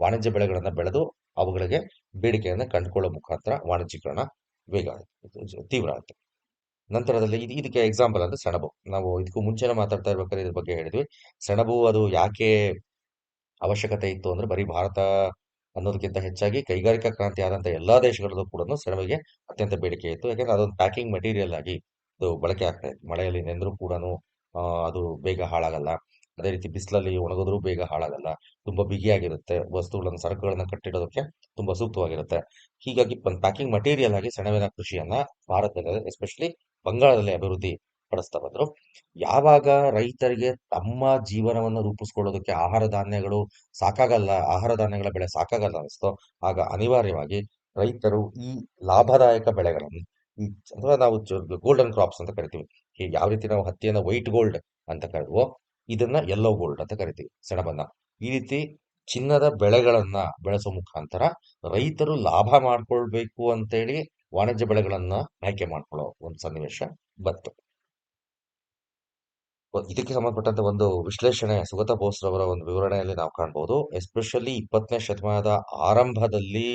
ವಾಣಿಜ್ಯ ಬೆಳೆಗಳನ್ನ ಬೆಳೆದು ಅವುಗಳಿಗೆ ಬೇಡಿಕೆಯನ್ನ ಕಂಡುಕೊಳ್ಳೋ ಮುಖಾಂತರ ವಾಣಿಜ್ಯೀಕರಣ ವೇಗ ತೀವ್ರ ಆಯ್ತು. ನಂತರದಲ್ಲಿ ಇದಕ್ಕೆ ಎಕ್ಸಾಂಪಲ್ ಅಂದ್ರೆ ಸೆಣಬು. ನಾವು ಇದಕ್ಕೂ ಮುಂಚೆನೆ ಮಾತಾಡ್ತಾ ಇರ್ಬೇಕಾದ್ರೆ ಇದ್ರ ಬಗ್ಗೆ ಹೇಳಿದ್ವಿ. ಸೆಣಬು ಅದು ಯಾಕೆ ಅವಶ್ಯಕತೆ ಇತ್ತು ಅಂದ್ರೆ, ಬರೀ ಭಾರತ ಅನ್ನೋದಕ್ಕಿಂತ ಹೆಚ್ಚಾಗಿ ಕೈಗಾರಿಕಾ ಕ್ರಾಂತಿ ಆದಂತ ಎಲ್ಲಾ ದೇಶಗಳಲ್ಲೂ ಕೂಡ ಸೆಣಬಿಗೆ ಅತ್ಯಂತ ಬೇಡಿಕೆ ಇತ್ತು. ಯಾಕಂದ್ರೆ ಅದೊಂದು ಪ್ಯಾಕಿಂಗ್ ಮೆಟೀರಿಯಲ್ ಆಗಿ ಅದು ಬಳಕೆ ಆಗ್ತಾ ಇತ್ತು. ಮಳೆಯಲ್ಲಿ ನೆಂದ್ರೂ ಕೂಡ ಅದು ಬೇಗ ಹಾಳಾಗಲ್ಲ. ಅದೇ ರೀತಿ ಬಿಸಿಲಲ್ಲಿ ಒಣಗಿದ್ರೂ ಬೇಗ ಹಾಳಾಗಲ್ಲ. ತುಂಬಾ ಬಿಗಿಯಾಗಿರುತ್ತೆ. ವಸ್ತುಗಳನ್ನ, ಸರಕುಗಳನ್ನ ಕಟ್ಟಿಡೋದಕ್ಕೆ ತುಂಬಾ ಸೂಕ್ತವಾಗಿರುತ್ತೆ. ಹೀಗಾಗಿ ಒಂದು ಪ್ಯಾಕಿಂಗ್ ಮಟೀರಿಯಲ್ ಆಗಿ ಸೆಣಬಿನ ಕೃಷಿಯನ್ನ ಭಾರತದಲ್ಲಿ, ಎಸ್ಪೆಷಲಿ ಬಂಗಾಳದಲ್ಲಿ ಅಭಿವೃದ್ಧಿ ಪಡಿಸ್ತಾ ಬಂದ್ರು. ಯಾವಾಗ ರೈತರಿಗೆ ತಮ್ಮ ಜೀವನವನ್ನು ರೂಪಿಸ್ಕೊಳ್ಳೋದಕ್ಕೆ ಆಹಾರ ಧಾನ್ಯಗಳು ಸಾಕಾಗಲ್ಲ, ಆಹಾರ ಧಾನ್ಯಗಳ ಬೆಳೆ ಸಾಕಾಗಲ್ಲ ಅನಿಸ್ತೋ, ಆಗ ಅನಿವಾರ್ಯವಾಗಿ ರೈತರು ಈ ಲಾಭದಾಯಕ ಬೆಳೆಗಳನ್ನು, ಈ ಅಥವಾ ನಾವು ಗೋಲ್ಡನ್ ಕ್ರಾಪ್ಸ್ ಅಂತ ಕರಿತೀವಿ. ಈಗ ಯಾವ ರೀತಿ ನಾವು ಹತ್ತಿಯನ್ನ ವೈಟ್ ಗೋಲ್ಡ್ ಅಂತ ಕರೆದ್ವೋ, ಇದನ್ನ ಯೆಲ್ಲೋ ಗೋಲ್ಡ್ ಅಂತ ಕರಿತೀವಿ, ಸೆಣಬನ್ನ. ಈ ರೀತಿ ಚಿನ್ನದ ಬೆಳೆಗಳನ್ನ ಬೆಳೆಸೋ ಮುಖಾಂತರ ರೈತರು ಲಾಭ ಮಾಡ್ಕೊಳ್ಬೇಕು ಅಂತೇಳಿ ವಾಣಿಜ್ಯ ಬೆಳೆಗಳನ್ನ ಆಯ್ಕೆ ಮಾಡ್ಕೊಳ್ಳೋ ಒಂದು ಸನ್ನಿವೇಶ ಬಂತು. ಇದಕ್ಕೆ ಸಂಬಂಧಪಟ್ಟಂತೆ ಒಂದು ವಿಶ್ಲೇಷಣೆ ಸುಗತ ಬೋಸ್ ರವರ ಒಂದು ವಿವರಣೆಯಲ್ಲಿ ನಾವು ಕಾಣಬಹುದು. ಎಸ್ಪೆಷಲಿ 20ನೇ ಶತಮಾನದ ಆರಂಭದಲ್ಲಿ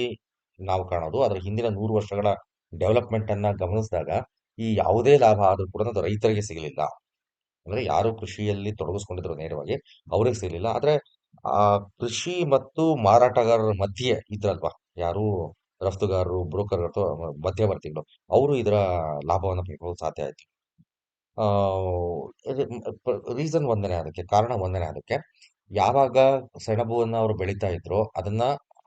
ನಾವು ಕಾಣೋದು, ಅದರ ಹಿಂದಿನ 100 ವರ್ಷಗಳ ಡೆವಲಪ್ಮೆಂಟ್ ಅನ್ನ ಗಮನಿಸಿದಾಗ ಈ ಯಾವುದೇ ಲಾಭ ಆದ್ರೂ ಕೂಡ ಅದು ರೈತರಿಗೆ ಸಿಗಲಿಲ್ಲ. ಅಂದ್ರೆ ಯಾರು ಕೃಷಿಯಲ್ಲಿ ತೊಡಗಿಸ್ಕೊಂಡಿದ್ರು ನೇರವಾಗಿ ಅವ್ರಿಗೆ ಸಿಗಲಿಲ್ಲ. ಆದ್ರೆ ಆ ಕೃಷಿ ಮತ್ತು ಮಾರಾಟಗಾರರ ಮಧ್ಯೆ ಇದ್ರಲ್ವಾ, ಯಾರು ರಫ್ತುಗಾರರು, ಬ್ರೋಕರ್ ಅಥವಾ ಮಧ್ಯವರ್ತಿಗಳು, ಅವರು ಇದರ ಲಾಭವನ್ನು ಪಡ್ಕೊಳ್ಳೋದು ಸಾಧ್ಯ ಆಯ್ತು. ಆ ರೀಸನ್ ಒಂದೇನೆ ಅದಕ್ಕೆ, ಕಾರಣ ಒಂದೇನೆ ಅದಕ್ಕೆ. ಯಾವಾಗ ಸೆಣಬುವನ್ನ ಅವರು ಬೆಳೀತಾ ಇದ್ರೋ ಅದನ್ನ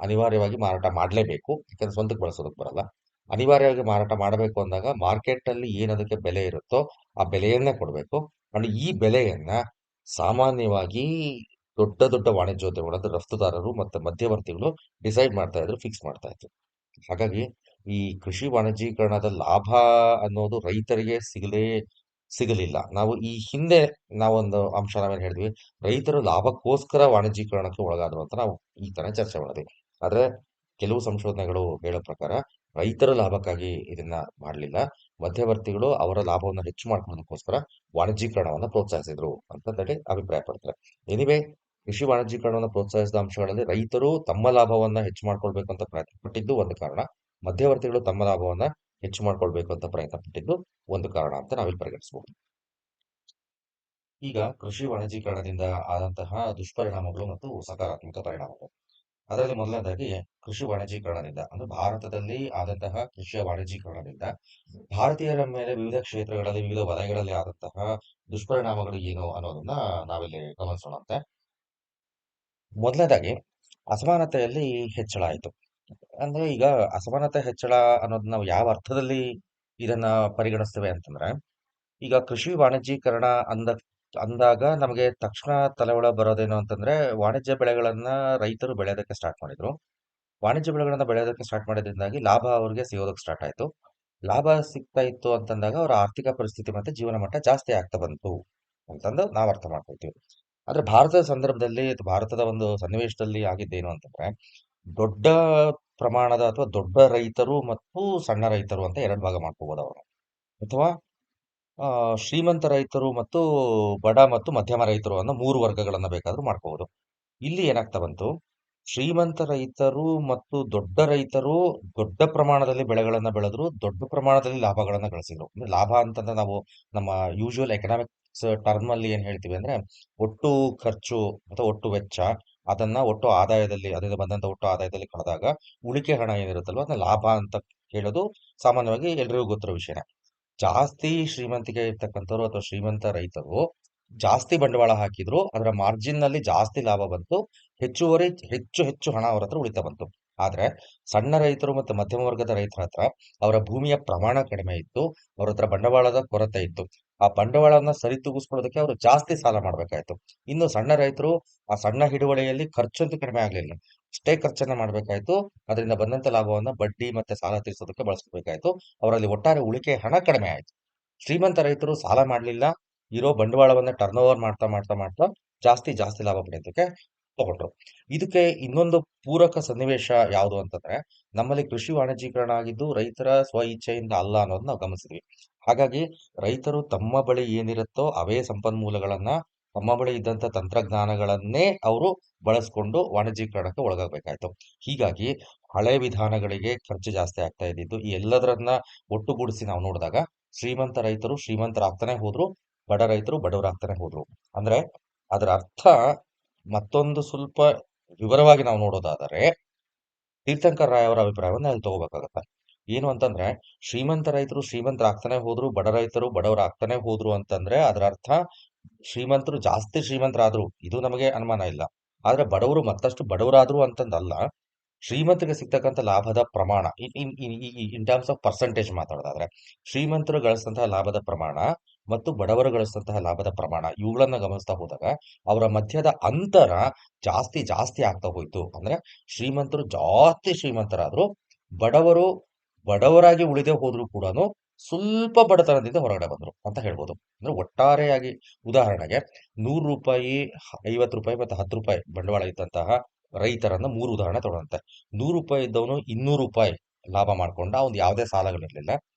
ಅನಿವಾರ್ಯವಾಗಿ ಮಾರಾಟ ಮಾಡಲೇಬೇಕು, ಯಾಕಂದ್ರೆ ಸ್ವಂತಕ್ಕೆ ಬಳಸೋದಕ್ಕೆ ಬರಲ್ಲ. ಅನಿವಾರ್ಯವಾಗಿ ಮಾರಾಟ ಮಾಡಬೇಕು ಅಂದಾಗ ಮಾರ್ಕೆಟ್ ಅಲ್ಲಿ ಏನ್ ಅದಕ್ಕೆ ಬೆಲೆ ಇರುತ್ತೋ ಆ ಬೆಲೆಯನ್ನೇ ಕೊಡಬೇಕು. ಅಂಡ್ ಈ ಬೆಲೆಯನ್ನ ಸಾಮಾನ್ಯವಾಗಿ ದೊಡ್ಡ ದೊಡ್ಡ ವಾಣಿಜ್ಯೋದ್ಯಮಗಳು ಅಂದ್ರೆ ರಫ್ತುದಾರರು ಮತ್ತೆ ಮಧ್ಯವರ್ತಿಗಳು ಡಿಸೈಡ್ ಮಾಡ್ತಾ ಇದ್ರು, ಫಿಕ್ಸ್ ಮಾಡ್ತಾ ಇದ್ರು. ಹಾಗಾಗಿ ಈ ಕೃಷಿ ವಾಣಿಜ್ಯೀಕರಣದ ಲಾಭ ಅನ್ನೋದು ರೈತರಿಗೆ ಸಿಗಲಿಲ್ಲ. ನಾವು ಈ ಹಿಂದೆ ನಾವೊಂದು ಅಂಶ ನಾವೇನ್ ಹೇಳಿದ್ವಿ, ರೈತರು ಲಾಭಕ್ಕೋಸ್ಕರ ವಾಣಿಜ್ಯೀಕರಣಕ್ಕೆ ಒಳಗಾದ್ರು ಅಂತ ನಾವು ಈ ತರ ಚರ್ಚೆ ಮಾಡಿದ್ವಿ. ಆದ್ರೆ ಕೆಲವು ಸಂಶೋಧನೆಗಳು ಹೇಳೋ ಪ್ರಕಾರ ರೈತರ ಲಾಭಕ್ಕಾಗಿ ಇದನ್ನ ಮಾಡಲಿಲ್ಲ, ಮಧ್ಯವರ್ತಿಗಳು ಅವರ ಲಾಭವನ್ನು ಹೆಚ್ಚು ಮಾಡ್ಕೊಳ್ಳೋದಕ್ಕೋಸ್ಕರ ವಾಣಿಜ್ಯೀಕರಣವನ್ನು ಪ್ರೋತ್ಸಾಹಿಸಿದ್ರು ಅಂತ ಹೇಳಿ ಅಭಿಪ್ರಾಯ ಪಡ್ತಾರೆ. ಎನಿವೆ, ಕೃಷಿ ವಾಣಿಜ್ಯೀಕರಣವನ್ನು ಪ್ರೋತ್ಸಾಹಿಸಿದ ಅಂಶಗಳಲ್ಲಿ ರೈತರು ತಮ್ಮ ಲಾಭವನ್ನ ಹೆಚ್ಚು ಮಾಡ್ಕೊಳ್ಬೇಕು ಅಂತ ಪ್ರಯತ್ನ ಪಟ್ಟಿದ್ದು ಒಂದು ಕಾರಣ, ಮಧ್ಯವರ್ತಿಗಳು ತಮ್ಮ ಲಾಭವನ್ನ ಹೆಚ್ಚು ಮಾಡ್ಕೊಳ್ಬೇಕು ಅಂತ ಪ್ರಯತ್ನ ಪಟ್ಟಿದ್ದು ಒಂದು ಕಾರಣ ಅಂತ ನಾವಿಲ್ಲಿ ಪರಿಗಣಿಸಬಹುದು. ಈಗ ಕೃಷಿ ವಾಣಿಜ್ಯೀಕರಣದಿಂದ ಆದಂತಹ ದುಷ್ಪರಿಣಾಮಗಳು ಮತ್ತು ಸಕಾರಾತ್ಮಕ ಪರಿಣಾಮಗಳು. ಅದರಲ್ಲಿ ಮೊದಲನೇದಾಗಿ ಕೃಷಿ ವಾಣಿಜ್ಯೀಕರಣದಿಂದ ಅಂದ್ರೆ ಭಾರತದಲ್ಲಿ ಆದಂತಹ ಕೃಷಿಯ ವಾಣಿಜ್ಯೀಕರಣದಿಂದ ಭಾರತೀಯರ ಮೇಲೆ ವಿವಿಧ ಕ್ಷೇತ್ರಗಳಲ್ಲಿ, ವಿವಿಧ ವಲಯಗಳಲ್ಲಿ ಆದಂತಹ ದುಷ್ಪರಿಣಾಮಗಳು ಏನು ಅನ್ನೋದನ್ನ ನಾವಿಲ್ಲಿ ಗಮನಿಸೋಣಂತೆ. ಮೊದಲನೇದಾಗಿ ಅಸಮಾನತೆಯಲ್ಲಿ ಹೆಚ್ಚಳ ಆಯಿತು. ಅಂದ್ರೆ ಈಗ ಅಸಮಾನತೆ ಹೆಚ್ಚಳ ಅನ್ನೋದು ನಾವು ಯಾವ ಅರ್ಥದಲ್ಲಿ ಇದನ್ನ ಪರಿಗಣಿಸ್ತೇವೆ ಅಂತಂದ್ರೆ, ಈಗ ಕೃಷಿ ವಾಣಿಜ್ಯೀಕರಣ ಅಂದಾಗ ನಮಗೆ ತಕ್ಷಣ ತಲೆ ಒಳಗೆ ಬರೋದೇನು ಅಂತಂದ್ರೆ, ವಾಣಿಜ್ಯ ಬೆಳೆಗಳನ್ನ ರೈತರು ಬೆಳೆಯೋದಕ್ಕೆ ಸ್ಟಾರ್ಟ್ ಮಾಡಿದ್ರು. ವಾಣಿಜ್ಯ ಬೆಳೆಗಳನ್ನ ಬೆಳೆಯೋದಕ್ಕೆ ಸ್ಟಾರ್ಟ್ ಮಾಡಿದ್ರಿಂದಾಗಿ ಲಾಭ ಅವ್ರಿಗೆ ಸಿಗೋದಕ್ಕೆ ಸ್ಟಾರ್ಟ್ ಆಯ್ತು. ಲಾಭ ಸಿಗ್ತಾ ಇತ್ತು ಅಂತಂದಾಗ ಅವರ ಆರ್ಥಿಕ ಪರಿಸ್ಥಿತಿ ಮತ್ತೆ ಜೀವನ ಮಟ್ಟ ಜಾಸ್ತಿ ಆಗ್ತಾ ಬಂತು ಅಂತಂದು ನಾವು ಅರ್ಥ ಮಾಡ್ಕೊಳ್ತೀವಿ. ಆದ್ರೆ ಭಾರತದ ಸಂದರ್ಭದಲ್ಲಿ ಅಥವಾ ಭಾರತದ ಒಂದು ಸನ್ನಿವೇಶದಲ್ಲಿ ಆಗಿದ್ದೇನು ಅಂತಂದ್ರೆ, ದೊಡ್ಡ ಪ್ರಮಾಣದ ಅಥವಾ ದೊಡ್ಡ ರೈತರು ಮತ್ತು ಸಣ್ಣ ರೈತರು ಅಂತ ಎರಡು ಭಾಗ ಮಾಡ್ಕೋಬಹುದು ಅವರು. ಅಥವಾ ಶ್ರೀಮಂತ ರೈತರು ಮತ್ತು ಬಡ ಮತ್ತು ಮಧ್ಯಮ ರೈತರು ಅನ್ನೋ ಮೂರು ವರ್ಗಗಳನ್ನ ಬೇಕಾದ್ರೂ ಮಾಡ್ಕೋಬಹುದು. ಇಲ್ಲಿ ಏನಾಗ್ತಾ ಬಂತು, ಶ್ರೀಮಂತ ರೈತರು ಮತ್ತು ದೊಡ್ಡ ರೈತರು ದೊಡ್ಡ ಪ್ರಮಾಣದಲ್ಲಿ ಬೆಳೆಗಳನ್ನ ಬೆಳೆದ್ರು, ದೊಡ್ಡ ಪ್ರಮಾಣದಲ್ಲಿ ಲಾಭಗಳನ್ನ ಗಳಿಸಿದ್ರು. ಅಂದ್ರೆ ಲಾಭ ಅಂತಂದ್ರೆ ನಾವು ನಮ್ಮ ಯೂಶುವಲ್ ಎಕನಾಮಿಕ್ಸ್ ಟರ್ಮ್ ಅಲ್ಲಿ ಏನ್ ಹೇಳ್ತೀವಿ ಅಂದ್ರೆ, ಒಟ್ಟು ಖರ್ಚು ಅಥವಾ ಒಟ್ಟು ವೆಚ್ಚ, ಅದನ್ನ ಒಟ್ಟು ಆದಾಯದಲ್ಲಿ, ಅದರಿಂದ ಬಂದಂತ ಒಟ್ಟು ಆದಾಯದಲ್ಲಿ ಕಳೆದಾಗ ಉಳಿಕೆ ಹಣ ಏನಿರುತ್ತಲ್ವ ಅದನ್ನ ಲಾಭ ಅಂತ ಹೇಳೋದು ಸಾಮಾನ್ಯವಾಗಿ ಎಲ್ರಿಗೂ ಗೊತ್ತಿರೋ ವಿಷಯ. ಜಾಸ್ತಿ ಶ್ರೀಮಂತಿಕೆ ಇರ್ತಕ್ಕಂಥವ್ರು ಅಥವಾ ಶ್ರೀಮಂತ ರೈತರು ಜಾಸ್ತಿ ಬಂಡವಾಳ ಹಾಕಿದ್ರು, ಅದರ ಮಾರ್ಜಿನ್ ನಲ್ಲಿ ಜಾಸ್ತಿ ಲಾಭ ಬಂತು, ಹೆಚ್ಚುವರಿ ಹೆಚ್ಚು ಹೆಚ್ಚು ಹಣ ಅವರ ಹತ್ರ ಉಳಿತಾ ಬಂತು. ಆದ್ರೆ ಸಣ್ಣ ರೈತರು ಮತ್ತು ಮಧ್ಯಮ ವರ್ಗದ ರೈತರ ಹತ್ರ ಅವರ ಭೂಮಿಯ ಪ್ರಮಾಣ ಕಡಿಮೆ ಇತ್ತು, ಅವ್ರ ಹತ್ರ ಬಂಡವಾಳದ ಕೊರತೆ ಇತ್ತು. ಆ ಬಂಡವಾಳವನ್ನ ಸರಿತೂಗಿಸ್ಕೊಳ್ಳೋದಕ್ಕೆ ಅವರು ಜಾಸ್ತಿ ಸಾಲ ಮಾಡ್ಬೇಕಾಯ್ತು. ಇನ್ನು ಸಣ್ಣ ರೈತರು ಆ ಸಣ್ಣ ಹಿಡುವಳಿಯಲ್ಲಿ ಖರ್ಚಂತೂ ಕಡಿಮೆ ಆಗ್ಲಿಲ್ಲ, ಅಷ್ಟೇ ಖರ್ಚನ್ನ ಮಾಡ್ಬೇಕಾಯ್ತು. ಅದರಿಂದ ಬಂದಂತ ಲಾಭವನ್ನ ಬಡ್ಡಿ ಮತ್ತೆ ಸಾಲ ತೀರಿಸೋದಕ್ಕೆ ಬಳಸ್ಕೋಬೇಕಾಯ್ತು. ಅವರಲ್ಲಿ ಒಟ್ಟಾರೆ ಉಳಿಕೆ ಹಣ ಕಡಿಮೆ ಆಯ್ತು. ಶ್ರೀಮಂತ ರೈತರು ಸಾಲ ಮಾಡ್ಲಿಲ್ಲ, ಇರೋ ಬಂಡವಾಳವನ್ನ ಟರ್ನ್ ಓವರ್ ಮಾಡ್ತಾ ಮಾಡ್ತಾ ಮಾಡ್ತಾ ಜಾಸ್ತಿ ಜಾಸ್ತಿ ಲಾಭ ಪಡೆಯೋದಕ್ಕೆ ತಗೊಂಡ್ರು. ಇದಕ್ಕೆ ಇನ್ನೊಂದು ಪೂರಕ ಸನ್ನಿವೇಶ ಯಾವುದು ಅಂತಂದ್ರೆ, ನಮ್ಮಲ್ಲಿ ಕೃಷಿ ವಾಣಿಜ್ಯೀಕರಣ ಆಗಿದ್ದು ರೈತರ ಸ್ವ ಇಚ್ಛೆಯಿಂದ ಅಲ್ಲ ಅನ್ನೋದನ್ನ ನಾವು ಗಮನಿಸಿದ್ವಿ. ಹಾಗಾಗಿ ರೈತರು ತಮ್ಮ ಬಳಿ ಏನಿರುತ್ತೋ ಅವೇ ಸಂಪನ್ಮೂಲಗಳನ್ನ, ತಮ್ಮ ಬಳಿ ಇದ್ದಂತ ತಂತ್ರಜ್ಞಾನಗಳನ್ನೇ ಅವರು ಬಳಸ್ಕೊಂಡು ವಾಣಿಜ್ಯೀಕರಣಕ್ಕೆ ಒಳಗಾಗಬೇಕಾಯ್ತು. ಹೀಗಾಗಿ ಹಳೆ ವಿಧಾನಗಳಿಗೆ ಖರ್ಚು ಜಾಸ್ತಿ ಆಗ್ತಾ ಇದ್ದಿದ್ದು, ಈ ಎಲ್ಲದರನ್ನ ಒಟ್ಟುಗೂಡಿಸಿ ನಾವು ನೋಡಿದಾಗ ಶ್ರೀಮಂತ ರೈತರು ಶ್ರೀಮಂತರಾಗ್ತಾನೆ ಹೋದ್ರು, ಬಡ ರೈತರು ಬಡವರಾಗ್ತಾನೆ ಹೋದ್ರು. ಅಂದ್ರೆ ಅದರ ಅರ್ಥ ಮತ್ತೊಂದು ಸ್ವಲ್ಪ ವಿವರವಾಗಿ ನಾವು ನೋಡೋದಾದರೆ, ತೀರ್ಥಂಕರ್ ರಾಯ್ ಅವರ ಅಭಿಪ್ರಾಯವನ್ನ ಅಲ್ಲಿ ತಗೋಬೇಕಾಗತ್ತೆ. ಏನು ಅಂತಂದ್ರೆ, ಶ್ರೀಮಂತ ರೈತರು ಶ್ರೀಮಂತರಾಗ್ತಾನೆ ಹೋದ್ರು, ಬಡ ರೈತರು ಬಡವರಾಗ್ತಾನೆ ಹೋದ್ರು ಅಂತಂದ್ರೆ ಅದರ ಅರ್ಥ ಶ್ರೀಮಂತರು ಜಾಸ್ತಿ ಶ್ರೀಮಂತರಾದ್ರು, ಇದು ನಮಗೆ ಅನುಮಾನ ಇಲ್ಲ. ಆದ್ರೆ ಬಡವರು ಮತ್ತಷ್ಟು ಬಡವರಾದ್ರು ಅಂತಂದಲ್ಲ. ಶ್ರೀಮಂತರಿಗೆ ಸಿಗ್ತಕ್ಕಂಥ ಲಾಭದ ಪ್ರಮಾಣ ಇನ್ ಟರ್ಮ್ಸ್ ಆಫ್ ಪರ್ಸೆಂಟೇಜ್ ಮಾತಾಡೋದಾದ್ರೆ, ಶ್ರೀಮಂತರು ಗಳಿಸಿದಂತಹ ಲಾಭದ ಪ್ರಮಾಣ ಮತ್ತು ಬಡವರು ಗಳಿಸಿದಂತಹ ಲಾಭದ ಪ್ರಮಾಣ ಇವುಗಳನ್ನ ಗಮನಿಸ್ತಾ ಹೋದಾಗ ಅವರ ಮಧ್ಯದ ಅಂತರ ಜಾಸ್ತಿ ಜಾಸ್ತಿ ಆಗ್ತಾ ಹೋಯ್ತು. ಅಂದ್ರೆ ಶ್ರೀಮಂತರು ಜಾಸ್ತಿ ಶ್ರೀಮಂತರಾದ್ರು, ಬಡವರು ಬಡವರಾಗಿ ಉಳಿದೇ ಹೋದ್ರು ಕೂಡ ಸ್ವಲ್ಪ ಬಡತನದಿಂದ ಹೊರಗಡೆ ಬಂದ್ರು ಅಂತ ಹೇಳ್ಬೋದು. ಅಂದ್ರೆ ಒಟ್ಟಾರೆಯಾಗಿ ಉದಾಹರಣೆಗೆ ₹100, ₹50 ಮತ್ತು ₹10 ಬಂಡವಾಳ ಇದ್ದಂತಹ ರೈತರನ್ನ 3 ಉದಾಹರಣೆ ತಗೊಳಂತೆ. ₹100 ಇದ್ದವನು ₹200 ಲಾಭ ಮಾಡ್ಕೊಂಡ, ಅವ್ನು ಯಾವುದೇ ಸಾಲಗಳಿರ್ಲಿಲ್ಲ.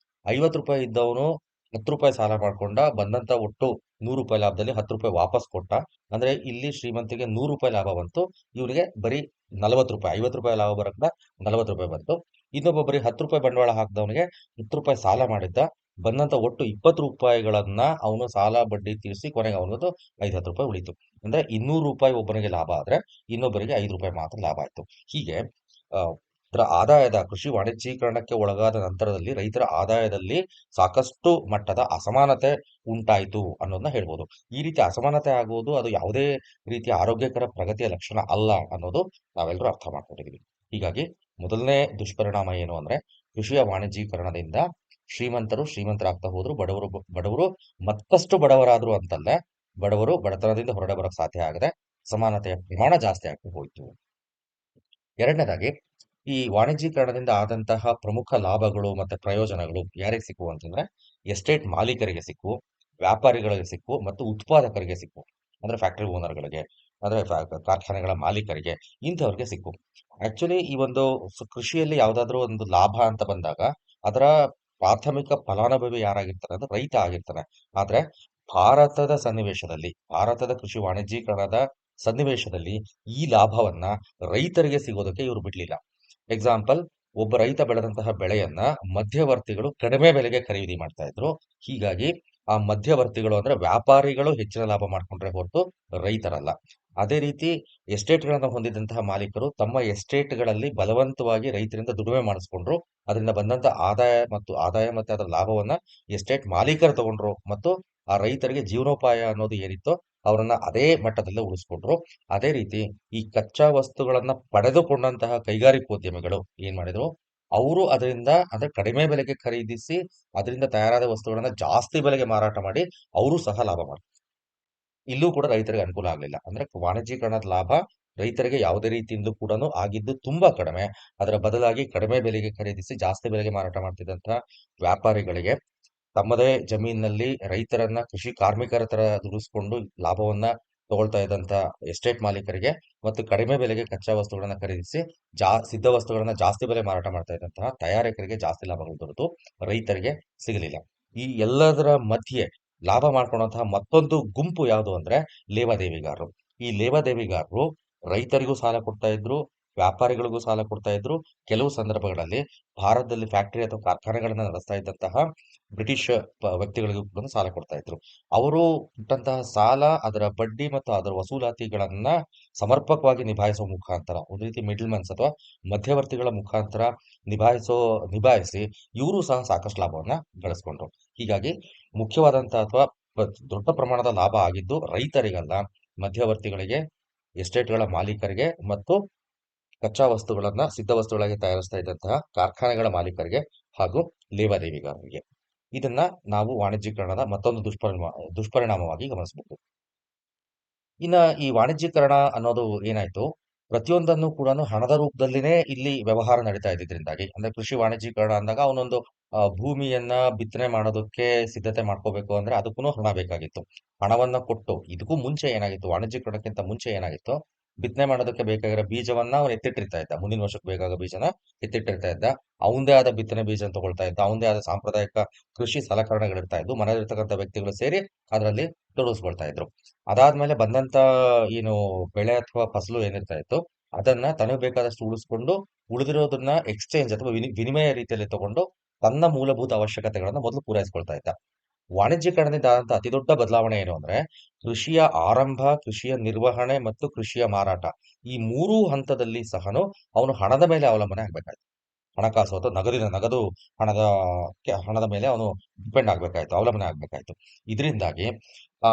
₹50 ಇದ್ದವನು ₹10 ಸಾಲ ಮಾಡ್ಕೊಂಡ, ಬಂದಂತ ಒಟ್ಟು ₹100 ಲಾಭದಲ್ಲಿ ₹10 ವಾಪಸ್ ಕೊಟ್ಟ. ಅಂದ್ರೆ ಇಲ್ಲಿ ಶ್ರೀಮಂತಿಗೆ ₹100 ಲಾಭ ಬಂತು, ಇವನಿಗೆ ಬರೀ ₹40, ₹50 ಲಾಭ ಬರಕ್ನ ₹40 ಬಂತು. ಇನ್ನೊಬ್ಬ ಬರೀ ₹10 ಬಂಡವಾಳ ಹಾಕಿದವನಿಗೆ ₹10 ಸಾಲ ಮಾಡಿದ್ದ, ಬಂದಂತ ಒಟ್ಟು ₹20ಗಳನ್ನ ಅವನು ಸಾಲ ಬಡ್ಡಿ ತೀರಿಸಿ ಕೊನೆಗೆ ಅವನದು ₹5-10 ಉಳಿತು. ಅಂದ್ರೆ ₹200 ಒಬ್ಬನಿಗೆ ಲಾಭ ಆದ್ರೆ ಇನ್ನೊಬ್ಬರಿಗೆ ₹5 ಮಾತ್ರ ಲಾಭ ಆಯ್ತು. ಹೀಗೆ ಆ, ಇದರ ಆದಾಯದ ಕೃಷಿ ವಾಣಿಜ್ಯೀಕರಣಕ್ಕೆ ಒಳಗಾದ ನಂತರದಲ್ಲಿ ರೈತರ ಆದಾಯದಲ್ಲಿ ಸಾಕಷ್ಟು ಮಟ್ಟದ ಅಸಮಾನತೆ ಉಂಟಾಯಿತು ಅನ್ನೋದನ್ನ ಹೇಳ್ಬೋದು. ಈ ರೀತಿ ಅಸಮಾನತೆ ಆಗುವುದು ಅದು ಯಾವುದೇ ರೀತಿಯ ಆರೋಗ್ಯಕರ ಪ್ರಗತಿಯ ಲಕ್ಷಣ ಅಲ್ಲ ಅನ್ನೋದು ನಾವೆಲ್ಲರೂ ಅರ್ಥ ಮಾಡ್ಕೊಂಡಿದೀವಿ. ಹೀಗಾಗಿ ಮೊದಲನೇ ದುಷ್ಪರಿಣಾಮ ಏನು ಅಂದ್ರೆ ಕೃಷಿಯ ವಾಣಿಜ್ಯೀಕರಣದಿಂದ ಶ್ರೀಮಂತರು ಶ್ರೀಮಂತರಾಗ್ತಾ ಹೋದ್ರು, ಬಡವರು ಮತ್ತಷ್ಟು ಬಡವರಾದ್ರು ಅಂತಲ್ಲ, ಬಡವರು ಬಡತನದಿಂದ ಹೊರಗಡೆ ಬರಕ್ ಸಾಧ್ಯ ಆಗದೆ ಸಮಾನತೆಯ ಪ್ರಮಾಣ ಜಾಸ್ತಿ ಆಗ್ತಾ ಹೋಯ್ತು. ಎರಡನೇದಾಗಿ ಈ ವಾಣಿಜ್ಯೀಕರಣದಿಂದ ಆದಂತಹ ಪ್ರಮುಖ ಲಾಭಗಳು ಮತ್ತೆ ಪ್ರಯೋಜನಗಳು ಯಾರಿಗೆ ಸಿಕ್ಕುವು ಅಂತಂದ್ರೆ ಎಸ್ಟೇಟ್ ಮಾಲೀಕರಿಗೆ ಸಿಕ್ಕುವು, ವ್ಯಾಪಾರಿಗಳಿಗೆ ಸಿಕ್ಕುವು ಮತ್ತು ಉತ್ಪಾದಕರಿಗೆ ಸಿಕ್ಕುವು. ಅಂದ್ರೆ ಫ್ಯಾಕ್ಟರಿ ಓನರ್ಗಳಿಗೆ, ಅಂದ್ರೆ ಕಾರ್ಖಾನೆಗಳ ಮಾಲೀಕರಿಗೆ, ಇಂಥವ್ರಿಗೆ ಸಿಕ್ಕು. ಆಕ್ಚುಲಿ ಈ ಒಂದು ಕೃಷಿಯಲ್ಲಿ ಯಾವ್ದಾದ್ರು ಒಂದು ಲಾಭ ಅಂತ ಬಂದಾಗ ಅದರ ಪ್ರಾಥಮಿಕ ಫಲಾನುಭವಿ ಯಾರಾಗಿರ್ತಾರೆ ಅಂದ್ರೆ ರೈತ ಆಗಿರ್ತಾನೆ. ಆದ್ರೆ ಭಾರತದ ಕೃಷಿ ವಾಣಿಜ್ಯೀಕರಣದ ಸನ್ನಿವೇಶದಲ್ಲಿ ಈ ಲಾಭವನ್ನ ರೈತರಿಗೆ ಸಿಗೋದಕ್ಕೆ ಇವರು ಬಿಡ್ಲಿಲ್ಲ. ಎಕ್ಸಾಂಪಲ್, ಒಬ್ಬ ರೈತ ಬೆಳೆದಂತಹ ಬೆಳೆಯನ್ನ ಮಧ್ಯವರ್ತಿಗಳು ಕಡಿಮೆ ಬೆಲೆಗೆ ಖರೀದಿ ಮಾಡ್ತಾ ಇದ್ರು. ಹೀಗಾಗಿ ಆ ಮಧ್ಯವರ್ತಿಗಳು ಅಂದ್ರೆ ವ್ಯಾಪಾರಿಗಳು ಹೆಚ್ಚಿನ ಲಾಭ ಮಾಡ್ಕೊಂಡ್ರೆ ಹೊರತು ರೈತರಲ್ಲ. ಅದೇ ರೀತಿ ಎಸ್ಟೇಟ್ಗಳನ್ನ ಹೊಂದಿದಂತಹ ಮಾಲೀಕರು ತಮ್ಮ ಎಸ್ಟೇಟ್ಗಳಲ್ಲಿ ಬಲವಂತವಾಗಿ ರೈತರಿಂದ ದುಡಿಮೆ ಮಾಡಿಸ್ಕೊಂಡ್ರು. ಅದರಿಂದ ಬಂದಂತ ಆದಾಯ ಮತ್ತೆ ಅದರ ಲಾಭವನ್ನ ಎಸ್ಟೇಟ್ ಮಾಲೀಕರು ತಗೊಂಡ್ರು ಮತ್ತು ಆ ರೈತರಿಗೆ ಜೀವನೋಪಾಯ ಅನ್ನೋದು ಏನಿತ್ತೋ ಅವರನ್ನ ಅದೇ ಮಟ್ಟದಲ್ಲೇ ಉಳಿಸ್ಕೊಂಡ್ರು. ಅದೇ ರೀತಿ ಈ ಕಚ್ಚಾ ವಸ್ತುಗಳನ್ನ ಪಡೆದುಕೊಂಡಂತಹ ಕೈಗಾರಿಕೋದ್ಯಮಿಗಳು ಏನ್ ಮಾಡಿದ್ರು, ಅವರು ಅದರಿಂದ ಅಂದ್ರೆ ಕಡಿಮೆ ಬೆಲೆಗೆ ಖರೀದಿಸಿ ಅದರಿಂದ ತಯಾರಾದ ವಸ್ತುಗಳನ್ನ ಜಾಸ್ತಿ ಬೆಲೆಗೆ ಮಾರಾಟ ಮಾಡಿ ಅವರು ಸಹ ಲಾಭ ಮಾಡಿದ್ರು. ಇಲ್ಲೂ ಕೂಡ ರೈತರಿಗೆ ಅನುಕೂಲ ಆಗಲಿಲ್ಲ. ಅಂದ್ರೆ ವಾಣಿಜ್ಯೀಕರಣದ ಲಾಭ ರೈತರಿಗೆ ಯಾವುದೇ ರೀತಿಯಿಂದಲೂ ಕೂಡ ಆಗಿದ್ದು ತುಂಬಾ ಕಡಿಮೆ. ಅದರ ಬದಲಾಗಿ ಕಡಿಮೆ ಬೆಲೆಗೆ ಖರೀದಿಸಿ ಜಾಸ್ತಿ ಬೆಲೆಗೆ ಮಾರಾಟ ಮಾಡ್ತಿದ್ದಂತಹ ವ್ಯಾಪಾರಿಗಳಿಗೆ, ತಮ್ಮದೇ ಜಮೀನಿನಲ್ಲಿ ರೈತರನ್ನ ಕೃಷಿ ಕಾರ್ಮಿಕರ ತರ ದುಡಿಸ್ಕೊಂಡು ಲಾಭವನ್ನ ತಗೊಳ್ತಾ ಇದ್ದಂತ ಎಸ್ಟೇಟ್ ಮಾಲೀಕರಿಗೆ ಮತ್ತು ಕಡಿಮೆ ಬೆಲೆಗೆ ಕಚ್ಚಾ ವಸ್ತುಗಳನ್ನ ಖರೀದಿಸಿ ಸಿದ್ಧ ವಸ್ತುಗಳನ್ನ ಜಾಸ್ತಿ ಬೆಲೆ ಮಾರಾಟ ಮಾಡ್ತಾ ಇದ್ದಂತಹ ತಯಾರಕರಿಗೆ ಜಾಸ್ತಿ ಲಾಭಗಳು ದೊರೆತು ರೈತರಿಗೆ ಸಿಗಲಿಲ್ಲ. ಈ ಎಲ್ಲದರ ಮಧ್ಯೆ ಲಾಭ ಮಾಡ್ಕೊಳ್ಳುವಂತಹ ಮತ್ತೊಂದು ಗುಂಪು ಯಾವುದು ಅಂದ್ರೆ ಲೇವಾದೇವಿಗಾರರು. ಈ ಲೇವಾದೇವಿಗಾರರು ರೈತರಿಗೂ ಸಾಲ ಕೊಡ್ತಾ ಇದ್ರು, ವ್ಯಾಪಾರಿಗಳಿಗೂ ಸಾಲ ಕೊಡ್ತಾ ಇದ್ರು. ಕೆಲವು ಸಂದರ್ಭಗಳಲ್ಲಿ ಭಾರತದಲ್ಲಿ ಫ್ಯಾಕ್ಟರಿ ಅಥವಾ ಕಾರ್ಖಾನೆಗಳನ್ನ ನಡೆಸ್ತಾ ಇದ್ದಂತಹ ಬ್ರಿಟಿಷ್ ವ್ಯಕ್ತಿಗಳಿಗೂ ಕೂಡ ಸಾಲ ಕೊಡ್ತಾ ಇದ್ರು. ಅವರು ಕೊಟ್ಟಂತಹ ಸಾಲ, ಅದರ ಬಡ್ಡಿ ಮತ್ತು ಅದರ ವಸೂಲಾತಿಗಳನ್ನ ಸಮರ್ಪಕವಾಗಿ ನಿಭಾಯಿಸುವ ಮುಖಾಂತರ ಒಂದು ರೀತಿ ಮಿಡ್ಲ್ ಮನ್ಸ್ ಅಥವಾ ಮಧ್ಯವರ್ತಿಗಳ ಮುಖಾಂತರ ನಿಭಾಯಿಸಿ ಇವರು ಸಹ ಸಾಕಷ್ಟು ಲಾಭವನ್ನ ಗಳಿಸ್ಕೊಂಡ್ರು. ಹೀಗಾಗಿ ಮುಖ್ಯವಾದಂತ ಅಥವಾ ದೊಡ್ಡ ಪ್ರಮಾಣದ ಲಾಭ ಆಗಿದ್ದು ರೈತರಿಗಲ್ಲ, ಮಧ್ಯವರ್ತಿಗಳಿಗೆ, ಎಸ್ಟೇಟ್ಗಳ ಮಾಲೀಕರಿಗೆ ಮತ್ತು ಕಚ್ಚಾ ವಸ್ತುಗಳನ್ನ ಸಿದ್ಧ ವಸ್ತುಗಳಾಗಿ ತಯಾರಿಸ್ತಾ ಇದ್ದಂತಹ ಕಾರ್ಖಾನೆಗಳ ಮಾಲೀಕರಿಗೆ ಹಾಗೂ ಲೇವಾದೇವಿಗಾರರಿಗೆ. ಇದನ್ನ ನಾವು ವಾಣಿಜ್ಯೀಕರಣದ ಮತ್ತೊಂದು ದುಷ್ಪರಿಣಾಮವಾಗಿ ಗಮನಿಸಬಹುದು. ಇನ್ನ ಈ ವಾಣಿಜ್ಯೀಕರಣ ಅನ್ನೋದು ಏನಾಯ್ತು, ಪ್ರತಿಯೊಂದನ್ನು ಕೂಡ ಹಣದ ರೂಪದಲ್ಲಿನೇ ಇಲ್ಲಿ ವ್ಯವಹಾರ ನಡೀತಾ ಇದ್ದಿದ್ರಿಂದಾಗಿ, ಅಂದ್ರೆ ಕೃಷಿ ವಾಣಿಜ್ಯೀಕರಣ ಅಂದಾಗ ಅವನೊಂದು ಭೂಮಿಯನ್ನ ಬಿತ್ತನೆ ಮಾಡೋದಕ್ಕೆ ಸಿದ್ಧತೆ ಮಾಡ್ಕೋಬೇಕು ಅಂದ್ರೆ ಅದಕ್ಕೂ ಹಣ ಬೇಕಾಗಿತ್ತು. ಹಣವನ್ನ ಕೊಟ್ಟು, ಇದಕ್ಕೂ ಮುಂಚೆ ಏನಾಗಿತ್ತು, ವಾಣಿಜ್ಯೀಕರಣಕ್ಕಿಂತ ಮುಂಚೆ ಏನಾಗಿತ್ತು, ಬಿತ್ತನೆ ಮಾಡೋದಕ್ಕೆ ಬೇಕಾಗಿರೋ ಬೀಜವನ್ನ ಅವನು ಎತ್ತಿಟ್ಟಿರ್ತಾ ಇದ್ದ, ಮುಂದಿನ ವರ್ಷಕ್ಕೆ ಬೇಕಾಗೋ ಬೀಜನ ಎತ್ತಿಟ್ಟಿರ್ತಾ ಇದ್ದ. ಅವಂದೇ ಆದ ಬಿತ್ತನೆ ಬೀಜ ತಗೊಳ್ತಾ ಇದ್ದ, ಅವಂದೇ ಆದ ಸಾಂಪ್ರದಾಯಿಕ ಕೃಷಿ ಸಲಕರಣೆಗಳಿರ್ತಾ ಇದ್ವು. ಮನೆಯಲ್ಲಿರ್ತಕ್ಕಂಥ ವ್ಯಕ್ತಿಗಳು ಸೇರಿ ಅದರಲ್ಲಿ ತೊಡಗಿಸ್ಕೊಳ್ತಾ ಇದ್ರು. ಅದಾದ್ಮೇಲೆ ಬಂದಂತ ಏನು ಬೆಳೆ ಅಥವಾ ಫಸಲು ಏನಿರ್ತಾ ಇತ್ತು ಅದನ್ನ ತನಗೆ ಬೇಕಾದಷ್ಟು ಉಳಿಸ್ಕೊಂಡು ಉಳಿದಿರೋದನ್ನ ಎಕ್ಸ್ಚೇಂಜ್ ಅಥವಾ ವಿನಿಮಯ ರೀತಿಯಲ್ಲಿ ತಗೊಂಡು ತನ್ನ ಮೂಲಭೂತ ಅವಶ್ಯಕತೆಗಳನ್ನ ಮೊದಲು ಪೂರೈಸ್ಕೊಳ್ತಾ ಇದ್ದ. ವಾಣಿಜ್ಯೀಕರಣದಿಂದ ಆದಂತ ಅತಿ ದೊಡ್ಡ ಬದಲಾವಣೆ ಏನು ಅಂದ್ರೆ ಕೃಷಿಯ ಆರಂಭ, ಕೃಷಿಯ ನಿರ್ವಹಣೆ ಮತ್ತು ಕೃಷಿಯ ಮಾರಾಟ, ಈ ಮೂರೂ ಹಂತದಲ್ಲಿ ಸಹನು ಅವನು ಹಣದ ಮೇಲೆ ಅವಲಂಬನೆ ಆಗ್ಬೇಕಾಯ್ತು. ಹಣಕಾಸು ಅಥವಾ ನಗದು ಹಣದ ಮೇಲೆ ಅವನು ಡಿಪೆಂಡ್ ಆಗ್ಬೇಕಾಯ್ತು, ಅವಲಂಬನೆ ಆಗ್ಬೇಕಾಯ್ತು. ಇದರಿಂದಾಗಿ ಆ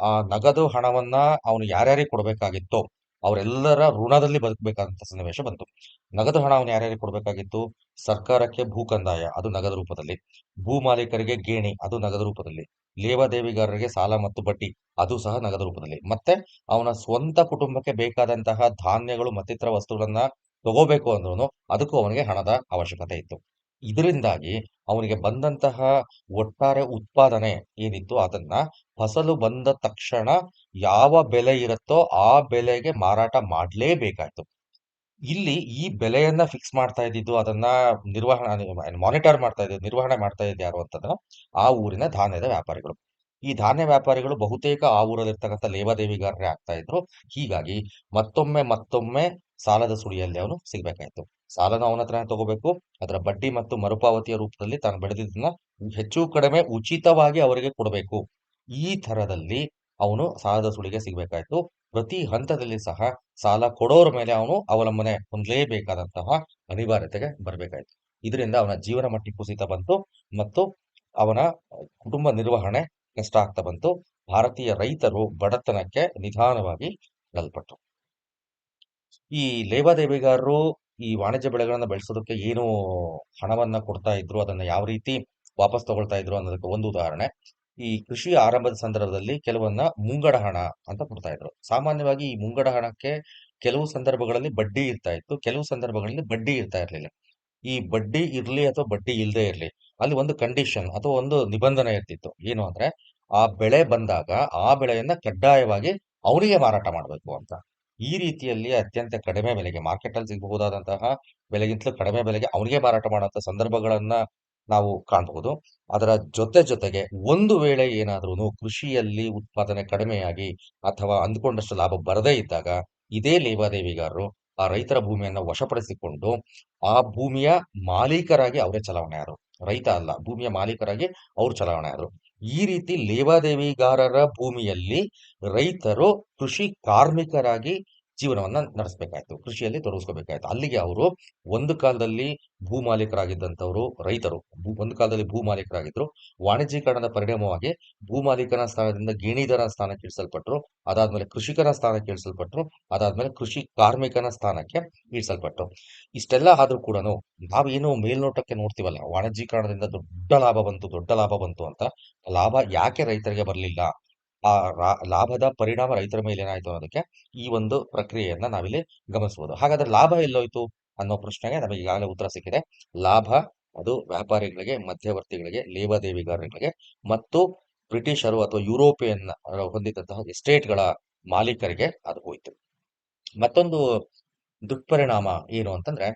ಆ ನಗದು ಹಣವನ್ನ ಅವನು ಯಾರ್ಯಾರಿಗೆ ಕೊಡ್ಬೇಕಾಗಿತ್ತೋ ಅವರೆಲ್ಲರ ಋಣದಲ್ಲಿ ಬದುಕಬೇಕಾದಂತ ಸನ್ನಿವೇಶ ಬಂತು. ನಗದು ಹಣವನ್ನು ಯಾರ್ಯಾರಿಗೆ ಕೊಡಬೇಕಾಗಿತ್ತು? ಸರ್ಕಾರಕ್ಕೆ ಭೂ ಕಂದಾಯ, ಅದು ನಗದು ರೂಪದಲ್ಲಿ. ಭೂ ಮಾಲೀಕರಿಗೆ ಗೇಣಿ, ಅದು ನಗದು ರೂಪದಲ್ಲಿ. ಲೇವಾದೇವಿಗಾರರಿಗೆ ಸಾಲ ಮತ್ತು ಬಡ್ಡಿ, ಅದು ಸಹ ನಗದು ರೂಪದಲ್ಲಿ. ಮತ್ತೆ ಅವನ ಸ್ವಂತ ಕುಟುಂಬಕ್ಕೆ ಬೇಕಾದಂತಹ ಧಾನ್ಯಗಳು ಮತ್ತಿತರ ವಸ್ತುಗಳನ್ನ ತಗೋಬೇಕು ಅಂದ್ರೂ ಅದಕ್ಕೂ ಅವನಿಗೆ ಹಣದ ಅವಶ್ಯಕತೆ ಇತ್ತು. ಇದರಿಂದಾಗಿ ಅವನಿಗೆ ಬಂದಂತಹ ಒಟ್ಟಾರೆ ಉತ್ಪಾದನೆ ಏನಿತ್ತು ಅದನ್ನ ಫಸಲು ಬಂದ ತಕ್ಷಣ ಯಾವ ಬೆಲೆ ಇರುತ್ತೋ ಆ ಬೆಲೆಗೆ ಮಾರಾಟ ಮಾಡಲೇಬೇಕಾಯ್ತು. ಇಲ್ಲಿ ಈ ಬೆಲೆಯನ್ನ ಫಿಕ್ಸ್ ಮಾಡ್ತಾ ಇದ್ದಿದ್ದು, ಅದನ್ನ ಮಾನಿಟರ್ ಮಾಡ್ತಾ ಇದ್ದು, ನಿರ್ವಹಣೆ ಮಾಡ್ತಾ ಇದ್ದು ಯಾರು ಅಂತಂದ್ರೆ ಆ ಊರಿನ ಧಾನ್ಯದ ವ್ಯಾಪಾರಿಗಳು. ಈ ಧಾನ್ಯ ವ್ಯಾಪಾರಿಗಳು ಬಹುತೇಕ ಆ ಊರಲ್ಲಿರ್ತಕ್ಕಂಥ ಲೇವಾದೇವಿಗಾರರೇ ಆಗ್ತಾ ಇದ್ರು. ಹೀಗಾಗಿ ಮತ್ತೊಮ್ಮೆ ಮತ್ತೊಮ್ಮೆ ಸಾಲದ ಸುಳಿಯಲ್ಲಿ ಅವನು ಸಿಗ್ಬೇಕಾಯ್ತು. ಸಾಲನ ಅವನ ಹತ್ರ ತಗೋಬೇಕು, ಅದರ ಬಡ್ಡಿ ಮತ್ತು ಮರುಪಾವತಿಯ ರೂಪದಲ್ಲಿ ತಾನು ಬೆಳೆದಿದ್ದನ್ನ ಹೆಚ್ಚು ಕಡಿಮೆ ಉಚಿತವಾಗಿ ಅವರಿಗೆ ಕೊಡಬೇಕು. ಈ ಥರದಲ್ಲಿ ಅವನು ಸಾಲದ ಸುಳಿಗೆ ಸಿಗ್ಬೇಕಾಯ್ತು. ಪ್ರತಿ ಹಂತದಲ್ಲಿ ಸಹ ಸಾಲ ಕೊಡೋರ ಮೇಲೆ ಅವನು ಅವಲಂಬನೆ ಹೊಂದಲೇಬೇಕಾದಂತಹ ಅನಿವಾರ್ಯತೆಗೆ ಬರಬೇಕಾಯ್ತು. ಇದರಿಂದ ಅವನ ಜೀವನ ಮಟ್ಟ ಕುಸಿತ ಬಂತು ಮತ್ತು ಅವನ ಕುಟುಂಬ ನಿರ್ವಹಣೆ ಕಷ್ಟ ಆಗ್ತಾ ಬಂತು. ಭಾರತೀಯ ರೈತರು ಬಡತನಕ್ಕೆ ನಿಧಾನವಾಗಿ ತಳ್ಳಲ್ಪಟ್ರು. ಈ ಲೇವಾದೇವಿಗಾರರು ಈ ವಾಣಿಜ್ಯ ಬೆಳೆಗಳನ್ನ ಬೆಳೆಸೋದಕ್ಕೆ ಏನು ಹಣವನ್ನ ಕೊಡ್ತಾ ಇದ್ರು, ಅದನ್ನ ಯಾವ ರೀತಿ ವಾಪಸ್ ತಗೊಳ್ತಾ ಇದ್ರು ಅನ್ನೋದಕ್ಕೆ ಒಂದು ಉದಾಹರಣೆ. ಈ ಕೃಷಿ ಆರಂಭದ ಸಂದರ್ಭದಲ್ಲಿ ಕೆಲವನ್ನ ಮುಂಗಡ ಹಣ ಅಂತ ಕೊಡ್ತಾ ಇದ್ರು. ಸಾಮಾನ್ಯವಾಗಿ ಈ ಮುಂಗಡ ಹಣಕ್ಕೆ ಕೆಲವು ಸಂದರ್ಭಗಳಲ್ಲಿ ಬಡ್ಡಿ ಇರ್ತಾ ಇತ್ತು, ಕೆಲವು ಸಂದರ್ಭಗಳಲ್ಲಿ ಬಡ್ಡಿ ಇರ್ತಾ ಇರ್ಲಿಲ್ಲ. ಈ ಬಡ್ಡಿ ಇರ್ಲಿ ಅಥವಾ ಬಡ್ಡಿ ಇಲ್ಲದೆ ಇರ್ಲಿ, ಅಲ್ಲಿ ಒಂದು ಕಂಡೀಷನ್ ಅಥವಾ ಒಂದು ನಿಬಂಧನೆ ಇರ್ತಿತ್ತು. ಏನು ಅಂದ್ರೆ ಆ ಬೆಳೆ ಬಂದಾಗ ಆ ಬೆಳೆಯನ್ನ ಕಡ್ಡಾಯವಾಗಿ ಅವರಿಗೆ ಮಾರಾಟ ಮಾಡಬೇಕು ಅಂತ. ಈ ರೀತಿಯಲ್ಲಿ ಅತ್ಯಂತ ಕಡಿಮೆ ಬೆಲೆಗೆ ಮಾರ್ಕೆಟ್ ಅಲ್ಲಿ ಸಿಗಬಹುದಾದಂತಹ ಬೆಲೆಗಿಂತಲೂ ಕಡಿಮೆ ಬೆಲೆಗೆ ಅವನಿಗೆ ಮಾರಾಟ ಮಾಡುವಂತ ಸಂದರ್ಭಗಳನ್ನ ನಾವು ಕಾಣಬಹುದು. ಅದರ ಜೊತೆಗೆ ಒಂದು ವೇಳೆ ಏನಾದ್ರೂ ಕೃಷಿಯಲ್ಲಿ ಉತ್ಪಾದನೆ ಕಡಿಮೆಯಾಗಿ ಅಥವಾ ಅಂದ್ಕೊಂಡಷ್ಟು ಲಾಭ ಬರದೇ ಇದ್ದಾಗ ಇದೇ ಲೇವಾದೇವಿಗಾರರು ಆ ರೈತರ ಭೂಮಿಯನ್ನ ವಶಪಡಿಸಿಕೊಂಡು ಆ ಭೂಮಿಯ ಮಾಲೀಕರಾಗಿ ಅವರೇ ಚಲಾವಣೆ ಆದರು. ರೈತ ಅಲ್ಲ, ಭೂಮಿಯ ಮಾಲೀಕರಾಗಿ ಅವ್ರು ಚಲಾವಣೆ ಆದರು. ಈ ರೀತಿ ಲೇವಾದೇವಿಗಾರರ ಭೂಮಿಯಲ್ಲಿ ರೈತರು ಕೃಷಿ ಕಾರ್ಮಿಕರಾಗಿ ಜೀವನವನ್ನ ನಡೆಸಬೇಕಾಯ್ತು, ಕೃಷಿಯಲ್ಲಿ ತೊಡಗಿಸ್ಕೋಬೇಕಾಯ್ತು. ಅಲ್ಲಿಗೆ ಅವರು ಒಂದು ಕಾಲದಲ್ಲಿ ಭೂ ಮಾಲೀಕರಾಗಿದ್ದಂಥವ್ರು ರೈತರು ಒಂದು ಕಾಲದಲ್ಲಿ ಭೂ ಮಾಲೀಕರಾಗಿದ್ರು. ವಾಣಿಜ್ಯೀಕರಣದ ಪರಿಣಾಮವಾಗಿ ಭೂ ಮಾಲೀಕನ ಸ್ಥಾನದಿಂದ ಗೇಣಿದಾರ ಸ್ಥಾನಕ್ಕೆ ಇಳಿಸಲ್ಪಟ್ರು. ಅದಾದ್ಮೇಲೆ ಕೃಷಿಕನ ಸ್ಥಾನಕ್ಕೆ ಇಳಿಸಲ್ಪಟ್ರು. ಅದಾದ್ಮೇಲೆ ಕೃಷಿ ಕಾರ್ಮಿಕನ ಸ್ಥಾನಕ್ಕೆ ಇಳಿಸಲ್ಪಟ್ರು. ಇಷ್ಟೆಲ್ಲ ಆದ್ರೂ ಕೂಡ ನಾವೇನು ಮೇಲ್ನೋಟಕ್ಕೆ ನೋಡ್ತೀವಲ್ಲ, ವಾಣಿಜ್ಯೀಕರಣದಿಂದ ದೊಡ್ಡ ಲಾಭ ಬಂತು ಅಂತ. ಲಾಭ ಯಾಕೆ ರೈತರಿಗೆ ಬರಲಿಲ್ಲ, ಆ ಲಾಭದ ಪರಿಣಾಮ ರೈತರ ಮೇಲೆ ಏನಾಯ್ತು ಅನ್ನೋದಕ್ಕೆ ಈ ಒಂದು ಪ್ರಕ್ರಿಯೆಯನ್ನ ನಾವಿಲ್ಲಿ ಗಮನಿಸಬಹುದು. ಹಾಗಾದ್ರೆ ಲಾಭ ಎಲ್ಲೋಯ್ತು ಅನ್ನೋ ಪ್ರಶ್ನೆಗೆ ನಮಗೆ ಈಗಾಗಲೇ ಉತ್ತರ ಸಿಕ್ಕಿದೆ. ಲಾಭ ಅದು ವ್ಯಾಪಾರಿಗಳಿಗೆ, ಮಧ್ಯವರ್ತಿಗಳಿಗೆ, ಲೇವಾದೇವಿಗಾರರಿಗೆ ಮತ್ತು ಬ್ರಿಟಿಷರು ಅಥವಾ ಯುರೋಪಿಯನ್ ಹೊಂದಿದಂತಹ ಎಸ್ಟೇಟ್ಗಳ ಮಾಲೀಕರಿಗೆ ಅದು ಹೋಯ್ತು. ಮತ್ತೊಂದು ದುಷ್ಪರಿಣಾಮ ಏನು ಅಂತಂದ್ರೆ,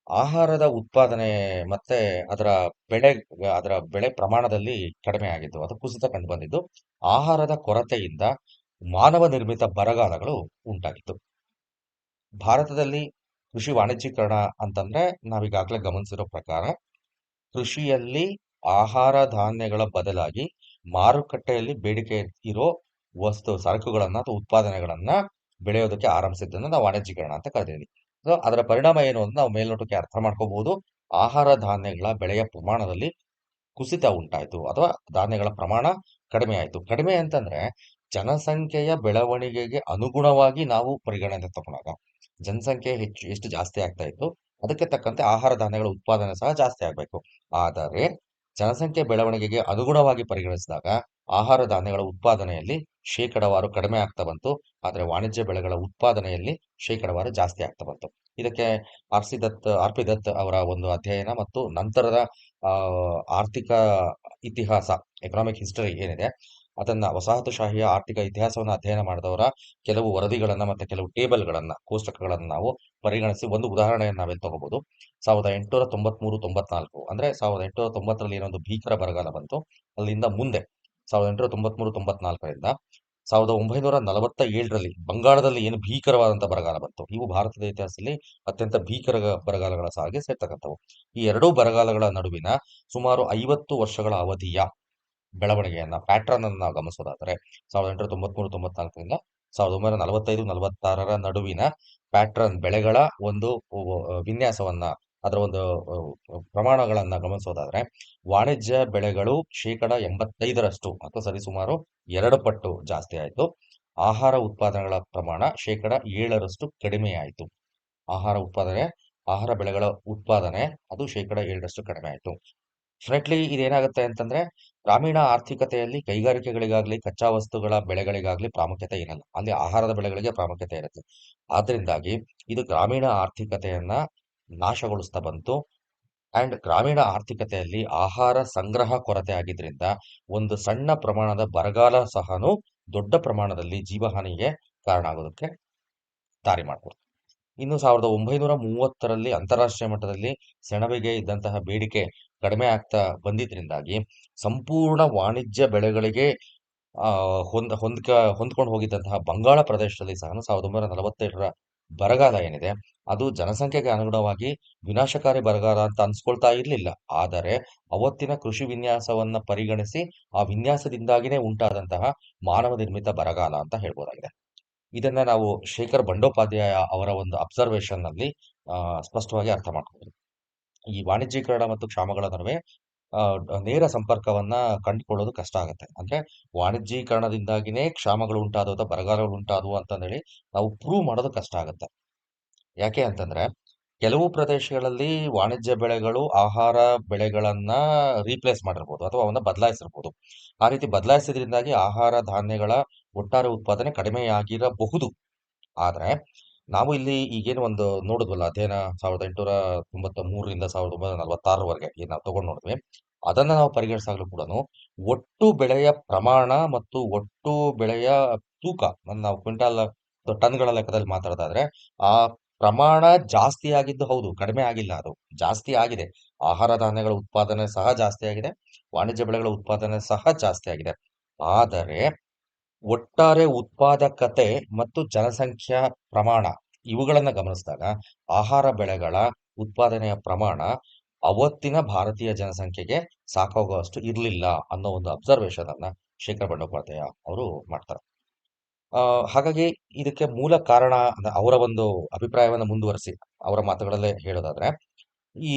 ಆಹಾರದ ಉತ್ಪಾದನೆ ಮತ್ತೆ ಅದರ ಬೆಳೆ ಪ್ರಮಾಣದಲ್ಲಿ ಕಡಿಮೆ ಆಗಿದ್ದು, ಅದು ಕುಸಿತ ಕಂಡು ಬಂದಿದ್ದು. ಆಹಾರದ ಕೊರತೆಯಿಂದ ಮಾನವ ನಿರ್ಮಿತ ಬರಗಾಲಗಳು ಉಂಟಾಗಿತ್ತು. ಭಾರತದಲ್ಲಿ ಕೃಷಿ ವಾಣಿಜ್ಯೀಕರಣ ಅಂತಂದ್ರೆ ನಾವೀಗಾಗಲೇ ಗಮನಿಸಿರೋ ಪ್ರಕಾರ ಕೃಷಿಯಲ್ಲಿ ಆಹಾರ ಧಾನ್ಯಗಳ ಬದಲಾಗಿ ಮಾರುಕಟ್ಟೆಯಲ್ಲಿ ಬೇಡಿಕೆ ಇರೋ ಸರಕುಗಳನ್ನ ಅಥವಾ ಉತ್ಪಾದನೆಗಳನ್ನ ಬೆಳೆಯೋದಕ್ಕೆ ಆರಂಭಿಸಿದ್ದನ್ನು ನಾವು ವಾಣಿಜ್ಯೀಕರಣ ಅಂತ ಕರೆದಿದ್ದೀವಿ. ಸೊ ಅದರ ಪರಿಣಾಮ ಏನು ಅಂತ ನಾವು ಮೇಲ್ನೋಟಕ್ಕೆ ಅರ್ಥ ಮಾಡ್ಕೋಬಹುದು. ಆಹಾರ ಧಾನ್ಯಗಳ ಬೆಳೆಯ ಪ್ರಮಾಣದಲ್ಲಿ ಕುಸಿತ ಉಂಟಾಯ್ತು ಅಥವಾ ಧಾನ್ಯಗಳ ಪ್ರಮಾಣ ಕಡಿಮೆ ಆಯ್ತು. ಕಡಿಮೆ ಅಂತಂದ್ರೆ ಜನಸಂಖ್ಯೆಯ ಬೆಳವಣಿಗೆಗೆ ಅನುಗುಣವಾಗಿ ನಾವು ಪರಿಗಣನೆ ತಗೊಂಡಾಗ ಜನಸಂಖ್ಯೆ ಎಷ್ಟು ಜಾಸ್ತಿ ಆಗ್ತಾ ಇತ್ತು, ಅದಕ್ಕೆ ತಕ್ಕಂತೆ ಆಹಾರ ಧಾನ್ಯಗಳ ಉತ್ಪಾದನೆ ಸಹ ಜಾಸ್ತಿ ಆಗ್ಬೇಕು. ಆದರೆ ಜನಸಂಖ್ಯೆ ಬೆಳವಣಿಗೆಗೆ ಅನುಗುಣವಾಗಿ ಪರಿಗಣಿಸಿದಾಗ ಆಹಾರ ಧಾನ್ಯಗಳ ಉತ್ಪಾದನೆಯಲ್ಲಿ ಶೇಕಡವಾರು ಕಡಿಮೆ ಆಗ್ತಾ ಬಂತು. ಆದರೆ ವಾಣಿಜ್ಯ ಬೆಳೆಗಳ ಉತ್ಪಾದನೆಯಲ್ಲಿ ಶೇಕಡವಾರು ಜಾಸ್ತಿ ಆಗ್ತಾ ಬಂತು. ಇದಕ್ಕೆ ಆರ್ ಪಿ ದತ್ ಅವರ ಒಂದು ಅಧ್ಯಯನ ಮತ್ತು ನಂತರದ ಆರ್ಥಿಕ ಇತಿಹಾಸ, ಎಕನಾಮಿಕ್ ಹಿಸ್ಟರಿ ಏನಿದೆ ಅದನ್ನ, ವಸಾಹತುಶಾಹಿಯ ಆರ್ಥಿಕ ಇತಿಹಾಸವನ್ನು ಅಧ್ಯಯನ ಮಾಡಿದವರ ಕೆಲವು ವರದಿಗಳನ್ನ ಮತ್ತೆ ಕೆಲವು ಟೇಬಲ್ಗಳನ್ನ, ಕೋಷ್ಟಕಗಳನ್ನ ನಾವು ಪರಿಗಣಿಸಿ ಒಂದು ಉದಾಹರಣೆಯನ್ನು ನಾವಿಲ್ಲಿ ತಗೋಬಹುದು. 1893-94 ಅಂದ್ರೆ 1890ರಲ್ಲಿ ಏನೊಂದು ಭೀಕರ ಬರಗಾಲ ಬಂತು. ಅಲ್ಲಿಂದ ಮುಂದೆ 1893-94ರಿಂದ 1947ರಲ್ಲಿ ಬಂಗಾಳದಲ್ಲಿ ಏನು ಭೀಕರವಾದಂತಹ ಬರಗಾಲ ಬಂತು. ಇವು ಭಾರತದ ಇತಿಹಾಸದಲ್ಲಿ ಅತ್ಯಂತ ಭೀಕರ ಬರಗಾಲಗಳ ಸಾಲಿಗೆ ಸೇರ್ತಕ್ಕಂಥವು. ಈ ಎರಡೂ ಬರಗಾಲಗಳ ನಡುವಿನ ಸುಮಾರು 50 ವರ್ಷಗಳ ಅವಧಿಯ ಬೆಳವಣಿಗೆಯನ್ನ, ಪ್ಯಾಟ್ರನ್ ಅನ್ನು ನಾವು ಗಮನಿಸೋದಾದ್ರೆ 1893-94ರಿಂದ 1945-46ರ ನಡುವಿನ ಪ್ಯಾಟ್ರನ್, ಬೆಳೆಗಳ ಒಂದು ವಿನ್ಯಾಸವನ್ನ, ಅದರ ಒಂದು ಪ್ರಮಾಣಗಳನ್ನ ಗಮನಿಸೋದಾದ್ರೆ ವಾಣಿಜ್ಯ ಬೆಳೆಗಳು 85% ಅಥವಾ ಸರಿಸುಮಾರು 2 ಪಟ್ಟು ಜಾಸ್ತಿ ಆಯ್ತು. ಆಹಾರ ಉತ್ಪಾದನೆಗಳ ಪ್ರಮಾಣ 7% ಕಡಿಮೆಯಾಯಿತು. ಆಹಾರ ಉತ್ಪಾದನೆ ಆಹಾರ ಬೆಳೆಗಳ ಉತ್ಪಾದನೆ ಅದು 7% ಕಡಿಮೆ ಆಯಿತು. ಡೆಫಿನೆಟ್ಲಿ ಇದೇನಾಗುತ್ತೆ ಅಂತಂದ್ರೆ ಗ್ರಾಮೀಣ ಆರ್ಥಿಕತೆಯಲ್ಲಿ ಕೈಗಾರಿಕೆಗಳಿಗಾಗ್ಲಿ ಕಚ್ಚಾ ವಸ್ತುಗಳ ಬೆಳೆಗಳಿಗಾಗ್ಲಿ ಪ್ರಾಮುಖ್ಯತೆ ಇರಲ್ಲ. ಅಲ್ಲಿ ಆಹಾರದ ಬೆಳೆಗಳಿಗೆ ಪ್ರಾಮುಖ್ಯತೆ ಇರುತ್ತೆ. ಆದ್ರಿಂದಾಗಿ ಇದು ಗ್ರಾಮೀಣ ಆರ್ಥಿಕತೆಯನ್ನ ನಾಶಗೊಳಿಸ್ತಾ ಬಂತು. ಅಂಡ್ ಗ್ರಾಮೀಣ ಆರ್ಥಿಕತೆಯಲ್ಲಿ ಆಹಾರ ಸಂಗ್ರಹ ಕೊರತೆ ಆಗಿದ್ರಿಂದ ಒಂದು ಸಣ್ಣ ಪ್ರಮಾಣದ ಬರಗಾಲ ಸಹನು ದೊಡ್ಡ ಪ್ರಮಾಣದಲ್ಲಿ ಜೀವಹಾನಿಗೆ ಕಾರಣ ಆಗೋದಕ್ಕೆ ದಾರಿ ಮಾಡಿಕೊಡ್ತು. ಇನ್ನು 1930ರಲ್ಲಿ ಅಂತಾರಾಷ್ಟ್ರೀಯ ಮಟ್ಟದಲ್ಲಿ ಸೆಣಬಿಗೆ ಇದ್ದಂತಹ ಬೇಡಿಕೆ ಕಡಿಮೆ ಆಗ್ತಾ ಬಂದಿದ್ರಿಂದಾಗಿ ಸಂಪೂರ್ಣ ವಾಣಿಜ್ಯ ಬೆಳೆಗಳಿಗೆ ಹೊಂದ್ಕೊಂಡು ಹೋಗಿದ್ದಂತಹ ಬಂಗಾಳ ಪ್ರದೇಶದಲ್ಲಿ ಸಹ 1947ರ ಬರಗಾಲ ಏನಿದೆ ಅದು ಜನಸಂಖ್ಯೆಗೆ ಅನುಗುಣವಾಗಿ ವಿನಾಶಕಾರಿ ಬರಗಾಲ ಅಂತ ಅನ್ಸ್ಕೊಳ್ತಾ ಇರಲಿಲ್ಲ. ಆದರೆ ಅವತ್ತಿನ ಕೃಷಿ ವಿನ್ಯಾಸವನ್ನ ಪರಿಗಣಿಸಿ ಆ ವಿನ್ಯಾಸದಿಂದಾಗಿನೇ ಉಂಟಾದಂತಹ ಮಾನವ ನಿರ್ಮಿತ ಬರಗಾಲ ಅಂತ ಹೇಳ್ಬೋದಾಗಿದೆ. ಇದನ್ನ ನಾವು ಶೇಖರ್ ಬಂಡೋಪಾಧ್ಯಾಯ ಅವರ ಒಂದು ಅಬ್ಸರ್ವೇಷನ್ ನಲ್ಲಿ ಸ್ಪಷ್ಟವಾಗಿ ಅರ್ಥ ಮಾಡ್ಕೋಬಹುದು. ಈ ವಾಣಿಜ್ಯೀಕರಣ ಮತ್ತು ಕ್ಷಾಮಗಳ ನಡುವೆ ನೇರ ಸಂಪರ್ಕವನ್ನ ಕಂಡುಕೊಳ್ಳೋದು ಕಷ್ಟ ಆಗುತ್ತೆ. ಅಂದ್ರೆ ವಾಣಿಜ್ಯೀಕರಣದಿಂದಾಗಿನೇ ಕ್ಷಾಮಗಳು ಉಂಟಾದವು ಅಥವಾ ಬರಗಾಲಗಳು ಉಂಟಾದವು ಅಂತಂದೇಳಿ ನಾವು ಪ್ರೂವ್ ಮಾಡೋದು ಕಷ್ಟ ಆಗುತ್ತೆ. ಯಾಕೆ ಅಂತಂದ್ರೆ ಕೆಲವು ಪ್ರದೇಶಗಳಲ್ಲಿ ವಾಣಿಜ್ಯ ಬೆಳೆಗಳು ಆಹಾರ ಬೆಳೆಗಳನ್ನ ರೀಪ್ಲೇಸ್ ಮಾಡಿರ್ಬೋದು ಅಥವಾ ಅವನ್ನ ಬದಲಾಯಿಸಿರ್ಬೋದು. ಆ ರೀತಿ ಬದಲಾಯಿಸಿದ್ರಿಂದಾಗಿ ಆಹಾರ ಧಾನ್ಯಗಳ ಒಟ್ಟಾರೆ ಉತ್ಪಾದನೆ ಕಡಿಮೆಯಾಗಿರಬಹುದು. ಆದ್ರೆ ನಾವು ಇಲ್ಲಿ ಈಗೇನು ಒಂದು ನೋಡಿದ್ವಲ್ಲ ಅಧ್ಯಯನ 1893ರಿಂದ 1946ರವರೆಗೆ ಏನು ನಾವು ತಗೊಂಡು ನೋಡಿದ್ವಿ, ಅದನ್ನ ನಾವು ಪರಿಗಣಿಸಾಗ್ಲೂ ಕೂಡ ಒಟ್ಟು ಬೆಳೆಯ ಪ್ರಮಾಣ ಮತ್ತು ಒಟ್ಟು ಬೆಳೆಯ ತೂಕ ನಾವು ಕ್ವಿಂಟಾಲ್ ಟನ್ಗಳ ಲೆಕ್ಕದಲ್ಲಿ ಮಾತಾಡೋದಾದ್ರೆ ಆ ಪ್ರಮಾಣ ಜಾಸ್ತಿ ಆಗಿದ್ದು ಹೌದು, ಕಡಿಮೆ ಆಗಿಲ್ಲ. ಅದು ಜಾಸ್ತಿ ಆಗಿದೆ. ಆಹಾರ ಧಾನ್ಯಗಳ ಉತ್ಪಾದನೆ ಸಹ ಜಾಸ್ತಿ ಆಗಿದೆ, ವಾಣಿಜ್ಯ ಬೆಳೆಗಳ ಉತ್ಪಾದನೆ ಸಹ ಜಾಸ್ತಿ ಆಗಿದೆ. ಆದರೆ ಒಟ್ಟಾರೆ ಉತ್ಪಾದಕತೆ ಮತ್ತು ಜನಸಂಖ್ಯಾ ಪ್ರಮಾಣ ಇವುಗಳನ್ನ ಗಮನಿಸಿದಾಗ ಆಹಾರ ಬೆಳೆಗಳ ಉತ್ಪಾದನೆಯ ಪ್ರಮಾಣ ಅವತ್ತಿನ ಭಾರತೀಯ ಜನಸಂಖ್ಯೆಗೆ ಸಾಕಾಗುವಷ್ಟು ಇರಲಿಲ್ಲ ಅನ್ನೋ ಒಂದು ಅಬ್ಸರ್ವೇಷನ್ ಅನ್ನ ಶೇಖರ್ ಬಂಡೋಪಾಧ್ಯಾಯ ಅವರು ಮಾಡ್ತಾರೆ. ಹಾಗಾಗಿ ಇದಕ್ಕೆ ಮೂಲ ಕಾರಣ ಅವರ ಒಂದು ಅಭಿಪ್ರಾಯವನ್ನು ಮುಂದುವರಿಸಿ ಅವರ ಮಾತುಗಳಲ್ಲೇ ಹೇಳೋದಾದ್ರೆ ಈ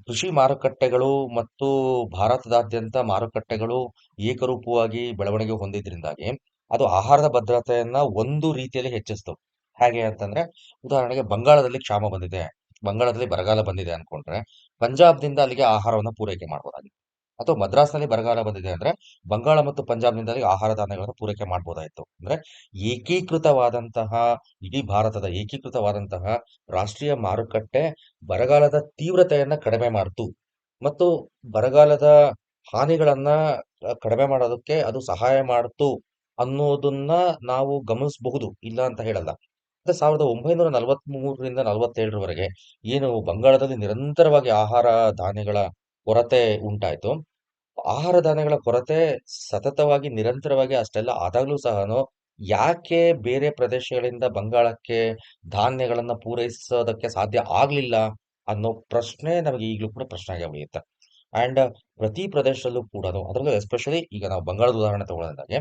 ಕೃಷಿ ಮಾರುಕಟ್ಟೆಗಳು ಮತ್ತು ಭಾರತದಾದ್ಯಂತ ಮಾರುಕಟ್ಟೆಗಳು ಏಕರೂಪವಾಗಿ ಬೆಳವಣಿಗೆ ಹೊಂದಿದ್ರಿಂದಾಗಿ ಅದು ಆಹಾರದ ಭದ್ರತೆಯನ್ನ ಒಂದು ರೀತಿಯಲ್ಲಿ ಹೆಚ್ಚಿಸ್ತು. ಹೇಗೆ ಅಂತಂದ್ರೆ ಉದಾಹರಣೆಗೆ ಬಂಗಾಳದಲ್ಲಿ ಕ್ಷಾಮ ಬಂದಿದೆ, ಬಂಗಾಳದಲ್ಲಿ ಬರಗಾಲ ಬಂದಿದೆ ಅನ್ಕೊಂಡ್ರೆ ಪಂಜಾಬ್ದಿಂದ ಅಲ್ಲಿಗೆ ಆಹಾರವನ್ನು ಪೂರೈಕೆ ಮಾಡಬಹುದಾಗಿತ್ತು. ಅಥವಾ ಮದ್ರಾಸ್ನಲ್ಲಿ ಬರಗಾಲ ಬಂದಿದೆ ಅಂದ್ರೆ ಬಂಗಾಳ ಮತ್ತು ಪಂಜಾಬ್ನಿಂದ ಅಲ್ಲಿಗೆ ಆಹಾರ ಧಾನ್ಯಗಳನ್ನು ಪೂರೈಕೆ ಮಾಡಬಹುದಾಯಿತು. ಅಂದ್ರೆ ಏಕೀಕೃತವಾದಂತಹ ಇಡೀ ಭಾರತದ ಏಕೀಕೃತವಾದಂತಹ ರಾಷ್ಟ್ರೀಯ ಮಾರುಕಟ್ಟೆ ಬರಗಾಲದ ತೀವ್ರತೆಯನ್ನ ಕಡಿಮೆ ಮಾಡ್ತು ಮತ್ತು ಬರಗಾಲದ ಹಾನಿಗಳನ್ನ ಕಡಿಮೆ ಮಾಡೋದಕ್ಕೆ ಅದು ಸಹಾಯ ಮಾಡ್ತು ಅನ್ನೋದನ್ನ ನಾವು ಗಮನಿಸಬಹುದು, ಇಲ್ಲ ಅಂತ ಹೇಳಲ್ಲ. 1943ರಿಂದ 47ರವರೆಗೆ ಏನು ಬಂಗಾಳದಲ್ಲಿ ನಿರಂತರವಾಗಿ ಆಹಾರ ಧಾನ್ಯಗಳ ಕೊರತೆ ಉಂಟಾಯ್ತು. ಆಹಾರ ಧಾನ್ಯಗಳ ಕೊರತೆ ಸತತವಾಗಿ ನಿರಂತರವಾಗಿ ಅಷ್ಟೆಲ್ಲ ಆದಾಗ್ಲೂ ಸಹನು ಯಾಕೆ ಬೇರೆ ಪ್ರದೇಶಗಳಿಂದ ಬಂಗಾಳಕ್ಕೆ ಧಾನ್ಯಗಳನ್ನ ಪೂರೈಸೋದಕ್ಕೆ ಸಾಧ್ಯ ಆಗ್ಲಿಲ್ಲ ಅನ್ನೋ ಪ್ರಶ್ನೆ ನಮಗೆ ಈಗಲೂ ಕೂಡ ಪ್ರಶ್ನೆ ಆಗಿ ಉಳಿಯುತ್ತೆ. ಅಂಡ್ ಪ್ರತಿ ಪ್ರದೇಶದಲ್ಲೂ ಕೂಡ ಅದರಲ್ಲೂ ಎಸ್ಪೆಷಲಿ ಈಗ ನಾವು ಬಂಗಾಳದ ಉದಾಹರಣೆ ತಗೊಳ್ಳೋದಾಗೆ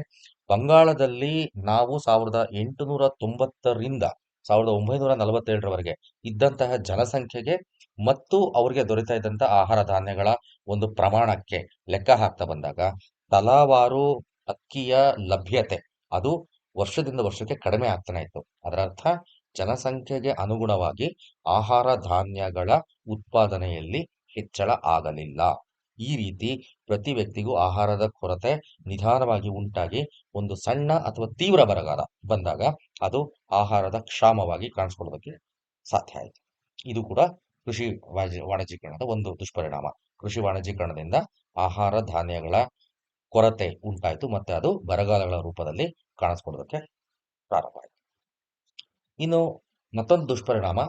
ಬಂಗಾಳದಲ್ಲಿ ನಾವು 1890ರಿಂದ 1947ರವರೆಗೆ ಇದ್ದಂತಹ ಜನಸಂಖ್ಯೆಗೆ ಮತ್ತು ಅವ್ರಿಗೆ ದೊರೆತಾ ಇದ್ದಂತಹ ಆಹಾರ ಧಾನ್ಯಗಳ ಒಂದು ಪ್ರಮಾಣಕ್ಕೆ ಲೆಕ್ಕ ಹಾಕ್ತಾ ಬಂದಾಗ ತಲಾವಾರು ಅಕ್ಕಿಯ ಲಭ್ಯತೆ ಅದು ವರ್ಷದಿಂದ ವರ್ಷಕ್ಕೆ ಕಡಿಮೆ ಆಗ್ತಾನೆ ಇತ್ತು. ಅದರ ಅರ್ಥ ಜನಸಂಖ್ಯೆಗೆ ಅನುಗುಣವಾಗಿ ಆಹಾರ ಧಾನ್ಯಗಳ ಉತ್ಪಾದನೆಯಲ್ಲಿ ಹೆಚ್ಚಳ ಆಗಲಿಲ್ಲ. ಈ ರೀತಿ ಪ್ರತಿ ವ್ಯಕ್ತಿಗೂ ಆಹಾರದ ಕೊರತೆ ನಿಧಾನವಾಗಿ ಉಂಟಾಗಿ ಒಂದು ಸಣ್ಣ ಅಥವಾ ತೀವ್ರ ಬರಗಾಲ ಬಂದಾಗ ಅದು ಆಹಾರದ ಕ್ಷಾಮವಾಗಿ ಕಾಣಿಸ್ಕೊಳ್ಳೋದಕ್ಕೆ ಸಾಧ್ಯ ಆಯಿತು. ಇದು ಕೂಡ ಕೃಷಿ ವಾಣಿಜ್ಯೀಕರಣದ ಒಂದು ದುಷ್ಪರಿಣಾಮ. ಕೃಷಿ ವಾಣಿಜ್ಯೀಕರಣದಿಂದ ಆಹಾರ ಧಾನ್ಯಗಳ ಕೊರತೆ ಉಂಟಾಯಿತು ಮತ್ತೆ ಅದು ಬರಗಾಲಗಳ ರೂಪದಲ್ಲಿ ಕಾಣಿಸ್ಕೊಳ್ಳೋದಕ್ಕೆ ಪ್ರಾರಂಭ ಆಯಿತು. ಇನ್ನು ಮತ್ತೊಂದು ದುಷ್ಪರಿಣಾಮ,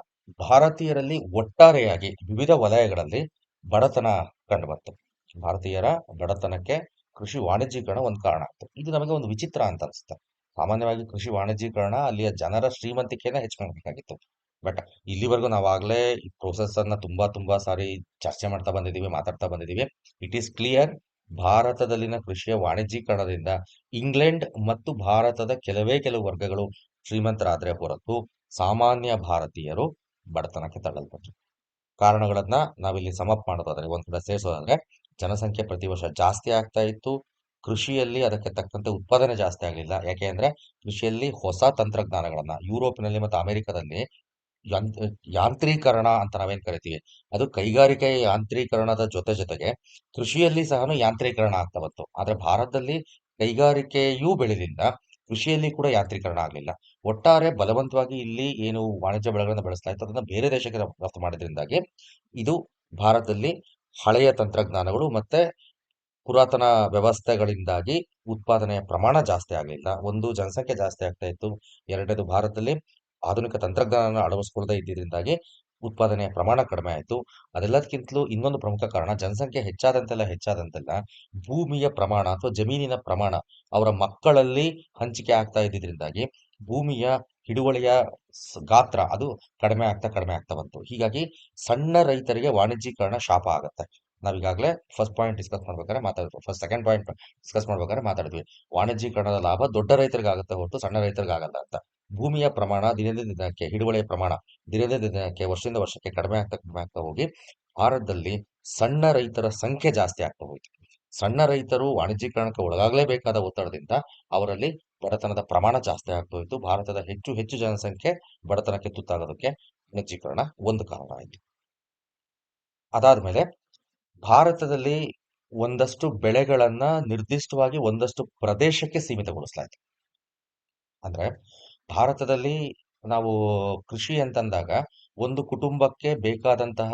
ಭಾರತೀಯರಲ್ಲಿ ಒಟ್ಟಾರೆಯಾಗಿ ವಿವಿಧ ವಲಯಗಳಲ್ಲಿ ಬಡತನ ಕಂಡುಬಂತು. ಭಾರತೀಯರ ಬಡತನಕ್ಕೆ ಕೃಷಿ ವಾಣಿಜ್ಯೀಕರಣ ಒಂದು ಕಾರಣ ಆಯಿತು. ಇದು ನಮಗೆ ಒಂದು ವಿಚಿತ್ರ ಅಂತ ಅನಿಸುತ್ತೆ. ಸಾಮಾನ್ಯವಾಗಿ ಕೃಷಿ ವಾಣಿಜ್ಯೀಕರಣ ಅಲ್ಲಿಯ ಜನರ ಶ್ರೀಮಂತಿಕೆಯನ್ನ ಹೆಚ್ಚು ಬಟ್ ಇಲ್ಲಿವರೆಗೂ ನಾವಾಗಲೇ ಈ ಪ್ರೋಸೆಸ್ ಅನ್ನ ತುಂಬಾ ಸಾರಿ ಚರ್ಚೆ ಮಾಡ್ತಾ ಬಂದಿದ್ದೀವಿ, ಮಾತಾಡ್ತಾ ಬಂದಿದ್ದೀವಿ. ಇಟ್ ಈಸ್ ಕ್ಲಿಯರ್, ಭಾರತದಲ್ಲಿನ ಕೃಷಿಯ ವಾಣಿಜ್ಯೀಕರಣದಿಂದ ಇಂಗ್ಲೆಂಡ್ ಮತ್ತು ಭಾರತದ ಕೆಲವು ವರ್ಗಗಳು ಶ್ರೀಮಂತರಾದ್ರೆ ಹೊರತು ಸಾಮಾನ್ಯ ಭಾರತೀಯರು ಬಡತನಕ್ಕೆ ತಳ್ಳಲ್ಪಟ್ರು. ಕಾರಣಗಳನ್ನ ನಾವಿಲ್ಲಿ ಸಮಪ್ ಮಾಡೋದಾದ್ರೆ ಒಂದ್ ಕಡೆ ಸೇರಿಸೋದಾದ್ರೆ ಜನಸಂಖ್ಯೆ ಪ್ರತಿ ವರ್ಷ ಜಾಸ್ತಿ ಆಗ್ತಾ ಇತ್ತು, ಕೃಷಿಯಲ್ಲಿ ಅದಕ್ಕೆ ತಕ್ಕಂತೆ ಉತ್ಪಾದನೆ ಜಾಸ್ತಿ ಆಗಲಿಲ್ಲ. ಯಾಕೆ ಅಂದ್ರೆ ಕೃಷಿಯಲ್ಲಿ ಹೊಸ ತಂತ್ರಜ್ಞಾನಗಳನ್ನ ಯುರೋಪಿನಲ್ಲಿ ಮತ್ತು ಅಮೆರಿಕದಲ್ಲಿ ಯಂತ್ ಯಾಂತ್ರೀಕರಣ ಅಂತ ನಾವೇನ್ ಕರಿತೀವಿ, ಅದು ಕೈಗಾರಿಕೆ ಯಾಂತ್ರೀಕರಣದ ಜೊತೆಗೆ ಕೃಷಿಯಲ್ಲಿ ಸಹ ಯಾಂತ್ರೀಕರಣ ಆಗ್ತಾ ಬಂತು. ಆದ್ರೆ ಭಾರತದಲ್ಲಿ ಕೈಗಾರಿಕೆಯೂ ಬೆಳೆದಿಲ್ಲ, ಕೃಷಿಯಲ್ಲಿ ಕೂಡ ಯಾಂತ್ರೀಕರಣ ಆಗಲಿಲ್ಲ. ಒಟ್ಟಾರೆ ಬಲವಂತವಾಗಿ ಇಲ್ಲಿ ಏನು ವಾಣಿಜ್ಯ ಬೆಳೆಗಳನ್ನ ಬೆಳೆಸ್ತಾ ಇತ್ತು ಅದನ್ನ ಬೇರೆ ದೇಶಕ್ಕೆ ರಫ್ತು ಮಾಡಿದ್ರಿಂದಾಗಿ ಇದು ಭಾರತದಲ್ಲಿ ಹಳೆಯ ತಂತ್ರಜ್ಞಾನಗಳು ಮತ್ತೆ ಪುರಾತನ ವ್ಯವಸ್ಥೆಗಳಿಂದಾಗಿ ಉತ್ಪಾದನೆಯ ಪ್ರಮಾಣ ಜಾಸ್ತಿ ಆಗಲಿಲ್ಲ. ಒಂದು, ಜನಸಂಖ್ಯೆ ಜಾಸ್ತಿ ಆಗ್ತಾ ಇತ್ತು. ಎರಡನೇದು, ಭಾರತದಲ್ಲಿ ಆಧುನಿಕ ತಂತ್ರಜ್ಞಾನ ಅಳವಡಿಸಿಕೊಳ್ಳದೆ ಇದ್ದಿದ್ರಿಂದಾಗಿ ಉತ್ಪಾದನೆಯ ಪ್ರಮಾಣ ಕಡಿಮೆ ಆಯಿತು. ಅದೆಲ್ಲದಕ್ಕಿಂತಲೂ ಇನ್ನೊಂದು ಪ್ರಮುಖ ಕಾರಣ, ಜನಸಂಖ್ಯೆ ಹೆಚ್ಚಾದಂತೆಲ್ಲ ಭೂಮಿಯ ಪ್ರಮಾಣ ಅಥವಾ ಜಮೀನಿನ ಪ್ರಮಾಣ ಅವರ ಮಕ್ಕಳಲ್ಲಿ ಹಂಚಿಕೆ ಆಗ್ತಾ ಇದ್ದಿದ್ರಿಂದಾಗಿ ಭೂಮಿಯ ಹಿಡುವಳಿಯ ಗಾತ್ರ ಅದು ಕಡಿಮೆ ಆಗ್ತಾ ಬಂತು. ಹೀಗಾಗಿ ಸಣ್ಣ ರೈತರಿಗೆ ವಾಣಿಜ್ಯೀಕರಣ ಶಾಪ ಆಗತ್ತೆ. ನಾವೀಗಾಗಲೇ ಫಸ್ಟ್ ಪಾಯಿಂಟ್ ಡಿಸ್ಕಸ್ ಮಾಡ್ಬೇಕಾದ್ರೆ ಮಾತಾಡಿದ್ವಿ, ಸೆಕೆಂಡ್ ಪಾಯಿಂಟ್ ಡಿಸ್ಕಸ್ ಮಾಡ್ಬೇಕಾದ್ರೆ ಮಾತಾಡಿದ್ವಿ. ವಾಣಿಜ್ಯೀಕರಣದ ಲಾಭ ದೊಡ್ಡ ರೈತರಿಗೆ ಆಗುತ್ತೆ ಹೊರತು ಸಣ್ಣ ರೈತರಿಗೆ ಆಗಲ್ಲ ಅಂತ. ಭೂಮಿಯ ಪ್ರಮಾಣ ದಿನದಿಂದ ದಿನಕ್ಕೆ, ಹಿಡುವಳಿಯ ಪ್ರಮಾಣ ದಿನದಿಂದ ದಿನಕ್ಕೆ, ವರ್ಷದಿಂದ ವರ್ಷಕ್ಕೆ ಕಡಿಮೆ ಆಗ್ತಾ ಹೋಗಿ ಭಾರತದಲ್ಲಿ ಸಣ್ಣ ರೈತರ ಸಂಖ್ಯೆ ಜಾಸ್ತಿ ಆಗ್ತಾ ಹೋಯಿತು. ಸಣ್ಣ ರೈತರು ವಾಣಿಜ್ಯೀಕರಣಕ್ಕೆ ಒಳಗಾಗಲೇಬೇಕಾದ ಒತ್ತಡದಿಂದ ಅವರಲ್ಲಿ ಬಡತನದ ಪ್ರಮಾಣ ಜಾಸ್ತಿ ಆಗ್ತಾ ಹೋಯಿತು. ಭಾರತದ ಹೆಚ್ಚು ಹೆಚ್ಚು ಜನಸಂಖ್ಯೆ ಬಡತನಕ್ಕೆ ತುತ್ತಾಗೋದಕ್ಕೆ ವಾಣಿಜ್ಯೀಕರಣ ಒಂದು ಕಾರಣ ಆಯಿತು. ಅದಾದ್ಮೇಲೆ ಭಾರತದಲ್ಲಿ ಒಂದಷ್ಟು ಬೆಳೆಗಳನ್ನ ನಿರ್ದಿಷ್ಟವಾಗಿ ಒಂದಷ್ಟು ಪ್ರದೇಶಕ್ಕೆ ಸೀಮಿತಗೊಳಿಸಲಾಯಿತು. ಅಂದ್ರೆ ಭಾರತದಲ್ಲಿ ನಾವು ಕೃಷಿ ಅಂತಂದಾಗ ಒಂದು ಕುಟುಂಬಕ್ಕೆ ಬೇಕಾದಂತಹ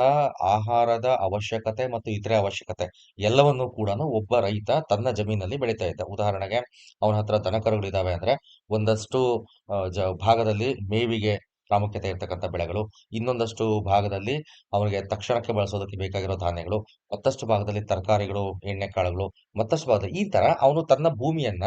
ಆಹಾರದ ಅವಶ್ಯಕತೆ ಮತ್ತು ಇತರೆ ಅವಶ್ಯಕತೆ ಎಲ್ಲವನ್ನೂ ಕೂಡ ಒಬ್ಬ ರೈತ ತನ್ನ ಜಮೀನಲ್ಲಿ ಬೆಳೀತಾ ಇದ್ದ. ಉದಾಹರಣೆಗೆ ಅವನ ಹತ್ರ ದನಕರುಗಳಿದಾವೆ ಅಂದ್ರೆ ಒಂದಷ್ಟು ಭಾಗದಲ್ಲಿ ಮೇವಿಗೆ ಪ್ರಾಮುಖ್ಯತೆ ಇರ್ತಕ್ಕಂಥ ಬೆಳೆಗಳು, ಇನ್ನೊಂದಷ್ಟು ಭಾಗದಲ್ಲಿ ಅವನಿಗೆ ತಕ್ಷಣಕ್ಕೆ ಬಳಸೋದಕ್ಕೆ ಬೇಕಾಗಿರೋ ಧಾನ್ಯಗಳು, ಮತ್ತಷ್ಟು ಭಾಗದಲ್ಲಿ ತರಕಾರಿಗಳು, ಎಣ್ಣೆಕಾಳುಗಳು, ಮತ್ತಷ್ಟು ಭಾಗದಲ್ಲಿ ಈ ತರ ಅವನು ತನ್ನ ಭೂಮಿಯನ್ನ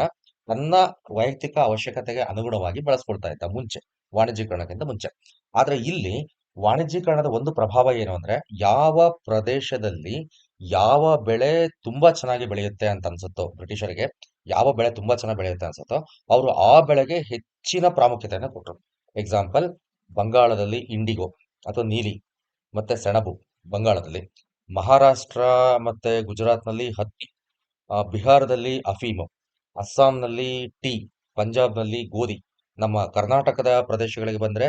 ತನ್ನ ವೈಯಕ್ತಿಕ ಅವಶ್ಯಕತೆಗೆ ಅನುಗುಣವಾಗಿ ಬಳಸ್ಕೊಳ್ತಾ ಇದ್ದ ಮುಂಚೆ, ವಾಣಿಜ್ಯೀಕರಣಕ್ಕಿಂತ ಮುಂಚೆ. ಆದ್ರೆ ಇಲ್ಲಿ ವಾಣಿಜ್ಯೀಕರಣದ ಒಂದು ಪ್ರಭಾವ ಏನು ಅಂದ್ರೆ, ಯಾವ ಪ್ರದೇಶದಲ್ಲಿ ಯಾವ ಬೆಳೆ ತುಂಬಾ ಚೆನ್ನಾಗಿ ಬೆಳೆಯುತ್ತೆ ಅಂತ ಅನ್ಸುತ್ತೋ ಬ್ರಿಟಿಷರಿಗೆ, ಯಾವ ಬೆಳೆ ತುಂಬಾ ಚೆನ್ನಾಗಿ ಬೆಳೆಯುತ್ತೆ ಅನ್ಸುತ್ತೋ ಅವರು ಆ ಬೆಳೆಗೆ ಹೆಚ್ಚಿನ ಪ್ರಾಮುಖ್ಯತೆಯನ್ನು ಕೊಟ್ಟರು. ಎಕ್ಸಾಂಪಲ್, ಬಂಗಾಳದಲ್ಲಿ ಇಂಡಿಗೋ ಅಥವಾ ನೀಲಿ ಮತ್ತೆ ಸೆಣಬು ಬಂಗಾಳದಲ್ಲಿ, ಮಹಾರಾಷ್ಟ್ರ ಮತ್ತೆ ಗುಜರಾತ್ನಲ್ಲಿ ಹತ್ತಿ, ಬಿಹಾರದಲ್ಲಿ ಅಫೀಮು, ಅಸ್ಸಾಂನಲ್ಲಿ ಟೀ, ಪಂಜಾಬ್ನಲ್ಲಿ ಗೋಧಿ, ನಮ್ಮ ಕರ್ನಾಟಕದ ಪ್ರದೇಶಗಳಿಗೆ ಬಂದ್ರೆ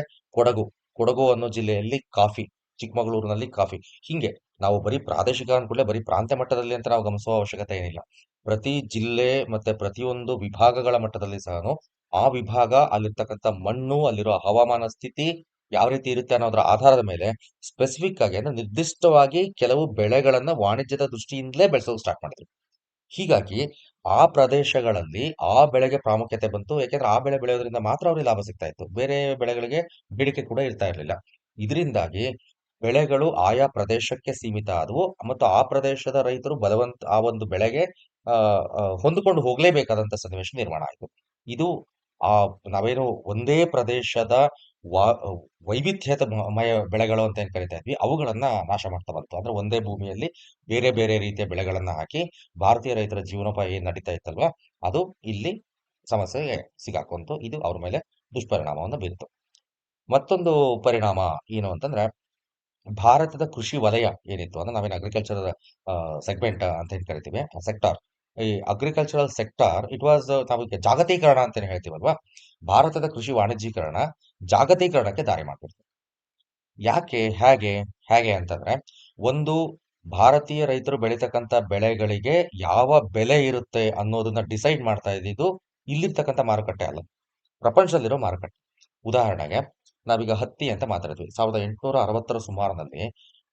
ಕೊಡಗು ಅನ್ನೋ ಜಿಲ್ಲೆಯಲ್ಲಿ ಕಾಫಿ, ಚಿಕ್ಕಮಗಳೂರಿನಲ್ಲಿ ಕಾಫಿ. ಹಿಂಗೆ ನಾವು ಬರೀ ಪ್ರಾದೇಶಿಕ ಅನ್ಕೊಳ್ಳೆ ಬರೀ ಪ್ರಾಂತ್ಯ ಮಟ್ಟದಲ್ಲಿ ಅಂತ ನಾವು ಗಮನಿಸುವ ಅವಶ್ಯಕತೆ ಏನಿಲ್ಲ. ಪ್ರತಿ ಜಿಲ್ಲೆ ಮತ್ತೆ ಪ್ರತಿಯೊಂದು ವಿಭಾಗಗಳ ಮಟ್ಟದಲ್ಲಿ ಸಹ ಆ ವಿಭಾಗ, ಅಲ್ಲಿರ್ತಕ್ಕಂಥ ಮಣ್ಣು, ಅಲ್ಲಿರೋ ಹವಾಮಾನ ಸ್ಥಿತಿ ಯಾವ ರೀತಿ ಇರುತ್ತೆ ಅನ್ನೋದರ ಆಧಾರದ ಮೇಲೆ ಸ್ಪೆಸಿಫಿಕ್ ಆಗಿ ಅಂದ್ರೆ ನಿರ್ದಿಷ್ಟವಾಗಿ ಕೆಲವು ಬೆಳೆಗಳನ್ನ ವಾಣಿಜ್ಯದ ದೃಷ್ಟಿಯಿಂದಲೇ ಬೆಳೆಸೋದು ಸ್ಟಾರ್ಟ್ ಮಾಡಿದ್ರು. ಹೀಗಾಗಿ ಆ ಪ್ರದೇಶಗಳಲ್ಲಿ ಆ ಬೆಳೆಗೆ ಪ್ರಾಮುಖ್ಯತೆ ಬಂತು. ಯಾಕೆಂದ್ರೆ ಆ ಬೆಳೆ ಬೆಳೆಯೋದ್ರಿಂದ ಮಾತ್ರ ಅವ್ರಿಗೆ ಲಾಭ ಸಿಗ್ತಾ ಇತ್ತು. ಬೇರೆ ಬೆಳೆಗಳಿಗೆ ಬೇಡಿಕೆ ಕೂಡ ಇರ್ತಾ ಇರಲಿಲ್ಲ. ಇದರಿಂದಾಗಿ ಬೆಳೆಗಳು ಆಯಾ ಪ್ರದೇಶಕ್ಕೆ ಸೀಮಿತ ಆದವು ಮತ್ತು ಆ ಪ್ರದೇಶದ ರೈತರು ಆ ಒಂದು ಬೆಳೆಗೆ ಹೊಂದಿಕೊಂಡು ಹೋಗ್ಲೇಬೇಕಾದಂತ ಸನ್ನಿವೇಶ ನಿರ್ಮಾಣ ಆಯಿತು. ಇದು ಆ ನಾವೇನು ಒಂದೇ ಪ್ರದೇಶದ ವಾ ವೈವಿಧ್ಯತೆ ಮಯ ಬೆಳೆಗಳು ಅಂತ ಏನ್ ಕರಿತಾ ಇದ್ವಿ, ಅವುಗಳನ್ನ ನಾಶ ಮಾಡ್ತಾ ಬಂತು. ಅಂದ್ರೆ ಒಂದೇ ಭೂಮಿಯಲ್ಲಿ ಬೇರೆ ಬೇರೆ ರೀತಿಯ ಬೆಳೆಗಳನ್ನ ಹಾಕಿ ಭಾರತೀಯ ರೈತರ ಜೀವನೋಪಾಯ ಏನ್ ನಡೀತಾ ಇತ್ತಲ್ವಾ, ಅದು ಇಲ್ಲಿ ಸಮಸ್ಯೆಗೆ ಸಿಗಾಕೊಂತು. ಇದು ಅವ್ರ ಮೇಲೆ ದುಷ್ಪರಿಣಾಮವನ್ನು ಬೀರಿತು. ಮತ್ತೊಂದು ಪರಿಣಾಮ ಏನು ಅಂತಂದ್ರೆ, ಭಾರತದ ಕೃಷಿ ವಲಯ ಏನಿತ್ತು ಅಂದ್ರೆ ನಾವೇನು ಅಗ್ರಿಕಲ್ಚರ್ ಸೆಗ್ಮೆಂಟ್ ಅಂತ ಏನ್ ಕರಿತೀವಿ, ಸೆಕ್ಟಾರ್, ಈ ಅಗ್ರಿಕಲ್ಚರಲ್ ಸೆಕ್ಟಾರ್ ಇಟ್ ವಾಸ್, ನಾವು ಜಾಗತೀಕರಣ ಅಂತ ಹೇಳ್ತೀವಲ್ವಾ, ಭಾರತದ ಕೃಷಿ ವಾಣಿಜ್ಯೀಕರಣ ಜಾಗತೀಕರಣಕ್ಕೆ ದಾರಿ ಮಾಡ್ಕೊಡ್ತು. ಯಾಕೆ, ಹೇಗೆ ಅಂತಂದ್ರೆ, ಒಂದು, ಭಾರತೀಯ ರೈತರು ಬೆಳೀತಕ್ಕಂಥ ಬೆಳೆಗಳಿಗೆ ಯಾವ ಬೆಲೆ ಇರುತ್ತೆ ಅನ್ನೋದನ್ನ ಡಿಸೈಡ್ ಮಾಡ್ತಾ ಇದ್ದಿದ್ದು ಇಲ್ಲಿರ್ತಕ್ಕಂಥ ಮಾರುಕಟ್ಟೆ ಅಲ್ಲ, ಪ್ರಪಂಚದಲ್ಲಿರೋ ಮಾರುಕಟ್ಟೆ. ಉದಾಹರಣೆಗೆ ನಾವೀಗ ಹತ್ತಿ ಅಂತ ಮಾತಾಡಿದ್ವಿ. 1860ರ ಸುಮಾರಿನಲ್ಲಿ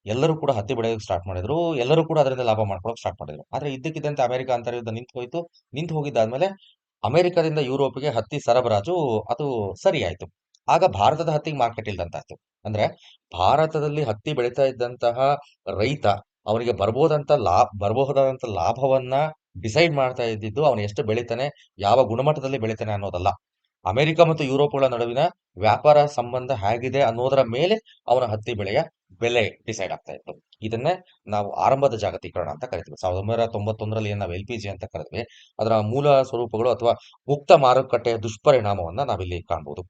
ಎಲ್ಲರೂ ಕೂಡ ಹತ್ತಿ ಬೆಳೆಯೋಕೆ ಸ್ಟಾರ್ಟ್ ಮಾಡಿದ್ರು, ಎಲ್ಲರೂ ಕೂಡ ಅದರಿಂದ ಲಾಭ ಮಾಡ್ಕೊಳ್ಳೋಕೆ ಸ್ಟಾರ್ಟ್ ಮಾಡಿದ್ರು. ಆದ್ರೆ ಇದ್ದಕ್ಕಿದ್ದಂತೆ ಅಮೆರಿಕ ಅಂತರ್ಯುದ್ಧ ನಿಂತು ಹೋಗಿದ್ದಾದ್ಮೇಲೆ ಅಮೆರಿಕದಿಂದ ಯುರೋಪಿಗೆ ಹತ್ತಿ ಸರಬರಾಜು ಅದು ಸರಿ ಆಯ್ತು. ಆಗ ಭಾರತದ ಹತ್ತಿಗೆ ಮಾರ್ಕೆಟ್ ಇಲ್ದಂತಾಯ್ತು. ಅಂದ್ರೆ ಭಾರತದಲ್ಲಿ ಹತ್ತಿ ಬೆಳೀತಾ ಇದ್ದಂತಹ ರೈತ ಅವನಿಗೆ ಬರಬಹುದಾದಂತ ಲಾಭವನ್ನ ಡಿಸೈಡ್ ಮಾಡ್ತಾ ಇದ್ದಿದ್ದು ಅವನು ಎಷ್ಟು ಬೆಳಿತಾನೆ, ಯಾವ ಗುಣಮಟ್ಟದಲ್ಲಿ ಬೆಳಿತಾನೆ ಅನ್ನೋದಲ್ಲ, ಅಮೆರಿಕ ಮತ್ತು ಯುರೋಪ್ಗಳ ನಡುವಿನ ವ್ಯಾಪಾರ ಸಂಬಂಧ ಹೇಗಿದೆ ಅನ್ನೋದರ ಮೇಲೆ ಅವನ ಹತ್ತಿ ಬೆಳೆಯ ಬೆಲೆ ಡಿಸೈಡ್ ಆಗ್ತಾ ಇತ್ತು. ಇದನ್ನೇ ನಾವು ಆರಂಭದ ಜಾಗತೀಕರಣ ಅಂತ ಕರಿತೀವಿ. 1991ರಲ್ಲಿ ನಾವು LPG ಅಂತ ಕರೆದ್ವಿ. ಅದರ ಮೂಲ ಸ್ವರೂಪಗಳು ಅಥವಾ ಮುಕ್ತ ಮಾರುಕಟ್ಟೆಯ ದುಷ್ಪರಿಣಾಮವನ್ನ ನಾವಿಲ್ಲಿ ಕಾಣಬಹುದು.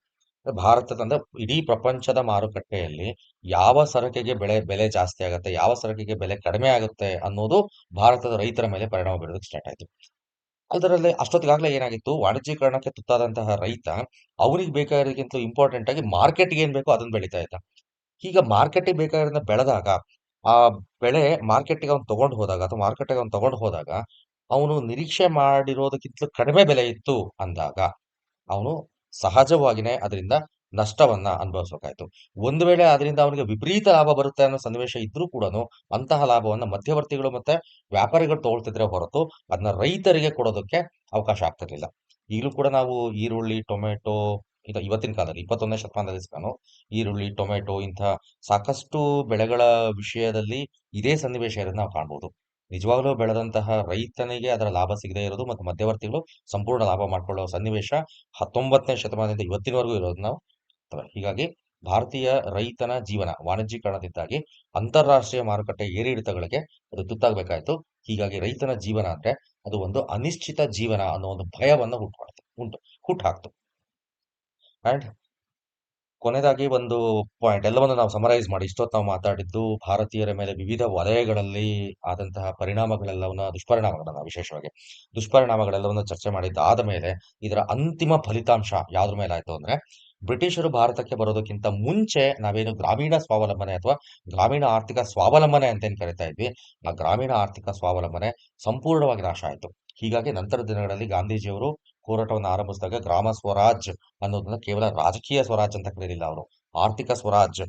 ಭಾರತದ ಅಂದ್ರೆ ಇಡೀ ಪ್ರಪಂಚದ ಮಾರುಕಟ್ಟೆಯಲ್ಲಿ ಯಾವ ಸರಕಿಗೆ ಬೆಲೆ ಜಾಸ್ತಿ ಆಗುತ್ತೆ, ಯಾವ ಸರಕಿಗೆ ಬೆಲೆ ಕಡಿಮೆ ಆಗುತ್ತೆ ಅನ್ನೋದು ಭಾರತದ ರೈತರ ಮೇಲೆ ಪರಿಣಾಮ ಬೀರೋದಕ್ಕೆ ಸ್ಟಾರ್ಟ್ ಆಯ್ತು. ಅದರಲ್ಲಿ ಅಷ್ಟೊತ್ತಿಗಾಗ್ಲೇ ಏನಾಗಿತ್ತು, ವಾಣಿಜ್ಯೀಕರಣಕ್ಕೆ ತುತ್ತಾದಂತಹ ರೈತ ಅವನಿಗೆ ಬೇಕಾಗಿರೋದಕ್ಕಿಂತ ಇಂಪಾರ್ಟೆಂಟ್ ಆಗಿ ಮಾರ್ಕೆಟ್‌ಗೆ ಏನ್ ಬೇಕೋ ಅದನ್ನ ಬೆಳೀತಾ ಇದ್ದ. ಈಗ ಮಾರ್ಕೆಟಿಗೆ ಬೇಕಾಗಿರೋದನ್ನ ಬೆಳೆದಾಗ, ಆ ಬೆಳೆ ಮಾರ್ಕೆಟ್‌ಗೆ ಅವ್ನು ತಗೊಂಡು ಹೋದಾಗ ಅಥವಾ ಮಾರುಕಟ್ಟೆಗೆ ಅವ್ನು ತಗೊಂಡು ಹೋದಾಗ, ಅವನು ನಿರೀಕ್ಷೆ ಮಾಡಿರೋದಕ್ಕಿಂತಲೂ ಕಡಿಮೆ ಬೆಲೆ ಇತ್ತು ಅಂದಾಗ, ಅವನು ಸಹಜವಾಗಿಯೇ ಅದರಿಂದ ನಷ್ಟವನ್ನ ಅನುಭವಿಸಬೇಕಾಯ್ತು. ಒಂದು ವೇಳೆ ಅದರಿಂದ ಅವನಿಗೆ ವಿಪರೀತ ಲಾಭ ಬರುತ್ತೆ ಅನ್ನೋ ಸನ್ನಿವೇಶ ಇದ್ರೂ ಕೂಡನು, ಅಂತಹ ಲಾಭವನ್ನ ಮಧ್ಯವರ್ತಿಗಳು ಮತ್ತೆ ವ್ಯಾಪಾರಿಗಳು ತಗೊಳ್ತಿದ್ರೆ ಹೊರತು, ಅದನ್ನ ರೈತರಿಗೆ ಕೊಡೋದಕ್ಕೆ ಅವಕಾಶ ಆಗ್ತಿರ್ಲಿಲ್ಲ. ಈಗಲೂ ಕೂಡ ನಾವು ಈರುಳ್ಳಿ, ಟೊಮೆಟೊ ಇವತ್ತಿನ ಕಾಲದಲ್ಲಿ 21ನೇ ಶತಮಾನದಲ್ಲಿ ಈರುಳ್ಳಿ, ಟೊಮೆಟೊ ಇಂಥ ಸಾಕಷ್ಟು ಬೆಳೆಗಳ ವಿಷಯದಲ್ಲಿ ಇದೇ ಸನ್ನಿವೇಶ ಇರೋದನ್ನ ನಾವು ಕಾಣ್ಬೋದು. ನಿಜವಾಗ್ಲೂ ಬೆಳೆದಂತಹ ರೈತನಿಗೆ ಅದರ ಲಾಭ ಸಿಗದೇ ಇರೋದು ಮತ್ತು ಮಧ್ಯವರ್ತಿಗಳು ಸಂಪೂರ್ಣ ಲಾಭ ಮಾಡ್ಕೊಳ್ಳೋ ಸನ್ನಿವೇಶ 19ನೇ ಶತಮಾನದಿಂದ ಇವತ್ತಿನವರೆಗೂ ಇರೋದು ನಾವು ನೋಡ್ತೇವೆ. ಹೀಗಾಗಿ ಭಾರತೀಯ ರೈತನ ಜೀವನ ವಾಣಿಜ್ಯೀಕರಣದಿಂದಾಗಿ ಅಂತಾರಾಷ್ಟ್ರೀಯ ಮಾರುಕಟ್ಟೆ ಏರಿಳಿತಗಳಿಗೆ ಅದು ತುತ್ತಾಗಬೇಕಾಯ್ತು. ಹೀಗಾಗಿ ರೈತನ ಜೀವನ ಅಂದ್ರೆ ಅದು ಒಂದು ಅನಿಶ್ಚಿತ ಜೀವನ ಅನ್ನೋ ಒಂದು ಭಯವನ್ನ ಹುಟ್ಟಾಕ್ತು. ಅಂಡ್ ಕೊನೆಯದಾಗಿ ಒಂದು ಪಾಯಿಂಟ್ ಎಲ್ಲವನ್ನು ನಾವು ಸಮರೈಸ್ ಮಾಡಿ ಇಷ್ಟೊತ್ತು ನಾವು ಮಾತಾಡಿದ್ದು ಭಾರತೀಯರ ಮೇಲೆ ವಿವಿಧ ವಲಯಗಳಲ್ಲಿ ಆದಂತಹ ದುಷ್ಪರಿಣಾಮಗಳನ್ನ ವಿಶೇಷವಾಗಿ ದುಷ್ಪರಿಣಾಮಗಳೆಲ್ಲವನ್ನು ಚರ್ಚೆ ಮಾಡಿದ್ದಾದ ಮೇಲೆ ಇದರ ಅಂತಿಮ ಫಲಿತಾಂಶ ಯಾವ್ದ್ರ ಮೇಲೆ ಆಯ್ತು ಅಂದ್ರೆ, ಬ್ರಿಟಿಷರು ಭಾರತಕ್ಕೆ ಬರೋದಕ್ಕಿಂತ ಮುಂಚೆ ನಾವೇನು ಗ್ರಾಮೀಣ ಸ್ವಾವಲಂಬನೆ ಅಥವಾ ಗ್ರಾಮೀಣ ಆರ್ಥಿಕ ಸ್ವಾವಲಂಬನೆ ಅಂತ ಏನ್ ಕರಿತಾ ಇದ್ವಿ, ಆ ಗ್ರಾಮೀಣ ಆರ್ಥಿಕ ಸ್ವಾವಲಂಬನೆ ಸಂಪೂರ್ಣವಾಗಿ ನಾಶ ಆಯ್ತು. ಹೀಗಾಗಿ ನಂತರದ ದಿನಗಳಲ್ಲಿ ಗಾಂಧೀಜಿಯವರು ಹೋರಾಟವನ್ನು ಆರಂಭಿಸಿದಾಗ ಗ್ರಾಮ ಸ್ವರಾಜ್ ಅನ್ನೋದನ್ನ ಕೇವಲ ರಾಜಕೀಯ ಸ್ವರಾಜ್ ಅಂತ ಕರೀಲಿಲ್ಲ ಅವರು, ಆರ್ಥಿಕ ಸ್ವರಾಜ್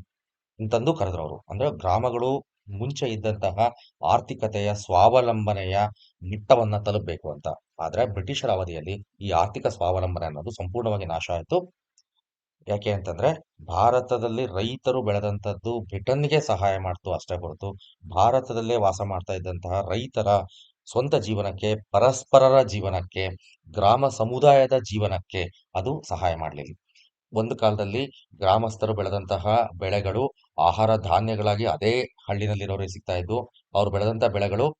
ಅಂತಂದು ಕರೆದ್ರು ಅವರು. ಅಂದ್ರೆ ಗ್ರಾಮಗಳು ಮುಂಚೆ ಇದ್ದಂತಹ ಆರ್ಥಿಕತೆಯ ಸ್ವಾವಲಂಬನೆಯ ಮಟ್ಟವನ್ನ ತಲುಪಬೇಕು ಅಂತ. ಆದ್ರೆ ಬ್ರಿಟಿಷರ ಅವಧಿಯಲ್ಲಿ ಈ ಆರ್ಥಿಕ ಸ್ವಾವಲಂಬನೆ ಅನ್ನೋದು ಸಂಪೂರ್ಣವಾಗಿ ನಾಶ ಆಯ್ತು. ಯಾಕೆ ಅಂತಂದ್ರೆ, ಭಾರತದಲ್ಲಿ ರೈತರು ಬೆಳೆದಂತದ್ದು ಬ್ರಿಟನ್‌ಗೆ ಸಹಾಯ ಮಾಡ್ತು ಅಷ್ಟೇ ಹೊರತು, ಭಾರತದಲ್ಲೇ ವಾಸ ಮಾಡ್ತಾ ಇದ್ದಂತಹ ರೈತರ ಸ್ವಂತ ಜೀವನಕ್ಕೆ, ಪರಸ್ಪರರ ಜೀವನಕ್ಕೆ, ಗ್ರಾಮ ಸಮುದಾಯದ ಜೀವನಕ್ಕೆ ಅದು ಸಹಾಯ ಮಾಡಲಿಲ್ಲ. ಒಂದು ಕಾಲದಲ್ಲಿ ಗ್ರಾಮಸ್ಥರು ಬೆಳೆದಂತಹ ಬೆಳೆಗಳು ಆಹಾರ ಧಾನ್ಯಗಳಾಗಿ ಅದೇ ಹಳ್ಳಿನಲ್ಲಿರೋರಿಗೆ ಸಿಗ್ತಾ ಇದ್ವು. ಅವ್ರು ಬೆಳೆದಂತ ಬೆಳೆಗಳು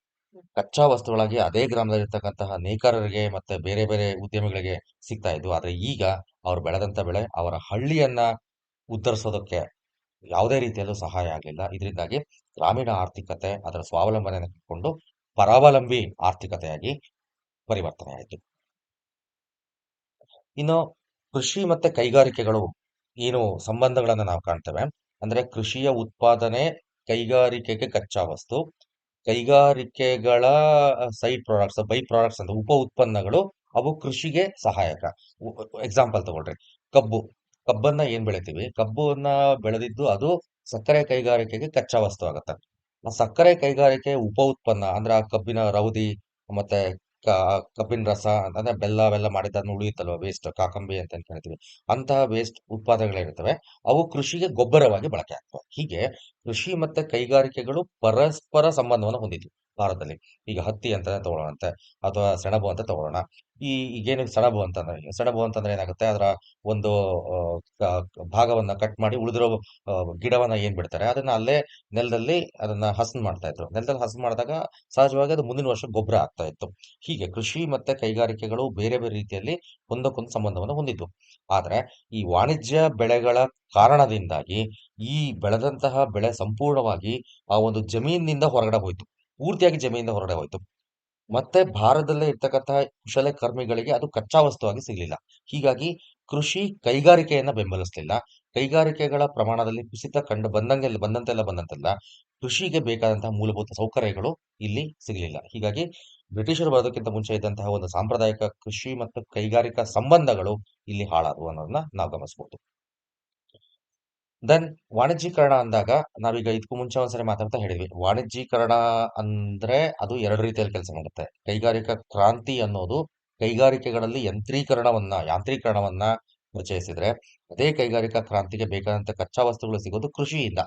ಕಚ್ಚಾ ವಸ್ತುಗಳಾಗಿ ಅದೇ ಗ್ರಾಮದಲ್ಲಿರ್ತಕ್ಕಂತಹ ನೇಕಾರರಿಗೆ ಮತ್ತೆ ಬೇರೆ ಬೇರೆ ಉದ್ಯಮಿಗಳಿಗೆ ಸಿಗ್ತಾ ಇದ್ವು. ಆದ್ರೆ ಈಗ ಅವ್ರು ಬೆಳೆದಂತ ಬೆಳೆ ಅವರ ಹಳ್ಳಿಯನ್ನ ಉದ್ಧರಿಸೋದಕ್ಕೆ ಯಾವುದೇ ರೀತಿಯಲ್ಲೂ ಸಹಾಯ ಆಗಲಿಲ್ಲ. ಇದರಿಂದಾಗಿ ಗ್ರಾಮೀಣ ಆರ್ಥಿಕತೆ ಅದರ ಸ್ವಾವಲಂಬನೆಯನ್ನು ಕಟ್ಕೊಂಡು ಪರಾವಲಂಬಿ ಆರ್ಥಿಕತೆಯಾಗಿ ಪರಿವರ್ತನೆ ಆಯಿತು. ಇನ್ನು ಕೃಷಿ ಮತ್ತೆ ಕೈಗಾರಿಕೆಗಳು ಏನು ಸಂಬಂಧಗಳನ್ನ ನಾವು ಕಾಣ್ತೇವೆ ಅಂದ್ರೆ, ಕೃಷಿಯ ಉತ್ಪಾದನೆ ಕೈಗಾರಿಕೆಗೆ ಕಚ್ಚಾ ವಸ್ತು, ಕೈಗಾರಿಕೆಗಳ ಸೈಡ್ ಪ್ರಾಡಕ್ಟ್ಸ್ ಬೈ ಪ್ರಾಡಕ್ಟ್ಸ್ ಅಂತ ಉಪ ಉತ್ಪನ್ನಗಳು ಅವು ಕೃಷಿಗೆ ಸಹಾಯಕ. ಎಕ್ಸಾಂಪಲ್ ತಗೊಳ್ರಿ, ಕಬ್ಬು. ಕಬ್ಬನ್ನ ಏನ್ ಬೆಳಿತೀವಿ, ಕಬ್ಬನ್ನ ಬೆಳೆದಿದ್ದು ಅದು ಸಕ್ಕರೆ ಕೈಗಾರಿಕೆಗೆ ಕಚ್ಚಾ ವಸ್ತು ಆಗುತ್ತೆ. ಆ ಸಕ್ಕರೆ ಕೈಗಾರಿಕೆ ಉಪ ಉತ್ಪನ್ನ ಅಂದ್ರೆ ಆ ಕಬ್ಬಿನ ರೌದಿ ಮತ್ತೆ ಕಬ್ಬಿನ ರಸ ಅಂದ್ರೆ ಬೆಲ್ಲ ಅವೆಲ್ಲ ಮಾಡಿದ್ದನ್ನು ಉಳಿಯುತ್ತಲ್ವ ವೇಸ್ಟ್, ಕಾಕಂಬಿ ಅಂತ ಏನ್ ಕರಿತೀವಿ, ಅಂತಹ ವೇಸ್ಟ್ ಉತ್ಪಾದನೆಗಳಿರ್ತವೆ, ಅವು ಕೃಷಿಗೆ ಗೊಬ್ಬರವಾಗಿ ಬಳಕೆ ಆಗ್ತವೆ. ಹೀಗೆ ಕೃಷಿ ಮತ್ತೆ ಕೈಗಾರಿಕೆಗಳು ಪರಸ್ಪರ ಸಂಬಂಧವನ್ನು ಹೊಂದಿದ್ವು ಭಾರತದಲ್ಲಿ. ಈಗ ಹತ್ತಿ ಅಂತಾನೆ ತಗೊಳ್ಳೋಣಂತೆ ಅಥವಾ ಸೆಣಬು ಅಂತ ತಗೊಳ್ಳೋಣ. ಈಗೇನು ಸೆಣಬು ಅಂತಂದ್ರೆ ಏನಾಗುತ್ತೆ, ಅದರ ಒಂದು ಭಾಗವನ್ನ ಕಟ್ ಮಾಡಿ ಉಳಿದಿರೋ ಗಿಡವನ್ನ ಏನ್ ಬಿಡ್ತಾರೆ ಅದನ್ನ ಅಲ್ಲೇ ನೆಲದಲ್ಲಿ ಅದನ್ನ ಹಸನ್ ಮಾಡ್ತಾ ಇದ್ರು. ನೆಲದಲ್ಲಿ ಹಸನ್ ಮಾಡಿದಾಗ ಸಹಜವಾಗಿ ಅದು ಮುಂದಿನ ವರ್ಷ ಗೊಬ್ಬರ ಆಗ್ತಾ ಇತ್ತು. ಹೀಗೆ ಕೃಷಿ ಮತ್ತೆ ಕೈಗಾರಿಕೆಗಳು ಬೇರೆ ಬೇರೆ ರೀತಿಯಲ್ಲಿ ಒಂದಕ್ಕೊಂದು ಸಂಬಂಧವನ್ನು ಹೊಂದಿದ್ವು. ಆದ್ರೆ ಈ ವಾಣಿಜ್ಯ ಬೆಳೆಗಳ ಕಾರಣದಿಂದಾಗಿ ಈ ಬೆಳೆದಂತಹ ಬೆಳೆ ಸಂಪೂರ್ಣವಾಗಿ ಆ ಒಂದು ಜಮೀನಿನಿಂದ ಹೊರಗಡೆ ಹೋಯ್ತು, ಪೂರ್ತಿಯಾಗಿ ಜಮೀನಿಂದ ಹೊರಗಡೆ ಹೋಯ್ತು. ಮತ್ತೆ ಭಾರತದಲ್ಲೇ ಇರ್ತಕ್ಕಂತಹ ಕುಶಲಕರ್ಮಿಗಳಿಗೆ ಅದು ಕಚ್ಚಾ ವಸ್ತುವಾಗಿ ಸಿಗಲಿಲ್ಲ. ಹೀಗಾಗಿ ಕೃಷಿ ಕೈಗಾರಿಕೆಯನ್ನ ಬೆಂಬಲಿಸಲಿಲ್ಲ. ಕೈಗಾರಿಕೆಗಳ ಪ್ರಮಾಣದಲ್ಲಿ ಕುಸಿತ ಕಂಡು ಬಂದಂತೆಲ್ಲ ಕೃಷಿಗೆ ಬೇಕಾದಂತಹ ಮೂಲಭೂತ ಸೌಕರ್ಯಗಳು ಇಲ್ಲಿ ಸಿಗಲಿಲ್ಲ. ಹೀಗಾಗಿ ಬ್ರಿಟಿಷರು ಬರೋದಕ್ಕಿಂತ ಮುಂಚೆ ಇದ್ದಂತಹ ಒಂದು ಸಾಂಪ್ರದಾಯಿಕ ಕೃಷಿ ಮತ್ತು ಕೈಗಾರಿಕಾ ಸಂಬಂಧಗಳು ಇಲ್ಲಿ ಹಾಳಾದವು ಅನ್ನೋದನ್ನ ನಾವು ಗಮನಿಸಬಹುದು. ದೆನ್ ವಾಣಿಜ್ಯೀಕರಣ ಅಂದಾಗ ನಾವೀಗ ಇದಕ್ಕೂ ಮುಂಚೆ ಒಂದ್ಸರಿ ಮಾತಾಡ್ತಾ ಹೇಳಿದ್ವಿ, ವಾಣಿಜ್ಯೀಕರಣ ಅಂದ್ರೆ ಅದು ಎರಡು ರೀತಿಯಲ್ಲಿ ಕೆಲಸ ಮಾಡುತ್ತೆ. ಕೈಗಾರಿಕಾ ಕ್ರಾಂತಿ ಅನ್ನೋದು ಕೈಗಾರಿಕೆಗಳಲ್ಲಿ ಯಾಂತ್ರೀಕರಣವನ್ನ ಪರಿಚಯಿಸಿದ್ರೆ, ಅದೇ ಕೈಗಾರಿಕಾ ಕ್ರಾಂತಿಗೆ ಬೇಕಾದಂತ ಕಚ್ಚಾ ವಸ್ತುಗಳು ಸಿಗೋದು ಕೃಷಿಯಿಂದ.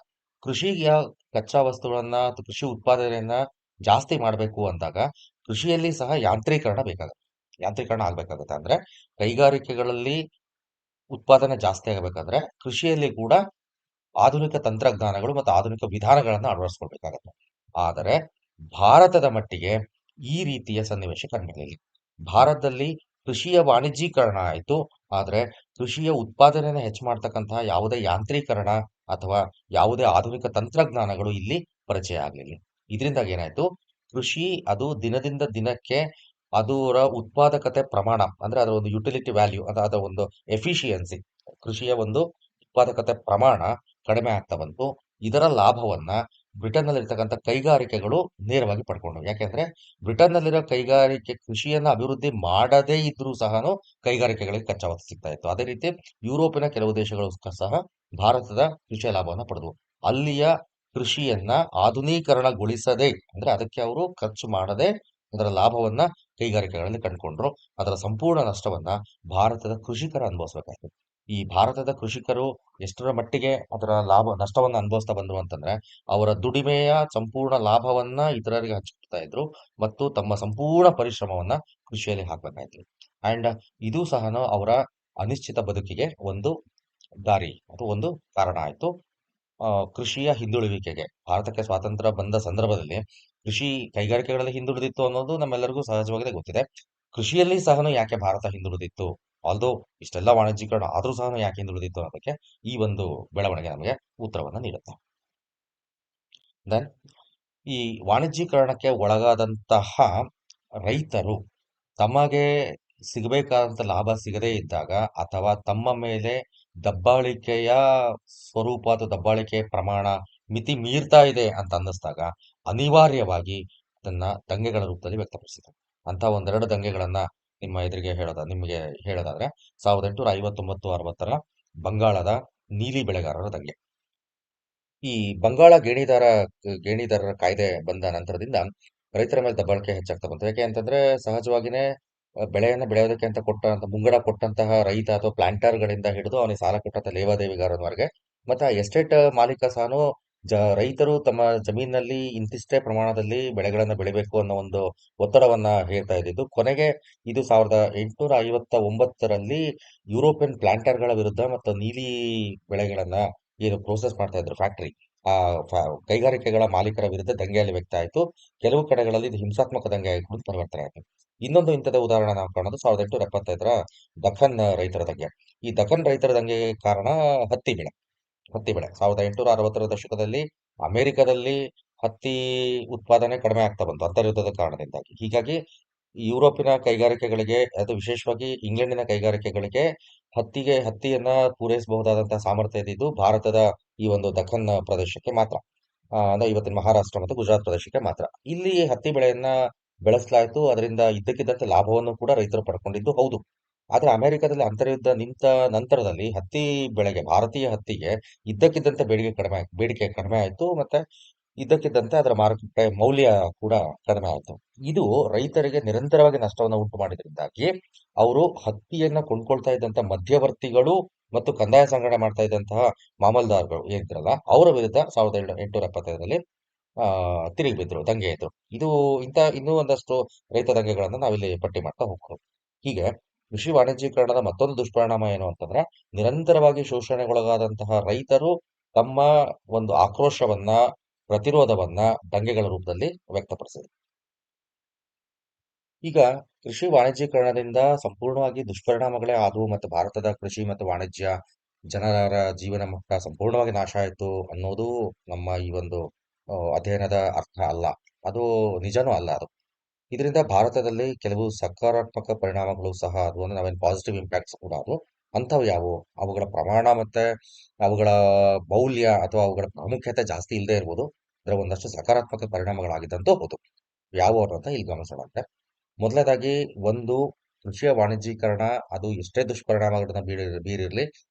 ಕೃಷಿಯ ಕಚ್ಚಾ ವಸ್ತುಗಳನ್ನ ಅಥವಾ ಕೃಷಿ ಉತ್ಪಾದನೆಯನ್ನ ಜಾಸ್ತಿ ಮಾಡಬೇಕು ಅಂದಾಗ ಕೃಷಿಯಲ್ಲಿ ಸಹ ಯಾಂತ್ರೀಕರಣ ಆಗ್ಬೇಕಾಗತ್ತೆ. ಅಂದ್ರೆ ಕೈಗಾರಿಕೆಗಳಲ್ಲಿ ಉತ್ಪಾದನೆ ಜಾಸ್ತಿ ಆಗಬೇಕಾದ್ರೆ ಕೃಷಿಯಲ್ಲಿ ಕೂಡ ಆಧುನಿಕ ತಂತ್ರಜ್ಞಾನಗಳು ಮತ್ತು ಆಧುನಿಕ ವಿಧಾನಗಳನ್ನ ಅಳವಡಿಸ್ಕೊಳ್ಬೇಕಾಗತ್ತೆ. ಆದರೆ ಭಾರತದ ಮಟ್ಟಿಗೆ ಈ ರೀತಿಯ ಸನ್ನಿವೇಶ ಕಂಡುಬರಲಿಲ್ಲ. ಭಾರತದಲ್ಲಿ ಕೃಷಿಯ ವಾಣಿಜ್ಯೀಕರಣ ಆಯಿತು, ಆದ್ರೆ ಕೃಷಿಯ ಉತ್ಪಾದನೆಯನ್ನು ಹೆಚ್ಚು ಮಾಡ್ತಕ್ಕಂತಹ ಯಾವುದೇ ಯಾಂತ್ರೀಕರಣ ಅಥವಾ ಯಾವುದೇ ಆಧುನಿಕ ತಂತ್ರಜ್ಞಾನಗಳು ಇಲ್ಲಿ ಪರಿಚಯ ಆಗಲಿಲ್ಲ. ಇದರಿಂದಾಗಿ ಏನಾಯ್ತು, ಕೃಷಿ ಅದು ದಿನದಿಂದ ದಿನಕ್ಕೆ ಅದರ ಉತ್ಪಾದಕತೆ ಪ್ರಮಾಣ ಅಂದ್ರೆ ಅದರ ಒಂದು ಯುಟಿಲಿಟಿ ವ್ಯಾಲ್ಯೂ ಅದರ ಒಂದು ಎಫಿಷಿಯನ್ಸಿ, ಕೃಷಿಯ ಒಂದು ಉತ್ಪಾದಕತೆ ಪ್ರಮಾಣ ಕಡಿಮೆ ಆಗ್ತಾ ಬಂತು. ಇದರ ಲಾಭವನ್ನ ಬ್ರಿಟನ್ನಲ್ಲಿರ್ತಕ್ಕಂಥ ಕೈಗಾರಿಕೆಗಳು ನೇರವಾಗಿ ಪಡ್ಕೊಂಡವು. ಯಾಕೆಂದ್ರೆ ಬ್ರಿಟನ್ನಲ್ಲಿರೋ ಕೈಗಾರಿಕೆ ಕೃಷಿಯನ್ನ ಅಭಿವೃದ್ಧಿ ಮಾಡದೇ ಇದ್ರೂ ಸಹ ಕೈಗಾರಿಕೆಗಳಿಗೆ ಕಚ್ಚಾ ವಸ್ತು ಸಿಗ್ತಾ ಇತ್ತು. ಅದೇ ರೀತಿ ಯುರೋಪಿನ ಕೆಲವು ದೇಶಗಳು ಸಹ ಭಾರತದ ಕೃಷಿಯ ಲಾಭವನ್ನ ಪಡೆದವು. ಅಲ್ಲಿಯ ಕೃಷಿಯನ್ನ ಆಧುನೀಕರಣಗೊಳಿಸದೆ ಅಂದ್ರೆ ಅದಕ್ಕೆ ಅವರು ಖರ್ಚು ಮಾಡದೆ ಅದರ ಲಾಭವನ್ನ ಕೈಗಾರಿಕೆಗಳಲ್ಲಿ ಕಂಡುಕೊಂಡ್ರು. ಅದರ ಸಂಪೂರ್ಣ ನಷ್ಟವನ್ನ ಭಾರತದ ಕೃಷಿಕರು ಅನುಭವಿಸಬೇಕಾಯ್ತು. ಈ ಭಾರತದ ಕೃಷಿಕರು ಎಷ್ಟರ ಮಟ್ಟಿಗೆ ಅದರ ನಷ್ಟವನ್ನ ಅನುಭವಿಸ್ತಾ ಬಂದ್ರು ಅಂತಂದ್ರೆ ಅವರ ದುಡಿಮೆಯ ಸಂಪೂರ್ಣ ಲಾಭವನ್ನ ಇತರರಿಗೆ ಹಂಚ್ಕೊಡ್ತಾ ಇದ್ರು ಮತ್ತು ತಮ್ಮ ಸಂಪೂರ್ಣ ಪರಿಶ್ರಮವನ್ನ ಕೃಷಿಯಲ್ಲಿ ಹಾಕ್ಬೇಕಾಯ್ತು. ಅಂಡ್ ಇದು ಸಹ ಅವರ ಅನಿಶ್ಚಿತ ಬದುಕಿಗೆ ಒಂದು ದಾರಿ ಅಥವಾ ಒಂದು ಕಾರಣ ಆಯ್ತು. ಕೃಷಿಯ ಹಿಂದುಳುವಿಕೆಗೆ ಭಾರತಕ್ಕೆ ಸ್ವಾತಂತ್ರ್ಯ ಬಂದ ಸಂದರ್ಭದಲ್ಲಿ ಕೃಷಿ ಕೈಗಾರಿಕೆಗಳಲ್ಲಿ ಹಿಂದುಳಿದಿತ್ತು ಅನ್ನೋದು ನಮ್ಮೆಲ್ಲರಿಗೂ ಸಹಜವಾಗಿದೆ ಗೊತ್ತಿದೆ. ಕೃಷಿಯಲ್ಲಿ ಸಹ ಯಾಕೆ ಭಾರತ ಹಿಂದುಳಿದಿತ್ತು, ಆಲ್ದೋ ಇಷ್ಟೆಲ್ಲ ವಾಣಿಜ್ಯೀಕರಣ ಆದ್ರೂ ಸಹ ಯಾಕೆ ಹಿಂದುಳಿದಿತ್ತು ಅನ್ನೋದಕ್ಕೆ ಈ ಒಂದು ಬೆಳವಣಿಗೆ ನಮಗೆ ಉತ್ತರವನ್ನ ನೀಡುತ್ತೆ. ದೆನ್ ಈ ವಾಣಿಜ್ಯೀಕರಣಕ್ಕೆ ಒಳಗಾದಂತಹ ರೈತರು ತಮಗೆ ಸಿಗಬೇಕಾದಂತ ಲಾಭ ಸಿಗದೇ ಇದ್ದಾಗ ಅಥವಾ ತಮ್ಮ ಮೇಲೆ ದಬ್ಬಾಳಿಕೆಯ ಸ್ವರೂಪ ಅಥವಾ ದಬ್ಬಾಳಿಕೆಯ ಪ್ರಮಾಣ ಮಿತಿ ಮೀರ್ತಾ ಇದೆ ಅಂತ ಅನ್ನಿಸ್ದಾಗ ಅನಿವಾರ್ಯವಾಗಿ ಅದನ್ನ ದಂಗೆಗಳ ರೂಪದಲ್ಲಿ ವ್ಯಕ್ತಪಡಿಸಿದರು. ಅಂತ ಒಂದೆರಡು ದಂಗೆಗಳನ್ನ ನಿಮಗೆ ಹೇಳೋದಾದ್ರೆ 1859-60 ಬಂಗಾಳದ ನೀಲಿ ಬೆಳೆಗಾರರ ದಂಗೆ. ಈ ಬಂಗಾಳ ಗೇಣಿದಾರರ ಕಾಯ್ದೆ ಬಂದ ನಂತರದಿಂದ ರೈತರ ಮೇಲೆ ದಬ್ಬಾಳಿಕೆ ಹೆಚ್ಚಾಗ್ತಾ ಬಂತು. ಯಾಕೆ ಅಂತಂದ್ರೆ ಸಹಜವಾಗಿನೇ ಬೆಳೆಯನ್ನ ಬೆಳೆಯೋದಕ್ಕೆ ಅಂತ ಮುಂಗಡ ಕೊಟ್ಟಂತಹ ರೈತ ಅಥವಾ ಪ್ಲಾಂಟರ್ಗಳಿಂದ ಹಿಡಿದು ಅವನಿಗೆ ಸಾಲ ಕೊಟ್ಟಂತ ಲೇವಾದೇವಿಗಾರನವರೆಗೆ ಮತ್ತೆ ಎಸ್ಟೇಟ್ ಮಾಲೀಕ ಸಹನು ರೈತರು ತಮ್ಮ ಜಮೀನಿನಲ್ಲಿ ಇಂತಿಷ್ಟೇ ಪ್ರಮಾಣದಲ್ಲಿ ಬೆಳೆಗಳನ್ನ ಬೆಳಿಬೇಕು ಅನ್ನೋ ಒಂದು ಒತ್ತಡವನ್ನ ಹೇರ್ತಾ ಇದ್ದಿದ್ದು. ಕೊನೆಗೆ ಇದು 1859ರಲ್ಲಿ ಯುರೋಪಿಯನ್ ಪ್ಲಾಂಟರ್ಗಳ ವಿರುದ್ಧ ಮತ್ತು ನೀಲಿ ಬೆಳೆಗಳನ್ನ ಏನು ಪ್ರೋಸೆಸ್ ಮಾಡ್ತಾ ಇದ್ರು ಫ್ಯಾಕ್ಟರಿ ಆ ಕೈಗಾರಿಕೆಗಳ ಮಾಲೀಕರ ವಿರುದ್ಧ ದಂಗೆಯಲ್ಲಿ ವ್ಯಕ್ತ ಆಯಿತು. ಕೆಲವು ಕಡೆಗಳಲ್ಲಿ ಇದು ಹಿಂಸಾತ್ಮಕ ದಂಗೆ ಆಗಿ ಕೂಡ ಪರಿವರ್ತನೆ ಆಯಿತು. ಇನ್ನೊಂದು ಇಂಥದ ಉದಾಹರಣೆ ನಾವು ಕಾಣೋದು 1875ರ ದಖನ್ ರೈತರ ದಂಗೆ. ಈ ದಖನ್ ರೈತರ ದಂಗೆಗೆ ಕಾರಣ ಹತ್ತಿ ಬೆಳೆ. 1860ರ ದಶಕದಲ್ಲಿ ಅಮೆರಿಕದಲ್ಲಿ ಹತ್ತಿ ಉತ್ಪಾದನೆ ಕಡಿಮೆ ಆಗ್ತಾ ಬಂತು ಅಂತರ್ಯುದ್ಧದ ಕಾರಣದಿಂದಾಗಿ. ಹೀಗಾಗಿ ಯುರೋಪಿನ ಕೈಗಾರಿಕೆಗಳಿಗೆ ಅದು ವಿಶೇಷವಾಗಿ ಇಂಗ್ಲೆಂಡಿನ ಕೈಗಾರಿಕೆಗಳಿಗೆ ಹತ್ತಿಯನ್ನ ಪೂರೈಸಬಹುದಾದಂತಹ ಸಾಮರ್ಥ್ಯ ಇದ್ದಿದ್ದು ಭಾರತದ ಈ ಒಂದು ದಖನ್ ಪ್ರದೇಶಕ್ಕೆ ಮಾತ್ರ. ಅಂದ್ರೆ ಇವತ್ತಿನ ಮಹಾರಾಷ್ಟ್ರ ಮತ್ತು ಗುಜರಾತ್ ಪ್ರದೇಶಕ್ಕೆ ಮಾತ್ರ. ಇಲ್ಲಿ ಹತ್ತಿ ಬೆಳೆಯನ್ನ ಬೆಳೆಸಲಾಯಿತು. ಅದರಿಂದ ಇದ್ದಕ್ಕಿದ್ದಂತೆ ಲಾಭವನ್ನು ಕೂಡ ರೈತರು ಪಡ್ಕೊಂಡಿದ್ದು ಹೌದು. ಆದ್ರೆ ಅಮೆರಿಕದಲ್ಲಿ ಅಂತರ್ಯುದ್ಧ ನಿಂತ ನಂತರದಲ್ಲಿ ಭಾರತೀಯ ಹತ್ತಿಗೆ ಇದ್ದಕ್ಕಿದ್ದಂತೆ ಬೇಡಿಕೆ ಕಡಿಮೆ ಆಯಿತು. ಮತ್ತೆ ಇದ್ದಕ್ಕಿದ್ದಂತೆ ಅದರ ಮಾರುಕಟ್ಟೆ ಮೌಲ್ಯ ಕೂಡ ಕಡಿಮೆ ಆಯಿತು. ಇದು ರೈತರಿಗೆ ನಿರಂತರವಾಗಿ ನಷ್ಟವನ್ನು ಉಂಟು ಮಾಡಿದ್ರಿಂದಾಗಿ ಅವರು ಹತ್ತಿಯನ್ನ ಕೊಂಡ್ಕೊಳ್ತಾ ಇದ್ದಂತ ಮಧ್ಯವರ್ತಿಗಳು ಮತ್ತು ಕಂದಾಯ ಸಂಗ್ರಹಣೆ ಮಾಡ್ತಾ ಇದ್ದಂತಹ ಮಾಮಲ್ದಾರ್ಗಳು ಏನಿದ್ರಲ್ಲ ಅವರ ವಿರುದ್ಧ 1875ರಲ್ಲಿ ತಿರುಗಿ ಬಿದ್ರು, ದಂಗೆ ಎದ್ರು. ಇನ್ನೂ ಒಂದಷ್ಟು ರೈತ ದಂಗೆಗಳನ್ನ ನಾವಿಲ್ಲಿ ಪಟ್ಟಿ ಮಾಡ್ತಾ ಹೋಗ್ಬೋದು. ಹೀಗೆ ಕೃಷಿ ವಾಣಿಜ್ಯೀಕರಣದ ಮತ್ತೊಂದು ದುಷ್ಪರಿಣಾಮ ಏನು ಅಂತಂದ್ರೆ ನಿರಂತರವಾಗಿ ಶೋಷಣೆಗೊಳಗಾದಂತಹ ರೈತರು ತಮ್ಮ ಒಂದು ಆಕ್ರೋಶವನ್ನ ಪ್ರತಿರೋಧವನ್ನ ದಂಗೆಗಳ ರೂಪದಲ್ಲಿ ವ್ಯಕ್ತಪಡಿಸಿದರು. ಈಗ ಕೃಷಿ ವಾಣಿಜ್ಯೀಕರಣದಿಂದ ಸಂಪೂರ್ಣವಾಗಿ ದುಷ್ಪರಿಣಾಮಗಳೇ ಆದವು ಮತ್ತು ಭಾರತದ ಕೃಷಿ ಮತ್ತು ವಾಣಿಜ್ಯ ಜನರ ಜೀವನ ಮಟ್ಟ ಸಂಪೂರ್ಣವಾಗಿ ನಾಶ ಆಯಿತು ಅನ್ನೋದು ನಮ್ಮ ಈ ಒಂದು ಅಧ್ಯಯನದ ಅರ್ಥ ಅಲ್ಲ. ಅದು ನಿಜನೂ ಅಲ್ಲ ಅದು. ಇದರಿಂದ ಭಾರತದಲ್ಲಿ ಕೆಲವು ಸಕಾರಾತ್ಮಕ ಪರಿಣಾಮಗಳು ಸಹ ಅದು ಅಂದ್ರೆ ನಾವೇನು ಪಾಸಿಟಿವ್ ಇಂಪ್ಯಾಕ್ಟ್ಸ್ ಕೂಡ ಅದು ಅಂಥವು ಯಾವುವು, ಅವುಗಳ ಪ್ರಮಾಣ ಮತ್ತೆ ಅವುಗಳ ಮೌಲ್ಯ ಅಥವಾ ಅವುಗಳ ಪ್ರಾಮುಖ್ಯತೆ ಜಾಸ್ತಿ ಇಲ್ಲದೆ ಇರ್ಬೋದು. ಅದರ ಒಂದಷ್ಟು ಸಕಾರಾತ್ಮಕ ಪರಿಣಾಮಗಳಾಗಿದ್ದಂತೂ ಹೌದು. ಯಾವುವು ಅನ್ನೋಂತ ಇಲ್ಲಿ ಗಮನಿಸೋಣಂತೆ. ಮೊದಲನೇದಾಗಿ ಒಂದು ಕೃಷಿಯ ವಾಣಿಜ್ಯೀಕರಣ ಅದು ಎಷ್ಟೇ ದುಷ್ಪರಿಣಾಮಗಳನ್ನ ಬೀರಿರಲಿ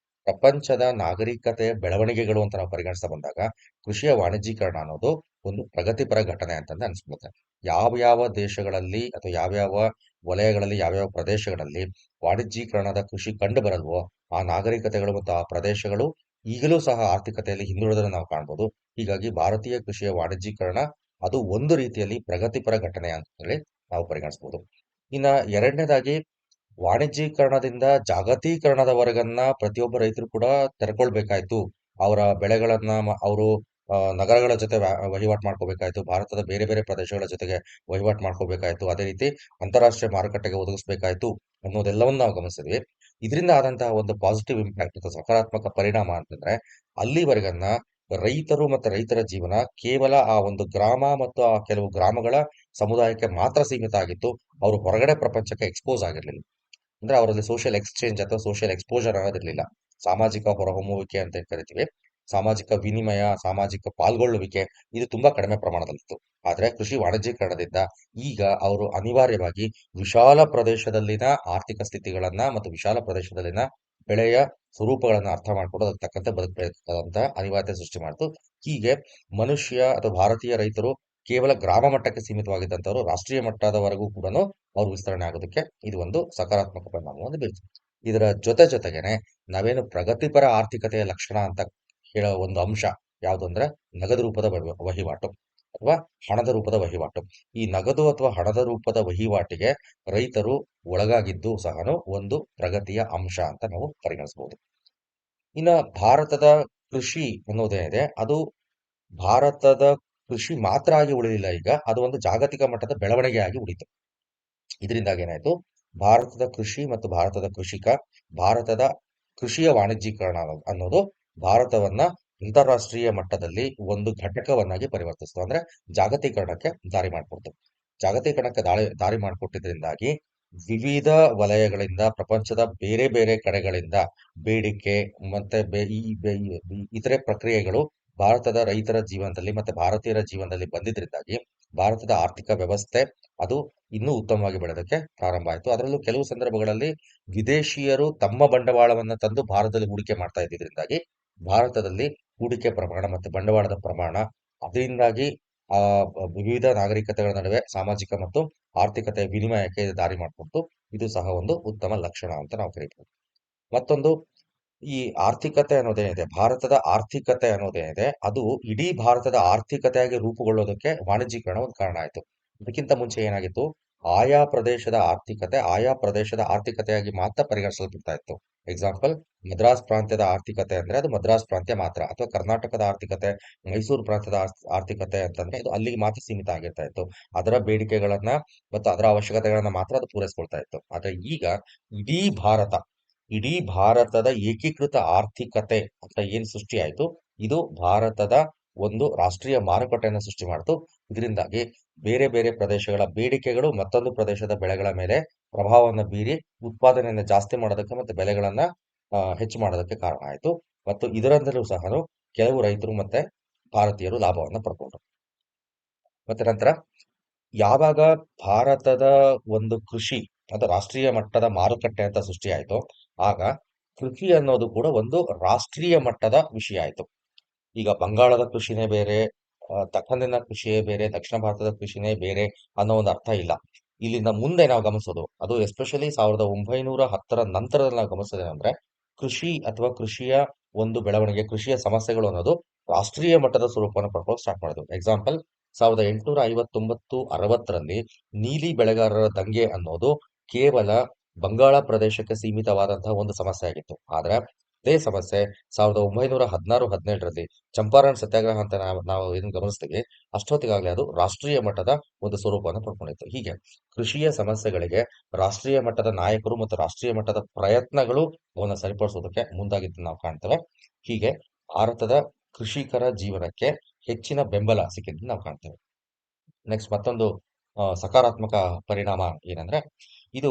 ಪ್ರಪಂಚದ ನಾಗರಿಕತೆಯ ಬೆಳವಣಿಗೆಗಳು ಅಂತ ನಾವು ಪರಿಗಣಿಸ್ತಾ ಬಂದಾಗ ಕೃಷಿಯ ವಾಣಿಜ್ಯೀಕರಣ ಅನ್ನೋದು ಒಂದು ಪ್ರಗತಿಪರ ಘಟನೆ ಅಂತಂದು ಅನ್ಸ್ಬಿಡುತ್ತೆ. ಯಾವ ದೇಶಗಳಲ್ಲಿ ಅಥವಾ ಯಾವ್ಯಾವ ವಲಯಗಳಲ್ಲಿ ಯಾವ್ಯಾವ ಪ್ರದೇಶಗಳಲ್ಲಿ ವಾಣಿಜ್ಯೀಕರಣದ ಕೃಷಿ ಕಂಡು ಬರಲ್ವೋ ಆ ನಾಗರಿಕತೆಗಳು ಮತ್ತು ಆ ಪ್ರದೇಶಗಳು ಈಗಲೂ ಸಹ ಆರ್ಥಿಕತೆಯಲ್ಲಿ ಹಿಂದುಳಿದನ್ನು ನಾವು ಕಾಣ್ಬೋದು. ಹೀಗಾಗಿ ಭಾರತೀಯ ಕೃಷಿಯ ವಾಣಿಜ್ಯೀಕರಣ ಅದು ಒಂದು ರೀತಿಯಲ್ಲಿ ಪ್ರಗತಿಪರ ಘಟನೆ ಅಂತ ಹೇಳಿ ನಾವು ಪರಿಗಣಿಸಬಹುದು. ಇನ್ನ ಎರಡನೇದಾಗಿ ವಾಣಿಜ್ಯೀಕರಣದಿಂದ ಜಾಗತೀಕರಣದವರೆಗನ್ನ ಪ್ರತಿಯೊಬ್ಬ ರೈತರು ಕೂಡ ತೆರ್ಕೊಳ್ಬೇಕಾಯ್ತು. ಅವರ ಬೆಳೆಗಳನ್ನ ಅವರು ನಗರಗಳ ಜೊತೆ ವಹಿವಾಟು ಮಾಡ್ಕೋಬೇಕಾಯ್ತು. ಭಾರತದ ಬೇರೆ ಬೇರೆ ಪ್ರದೇಶಗಳ ಜೊತೆಗೆ ವಹಿವಾಟು ಮಾಡ್ಕೋಬೇಕಾಯ್ತು. ಅದೇ ರೀತಿ ಅಂತಾರಾಷ್ಟ್ರೀಯ ಮಾರುಕಟ್ಟೆಗೆ ಒದಗಿಸ್ಬೇಕಾಯ್ತು ಅನ್ನೋದೆಲ್ಲವನ್ನು ನಾವು ಗಮನಿಸಿದ್ವಿ. ಇದರಿಂದ ಆದಂತಹ ಒಂದು ಪಾಸಿಟಿವ್ ಇಂಪ್ಯಾಕ್ಟ್ ಅಥವಾ ಸಕಾರಾತ್ಮಕ ಪರಿಣಾಮ ಅಂತಂದ್ರೆ ಅಲ್ಲಿವರೆಗನ್ನ ರೈತರು ಮತ್ತು ರೈತರ ಜೀವನ ಕೇವಲ ಆ ಒಂದು ಗ್ರಾಮ ಮತ್ತು ಆ ಕೆಲವು ಗ್ರಾಮಗಳ ಸಮುದಾಯಕ್ಕೆ ಮಾತ್ರ ಸೀಮಿತ ಆಗಿತ್ತು. ಅವರು ಹೊರಗಡೆ ಪ್ರಪಂಚಕ್ಕೆ ಎಕ್ಸ್ಪೋಸ್ ಆಗಿರ್ಲಿಲ್ಲ. ಅಂದ್ರೆ ಅವರಲ್ಲಿ ಸೋಷಿಯಲ್ ಎಕ್ಸ್ಚೇಂಜ್ ಅಥವಾ ಸೋಷಿಯಲ್ ಎಕ್ಸ್ಪೋಜರ್ ಅನ್ನೋದಿರ್ಲಿಲ್ಲ. ಸಾಮಾಜಿಕ ಹೊರಹೊಮ್ಮುವಿಕೆ ಅಂತ ಏನ್ ಕರಿತೀವಿ, ಸಾಮಾಜಿಕ ವಿನಿಮಯ, ಸಾಮಾಜಿಕ ಪಾಲ್ಗೊಳ್ಳುವಿಕೆ ಇದು ತುಂಬಾ ಕಡಿಮೆ ಪ್ರಮಾಣದಲ್ಲಿತ್ತು. ಆದ್ರೆ ಕೃಷಿ ವಾಣಿಜ್ಯೀಕರಣದಿಂದ ಈಗ ಅವರು ಅನಿವಾರ್ಯವಾಗಿ ವಿಶಾಲ ಪ್ರದೇಶದಲ್ಲಿನ ಆರ್ಥಿಕ ಸ್ಥಿತಿಗಳನ್ನ ಮತ್ತು ವಿಶಾಲ ಪ್ರದೇಶದಲ್ಲಿನ ಬೆಳೆಯ ಸ್ವರೂಪಗಳನ್ನ ಅರ್ಥ ಮಾಡ್ಕೊಂಡು ಅದಕ್ಕೆ ತಕ್ಕಂತೆ ಬದುಕಬೇಕಾದಂತ ಅನಿವಾರ್ಯತೆ ಸೃಷ್ಟಿ ಮಾಡ್ತು. ಹೀಗೆ ಮನುಷ್ಯ ಅಥವಾ ಭಾರತೀಯ ರೈತರು ಕೇವಲ ಗ್ರಾಮ ಮಟ್ಟಕ್ಕೆ ಸೀಮಿತವಾಗಿದ್ದಂಥವ್ರು ರಾಷ್ಟ್ರೀಯ ಮಟ್ಟದವರೆಗೂ ಕೂಡ ಅವ್ರು ವಿಸ್ತರಣೆ ಆಗೋದಕ್ಕೆ ಇದು ಒಂದು ಸಕಾರಾತ್ಮಕ ಪರಿಣಾಮವನ್ನು ಬೀರ್ತು. ಇದರ ಜೊತೆಗೇನೆ ನಾವೇನು ಪ್ರಗತಿಪರ ಆರ್ಥಿಕತೆಯ ಲಕ್ಷಣ ಅಂತ ಹೇಳೋ ಒಂದು ಅಂಶ ಯಾವುದು ಅಂದ್ರೆ ನಗದು ರೂಪದ ವಹಿವಾಟು ಅಥವಾ ಹಣದ ರೂಪದ ವಹಿವಾಟು. ಈ ನಗದು ಅಥವಾ ಹಣದ ರೂಪದ ವಹಿವಾಟಿಗೆ ರೈತರು ಒಳಗಾಗಿದ್ದು ಸಹ ಒಂದು ಪ್ರಗತಿಯ ಅಂಶ ಅಂತ ನಾವು ಪರಿಗಣಿಸಬಹುದು. ಇನ್ನ ಭಾರತದ ಕೃಷಿ ಅನ್ನೋದೇನಿದೆ ಅದು ಭಾರತದ ಕೃಷಿ ಮಾತ್ರ ಆಗಿ ಉಳಿದಿಲ್ಲ. ಈಗ ಅದು ಒಂದು ಜಾಗತಿಕ ಮಟ್ಟದ ಬೆಳವಣಿಗೆ ಆಗಿ ಉಳಿತು. ಇದರಿಂದಾಗಿ ಏನಾಯ್ತು, ಭಾರತದ ಕೃಷಿ ಮತ್ತು ಭಾರತದ ಕೃಷಿಕ, ಭಾರತದ ಕೃಷಿಯ ವಾಣಿಜ್ಯೀಕರಣ ಅನ್ನೋದು ಭಾರತವನ್ನ ಅಂತಾರಾಷ್ಟ್ರೀಯ ಮಟ್ಟದಲ್ಲಿ ಒಂದು ಘಟಕವನ್ನಾಗಿ ಪರಿವರ್ತಿಸ್ತು. ಅಂದ್ರೆ ಜಾಗತೀಕರಣಕ್ಕೆ ದಾರಿ ಮಾಡಿಕೊಡ್ತು. ಜಾಗತೀಕರಣಕ್ಕೆ ದಾರಿ ಮಾಡಿಕೊಟ್ಟಿದ್ರಿಂದಾಗಿ ವಿವಿಧ ವಲಯಗಳಿಂದ ಪ್ರಪಂಚದ ಬೇರೆ ಬೇರೆ ಕಡೆಗಳಿಂದ ಬೇಡಿಕೆ ಮತ್ತೆ ಇತರೆ ಪ್ರಕ್ರಿಯೆಗಳು ಭಾರತದ ರೈತರ ಜೀವನದಲ್ಲಿ ಮತ್ತೆ ಭಾರತೀಯರ ಜೀವನದಲ್ಲಿ ಬಂದಿದ್ರಿಂದಾಗಿ ಭಾರತದ ಆರ್ಥಿಕ ವ್ಯವಸ್ಥೆ ಅದು ಇನ್ನೂ ಉತ್ತಮವಾಗಿ ಬೆಳೆದಕ್ಕೆ ಪ್ರಾರಂಭ ಆಯಿತು. ಅದರಲ್ಲೂ ಕೆಲವು ಸಂದರ್ಭಗಳಲ್ಲಿ ವಿದೇಶಿಯರು ತಮ್ಮ ಬಂಡವಾಳವನ್ನ ತಂದು ಭಾರತದಲ್ಲಿ ಹೂಡಿಕೆ ಮಾಡ್ತಾ ಇದ್ದಿದ್ರಿಂದಾಗಿ ಭಾರತದಲ್ಲಿ ಹೂಡಿಕೆ ಪ್ರಮಾಣ ಮತ್ತು ಬಂಡವಾಳದ ಪ್ರಮಾಣ ಅದರಿಂದಾಗಿ ಆ ವಿವಿಧ ನಾಗರಿಕತೆಗಳ ನಡುವೆ ಸಾಮಾಜಿಕ ಮತ್ತು ಆರ್ಥಿಕತೆಯ ವಿನಿಮಯಕ್ಕೆ ಇದು ದಾರಿ ಮಾಡಿಕೊಡ್ತು. ಇದು ಸಹ ಒಂದು ಉತ್ತಮ ಲಕ್ಷಣ ಅಂತ ನಾವು ಕರೀತೀವಿ. ಮತ್ತೊಂದು, ಈ ಆರ್ಥಿಕತೆ ಅನ್ನೋದೇನಿದೆ, ಭಾರತದ ಆರ್ಥಿಕತೆ ಅನ್ನೋದೇನಿದೆ ಅದು ಇಡೀ ಭಾರತದ ಆರ್ಥಿಕತೆಯಾಗಿ ರೂಪುಗೊಳ್ಳೋದಕ್ಕೆ ವಾಣಿಜ್ಯೀಕರಣ ಒಂದು ಕಾರಣ ಆಯಿತು. ಇದಕ್ಕಿಂತ ಮುಂಚೆ ಏನಾಗಿತ್ತು, ಆಯಾ ಪ್ರದೇಶದ ಆರ್ಥಿಕತೆಯಾಗಿ ಮಾತ್ರ ಪರಿಗಣಿಸಲ್ಪಡ್ತಾ ಇತ್ತು. ಎಕ್ಸಾಂಪಲ್, ಮದ್ರಾಸ್ ಪ್ರಾಂತ್ಯದ ಆರ್ಥಿಕತೆ ಅಂದ್ರೆ ಅದು ಮದ್ರಾಸ್ ಪ್ರಾಂತ್ಯ ಮಾತ್ರ, ಅಥವಾ ಕರ್ನಾಟಕದ ಆರ್ಥಿಕತೆ, ಮೈಸೂರು ಪ್ರಾಂತ್ಯದ ಆರ್ಥಿಕತೆ ಅಂತಂದ್ರೆ ಅದು ಅಲ್ಲಿಗೆ ಮಾತ್ರ ಸೀಮಿತ ಆಗಿರ್ತಾ ಇತ್ತು. ಅದರ ಬೇಡಿಕೆಗಳನ್ನ ಮತ್ತು ಅದರ ಅವಶ್ಯಕತೆಗಳನ್ನ ಮಾತ್ರ ಅದು ಪೂರೈಸ್ಕೊಳ್ತಾ ಇತ್ತು. ಆದ್ರೆ ಈಗ ಇಡೀ ಭಾರತ ಇಡೀ ಭಾರತದ ಏಕೀಕೃತ ಆರ್ಥಿಕತೆ ಅಂತ ಏನ್ ಸೃಷ್ಟಿ ಆಯ್ತು, ಇದು ಭಾರತದ ಒಂದು ರಾಷ್ಟ್ರೀಯ ಮಾರುಕಟ್ಟೆಯನ್ನು ಸೃಷ್ಟಿ ಮಾಡ್ತು. ಇದರಿಂದಾಗಿ ಬೇರೆ ಬೇರೆ ಪ್ರದೇಶಗಳ ಬೇಡಿಕೆಗಳು ಮತ್ತೊಂದು ಪ್ರದೇಶದ ಬೆಳೆಗಳ ಮೇಲೆ ಪ್ರಭಾವವನ್ನು ಬೀರಿ ಉತ್ಪಾದನೆಯನ್ನು ಜಾಸ್ತಿ ಮಾಡೋದಕ್ಕೆ ಮತ್ತೆ ಬೆಲೆಗಳನ್ನ ಹೆಚ್ಚು ಮಾಡೋದಕ್ಕೆ ಕಾರಣ ಆಯ್ತು. ಮತ್ತು ಇದರಿಂದಲೂ ಸಹ ಕೆಲವು ರೈತರು ಮತ್ತೆ ಭಾರತೀಯರು ಲಾಭವನ್ನ ಪಡ್ಕೊಂಡ್ರು. ಮತ್ತೆ ನಂತರ ಯಾವಾಗ ಭಾರತದ ಒಂದು ಕೃಷಿ ಅದು ರಾಷ್ಟ್ರೀಯ ಮಟ್ಟದ ಮಾರುಕಟ್ಟೆ ಅಂತ ಸೃಷ್ಟಿ ಆಯ್ತು, ಆಗ ಕೃಷಿ ಅನ್ನೋದು ಕೂಡ ಒಂದು ರಾಷ್ಟ್ರೀಯ ಮಟ್ಟದ ವಿಷಯ ಆಯ್ತು. ಈಗ ಬಂಗಾಳದ ಕೃಷಿನೇ ಬೇರೆ, ದಖನ್ನಿನ ಕೃಷಿಯೇ ಬೇರೆ, ದಕ್ಷಿಣ ಭಾರತದ ಕೃಷಿನೇ ಬೇರೆ ಅನ್ನೋ ಒಂದು ಅರ್ಥ ಇಲ್ಲ. ಇಲ್ಲಿಂದ ಮುಂದೆ ನಾವು ಗಮನಿಸೋದು, ಅದು ಎಸ್ಪೆಷಲಿ 1910 ನಂತರದಲ್ಲಿ ನಾವು ಗಮನಿಸೋದೇನೆಂದ್ರೆ, ಕೃಷಿ ಅಥವಾ ಕೃಷಿಯ ಒಂದು ಬೆಳವಣಿಗೆ, ಕೃಷಿಯ ಸಮಸ್ಯೆಗಳು ಅನ್ನೋದು ರಾಷ್ಟ್ರೀಯ ಮಟ್ಟದ ಸ್ವರೂಪವನ್ನು ಪಡ್ಕೊಳ್ಳೋಕೆ ಸ್ಟಾರ್ಟ್ ಮಾಡಿದ್ವು. ಎಕ್ಸಾಂಪಲ್, 1859-60ರಲ್ಲಿ ನೀಲಿ ಬೆಳೆಗಾರರ ದಂಗೆ ಅನ್ನೋದು ಕೇವಲ ಬಂಗಾಳ ಪ್ರದೇಶಕ್ಕೆ ಸೀಮಿತವಾದಂತಹ ಒಂದು ಸಮಸ್ಯೆ ಆಗಿತ್ತು. ಆದ್ರೆ ಅದೇ ಸಮಸ್ಯೆ 1916-17ರಲ್ಲಿ ಚಂಪಾರಣ್ ಸತ್ಯಾಗ್ರಹ ಅಂತ ನಾವು ಏನು ಗಮನಿಸ್ತೀವಿ, ಅಷ್ಟೊತ್ತಿಗಾಗಲೇ ಅದು ರಾಷ್ಟ್ರೀಯ ಮಟ್ಟದ ಒಂದು ಸ್ವರೂಪವನ್ನು ಪಡ್ಕೊಂಡಿತ್ತು. ಹೀಗೆ ಕೃಷಿಯ ಸಮಸ್ಯೆಗಳಿಗೆ ರಾಷ್ಟ್ರೀಯ ಮಟ್ಟದ ನಾಯಕರು ಮತ್ತು ರಾಷ್ಟ್ರೀಯ ಮಟ್ಟದ ಪ್ರಯತ್ನಗಳು ಅವನ್ನ ಸರಿಪಡಿಸೋದಕ್ಕೆ ಮುಂದಾಗಿದ್ದು ನಾವು ಕಾಣ್ತೇವೆ. ಹೀಗೆ ಭಾರತದ ಕೃಷಿಕರ ಜೀವನಕ್ಕೆ ಹೆಚ್ಚಿನ ಬೆಂಬಲ ಸಿಕ್ಕಿದ್ದು ನಾವು ಕಾಣ್ತೇವೆ. ನೆಕ್ಸ್ಟ್ ಮತ್ತೊಂದು ಸಕಾರಾತ್ಮಕ ಪರಿಣಾಮ ಏನಂದ್ರೆ, ಇದು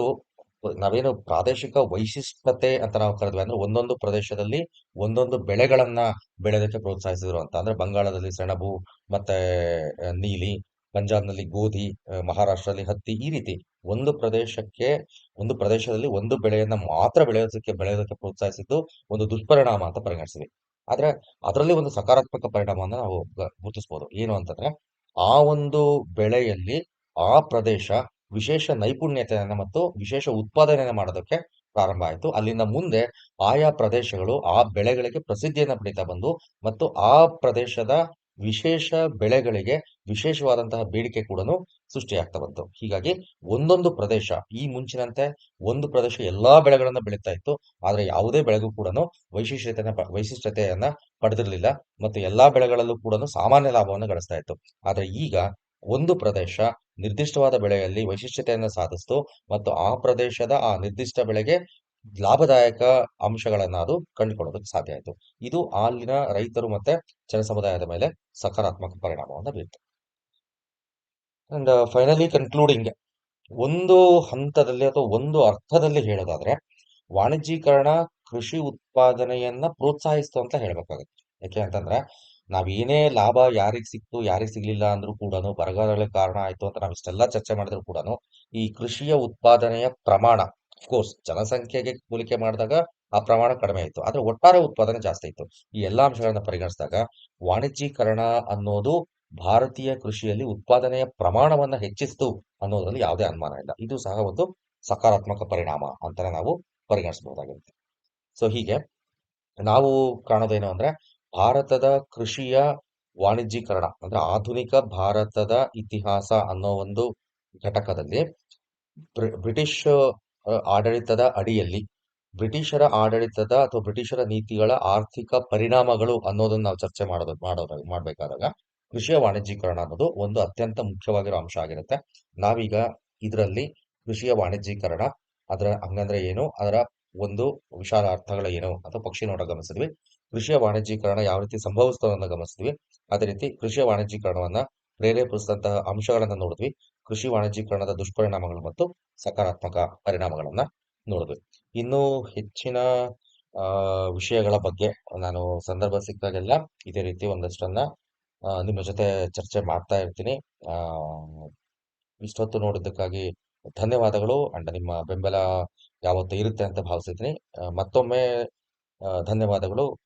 ನಾವೇನು ಪ್ರಾದೇಶಿಕ ವೈಶಿಷ್ಟ್ಯತೆ ಅಂತ ನಾವು ಕರೆದ್ವಿ, ಅಂದ್ರೆ ಒಂದೊಂದು ಪ್ರದೇಶದಲ್ಲಿ ಒಂದೊಂದು ಬೆಳೆಗಳನ್ನ ಬೆಳೆಯೋದಕ್ಕೆ ಪ್ರೋತ್ಸಾಹಿಸಿದ್ರು ಅಂತ. ಅಂದ್ರೆ ಬಂಗಾಳದಲ್ಲಿ ಸೆಣಬು ಮತ್ತೆ ನೀಲಿ, ಪಂಜಾಬ್ನಲ್ಲಿ ಗೋಧಿ, ಮಹಾರಾಷ್ಟ್ರದಲ್ಲಿ ಹತ್ತಿ, ಈ ರೀತಿ ಒಂದು ಪ್ರದೇಶದಲ್ಲಿ ಒಂದು ಬೆಳೆಯನ್ನ ಮಾತ್ರ ಬೆಳೆಯೋದಕ್ಕೆ ಪ್ರೋತ್ಸಾಹಿಸಿದ್ದು ಒಂದು ದುಷ್ಪರಿಣಾಮ ಅಂತ ಪರಿಗಣಿಸಿದ್ವಿ. ಆದ್ರೆ ಅದರಲ್ಲಿ ಒಂದು ಸಕಾರಾತ್ಮಕ ಪರಿಣಾಮವನ್ನು ನಾವು ಗುರುತಿಸಬಹುದು. ಏನು ಅಂತಂದ್ರೆ, ಆ ಒಂದು ಬೆಳೆಯಲ್ಲಿ ಆ ಪ್ರದೇಶ ವಿಶೇಷ ನೈಪುಣ್ಯತೆಯನ್ನ ಮತ್ತು ವಿಶೇಷ ಉತ್ಪಾದನೆಯನ್ನ ಮಾಡೋದಕ್ಕೆ ಪ್ರಾರಂಭ ಆಯಿತು. ಅಲ್ಲಿಂದ ಮುಂದೆ ಆಯಾ ಪ್ರದೇಶಗಳು ಆ ಬೆಳೆಗಳಿಗೆ ಪ್ರಸಿದ್ಧಿಯನ್ನ ಪಡೀತಾ ಬಂದು ಮತ್ತು ಆ ಪ್ರದೇಶದ ವಿಶೇಷ ಬೆಳೆಗಳಿಗೆ ವಿಶೇಷವಾದಂತಹ ಬೇಡಿಕೆ ಕೂಡ ಸೃಷ್ಟಿಯಾಗ್ತಾ ಬಂತು. ಹೀಗಾಗಿ ಒಂದೊಂದು ಪ್ರದೇಶ, ಈ ಮುಂಚಿನಂತೆ ಒಂದು ಪ್ರದೇಶ ಎಲ್ಲಾ ಬೆಳೆಗಳನ್ನ ಬೆಳೀತಾ ಇತ್ತು, ಆದ್ರೆ ಯಾವುದೇ ಬೆಳೆಗೂ ಕೂಡ ವೈಶಿಷ್ಟ್ಯತೆಯನ್ನ ಪಡೆದಿರಲಿಲ್ಲ ಮತ್ತು ಎಲ್ಲಾ ಬೆಳೆಗಳಲ್ಲೂ ಕೂಡ ಸಾಮಾನ್ಯ ಲಾಭವನ್ನು ಗಳಿಸ್ತಾ ಇತ್ತು. ಆದ್ರೆ ಈಗ ಒಂದು ಪ್ರದೇಶ ನಿರ್ದಿಷ್ಟವಾದ ಬೆಳೆಯಲ್ಲಿ ವೈಶಿಷ್ಟ್ಯತೆಯನ್ನು ಸಾಧಿಸ್ತು ಮತ್ತು ಆ ಪ್ರದೇಶದ ಆ ನಿರ್ದಿಷ್ಟ ಬೆಳೆಗೆ ಲಾಭದಾಯಕ ಅಂಶಗಳನ್ನ ಅದು ಕಂಡುಕೊಳ್ಳೋದಕ್ಕೆ ಸಾಧ್ಯ ಆಯಿತು. ಇದು ಅಲ್ಲಿನ ರೈತರು ಮತ್ತೆ ಜನಸಮುದಾಯದ ಮೇಲೆ ಸಕಾರಾತ್ಮಕ ಪರಿಣಾಮವನ್ನು ಬೀರ್ತು. ಅಂಡ್ ಫೈನಲಿ ಕನ್ಕ್ಲೂಡಿಂಗ್, ಒಂದು ಹಂತದಲ್ಲಿ ಅಥವಾ ಒಂದು ಅರ್ಥದಲ್ಲಿ ಹೇಳೋದಾದ್ರೆ ವಾಣಿಜ್ಯೀಕರಣ ಕೃಷಿ ಉತ್ಪಾದನೆಯನ್ನ ಪ್ರೋತ್ಸಾಹಿಸ್ತು ಅಂತ ಹೇಳ್ಬೇಕಾಗುತ್ತೆ. ಯಾಕೆ ಅಂತಂದ್ರೆ ನಾವೇನೇ ಲಾಭ ಯಾರಿಗ್ ಸಿಕ್ತು ಯಾರಿಗ್ ಸಿಗ್ಲಿಲ್ಲ ಅಂದ್ರೂ ಕೂಡ, ಬರಗಾಲಗಳಿಗೆ ಕಾರಣ ಆಯ್ತು ಅಂತ ನಾವು ಇಷ್ಟೆಲ್ಲ ಚರ್ಚೆ ಮಾಡಿದ್ರು ಕೂಡ, ಈ ಕೃಷಿಯ ಉತ್ಪಾದನೆಯ ಪ್ರಮಾಣ, ಅಫ್ಕೋರ್ಸ್ ಜನಸಂಖ್ಯೆಗೆ ಹೋಲಿಕೆ ಮಾಡಿದಾಗ ಆ ಪ್ರಮಾಣ ಕಡಿಮೆ ಇತ್ತು, ಆದ್ರೆ ಒಟ್ಟಾರೆ ಉತ್ಪಾದನೆ ಜಾಸ್ತಿ ಇತ್ತು. ಈ ಎಲ್ಲಾ ಅಂಶಗಳನ್ನ ಪರಿಗಣಿಸಿದಾಗ ವಾಣಿಜ್ಯೀಕರಣ ಅನ್ನೋದು ಭಾರತೀಯ ಕೃಷಿಯಲ್ಲಿ ಉತ್ಪಾದನೆಯ ಪ್ರಮಾಣವನ್ನ ಹೆಚ್ಚಿಸಿತು ಅನ್ನೋದ್ರಲ್ಲಿ ಯಾವುದೇ ಅನುಮಾನ ಇಲ್ಲ. ಇದು ಸಹ ಒಂದು ಸಕಾರಾತ್ಮಕ ಪರಿಣಾಮ ಅಂತಾನೆ ನಾವು ಪರಿಗಣಿಸಬಹುದಾಗಿರುತ್ತೆ. ಸೊ ಹೀಗೆ ನಾವು ಕಾಣೋದೇನು ಅಂದ್ರೆ, ಭಾರತದ ಕೃಷಿಯ ವಾಣಿಜ್ಯೀಕರಣ ಅಂದ್ರೆ ಆಧುನಿಕ ಭಾರತದ ಇತಿಹಾಸ ಅನ್ನೋ ಒಂದು ಘಟಕದಲ್ಲಿ ಬ್ರಿಟಿಷ್ ಆಡಳಿತದ ಅಡಿಯಲ್ಲಿ ಬ್ರಿಟಿಷರ ಆಡಳಿತದ ಅಥವಾ ಬ್ರಿಟಿಷರ ನೀತಿಗಳ ಆರ್ಥಿಕ ಪರಿಣಾಮಗಳು ಅನ್ನೋದನ್ನ ನಾವು ಚರ್ಚೆ ಮಾಡ್ಬೇಕಾದಾಗ ಕೃಷಿಯ ವಾಣಿಜ್ಯೀಕರಣ ಅನ್ನೋದು ಒಂದು ಅತ್ಯಂತ ಮುಖ್ಯವಾಗಿರೋ ಅಂಶ ಆಗಿರುತ್ತೆ. ನಾವೀಗ ಇದರಲ್ಲಿ ಕೃಷಿಯ ವಾಣಿಜ್ಯೀಕರಣ, ಅದರ ಹಂಗಂದ್ರೆ ಏನು, ಅದರ ಒಂದು ವಿಶಾಲ ಅರ್ಥಗಳ ಏನು ಅಥವಾ ಪಕ್ಷಿ ನೋಟ ಗಮನಿಸಿದ್ವಿ. ಕೃಷಿಯ ವಾಣಿಜ್ಯೀಕರಣ ಯಾವ ರೀತಿ ಸಂಭವಿಸ್ತು ಅನ್ನೋದನ್ನ ಗಮನಿಸಿದ್ವಿ. ಅದೇ ರೀತಿ ಕೃಷಿಯ ವಾಣಿಜ್ಯೀಕರಣವನ್ನ ಪ್ರೇರೇಪಿಸಿದಂತಹ ಅಂಶಗಳನ್ನ ನೋಡಿದ್ವಿ. ಕೃಷಿ ವಾಣಿಜ್ಯೀಕರಣದ ದುಷ್ಪರಿಣಾಮಗಳು ಮತ್ತು ಸಕಾರಾತ್ಮಕ ಪರಿಣಾಮಗಳನ್ನ ನೋಡಿದ್ವಿ. ಇನ್ನೂ ಹೆಚ್ಚಿನ ವಿಷಯಗಳ ಬಗ್ಗೆ ನಾನು ಸಂದರ್ಭ ಸಿಕ್ಕಾಗೆಲ್ಲ ಇದೇ ರೀತಿ ಒಂದಷ್ಟನ್ನ ನಿಮ್ಮ ಜೊತೆ ಚರ್ಚೆ ಮಾಡ್ತಾ ಇರ್ತೀನಿ. ಆ ಇಷ್ಟೊತ್ತು ನೋಡಿದ್ದಕ್ಕಾಗಿ ಧನ್ಯವಾದಗಳು. ಅಂಡ್ ನಿಮ್ಮ ಬೆಂಬಲ ಯಾವತ್ತೂ ಇರುತ್ತೆ ಅಂತ ಭಾವಿಸಿದ್ದೀನಿ. ಮತ್ತೊಮ್ಮೆ ಧನ್ಯವಾದಗಳು.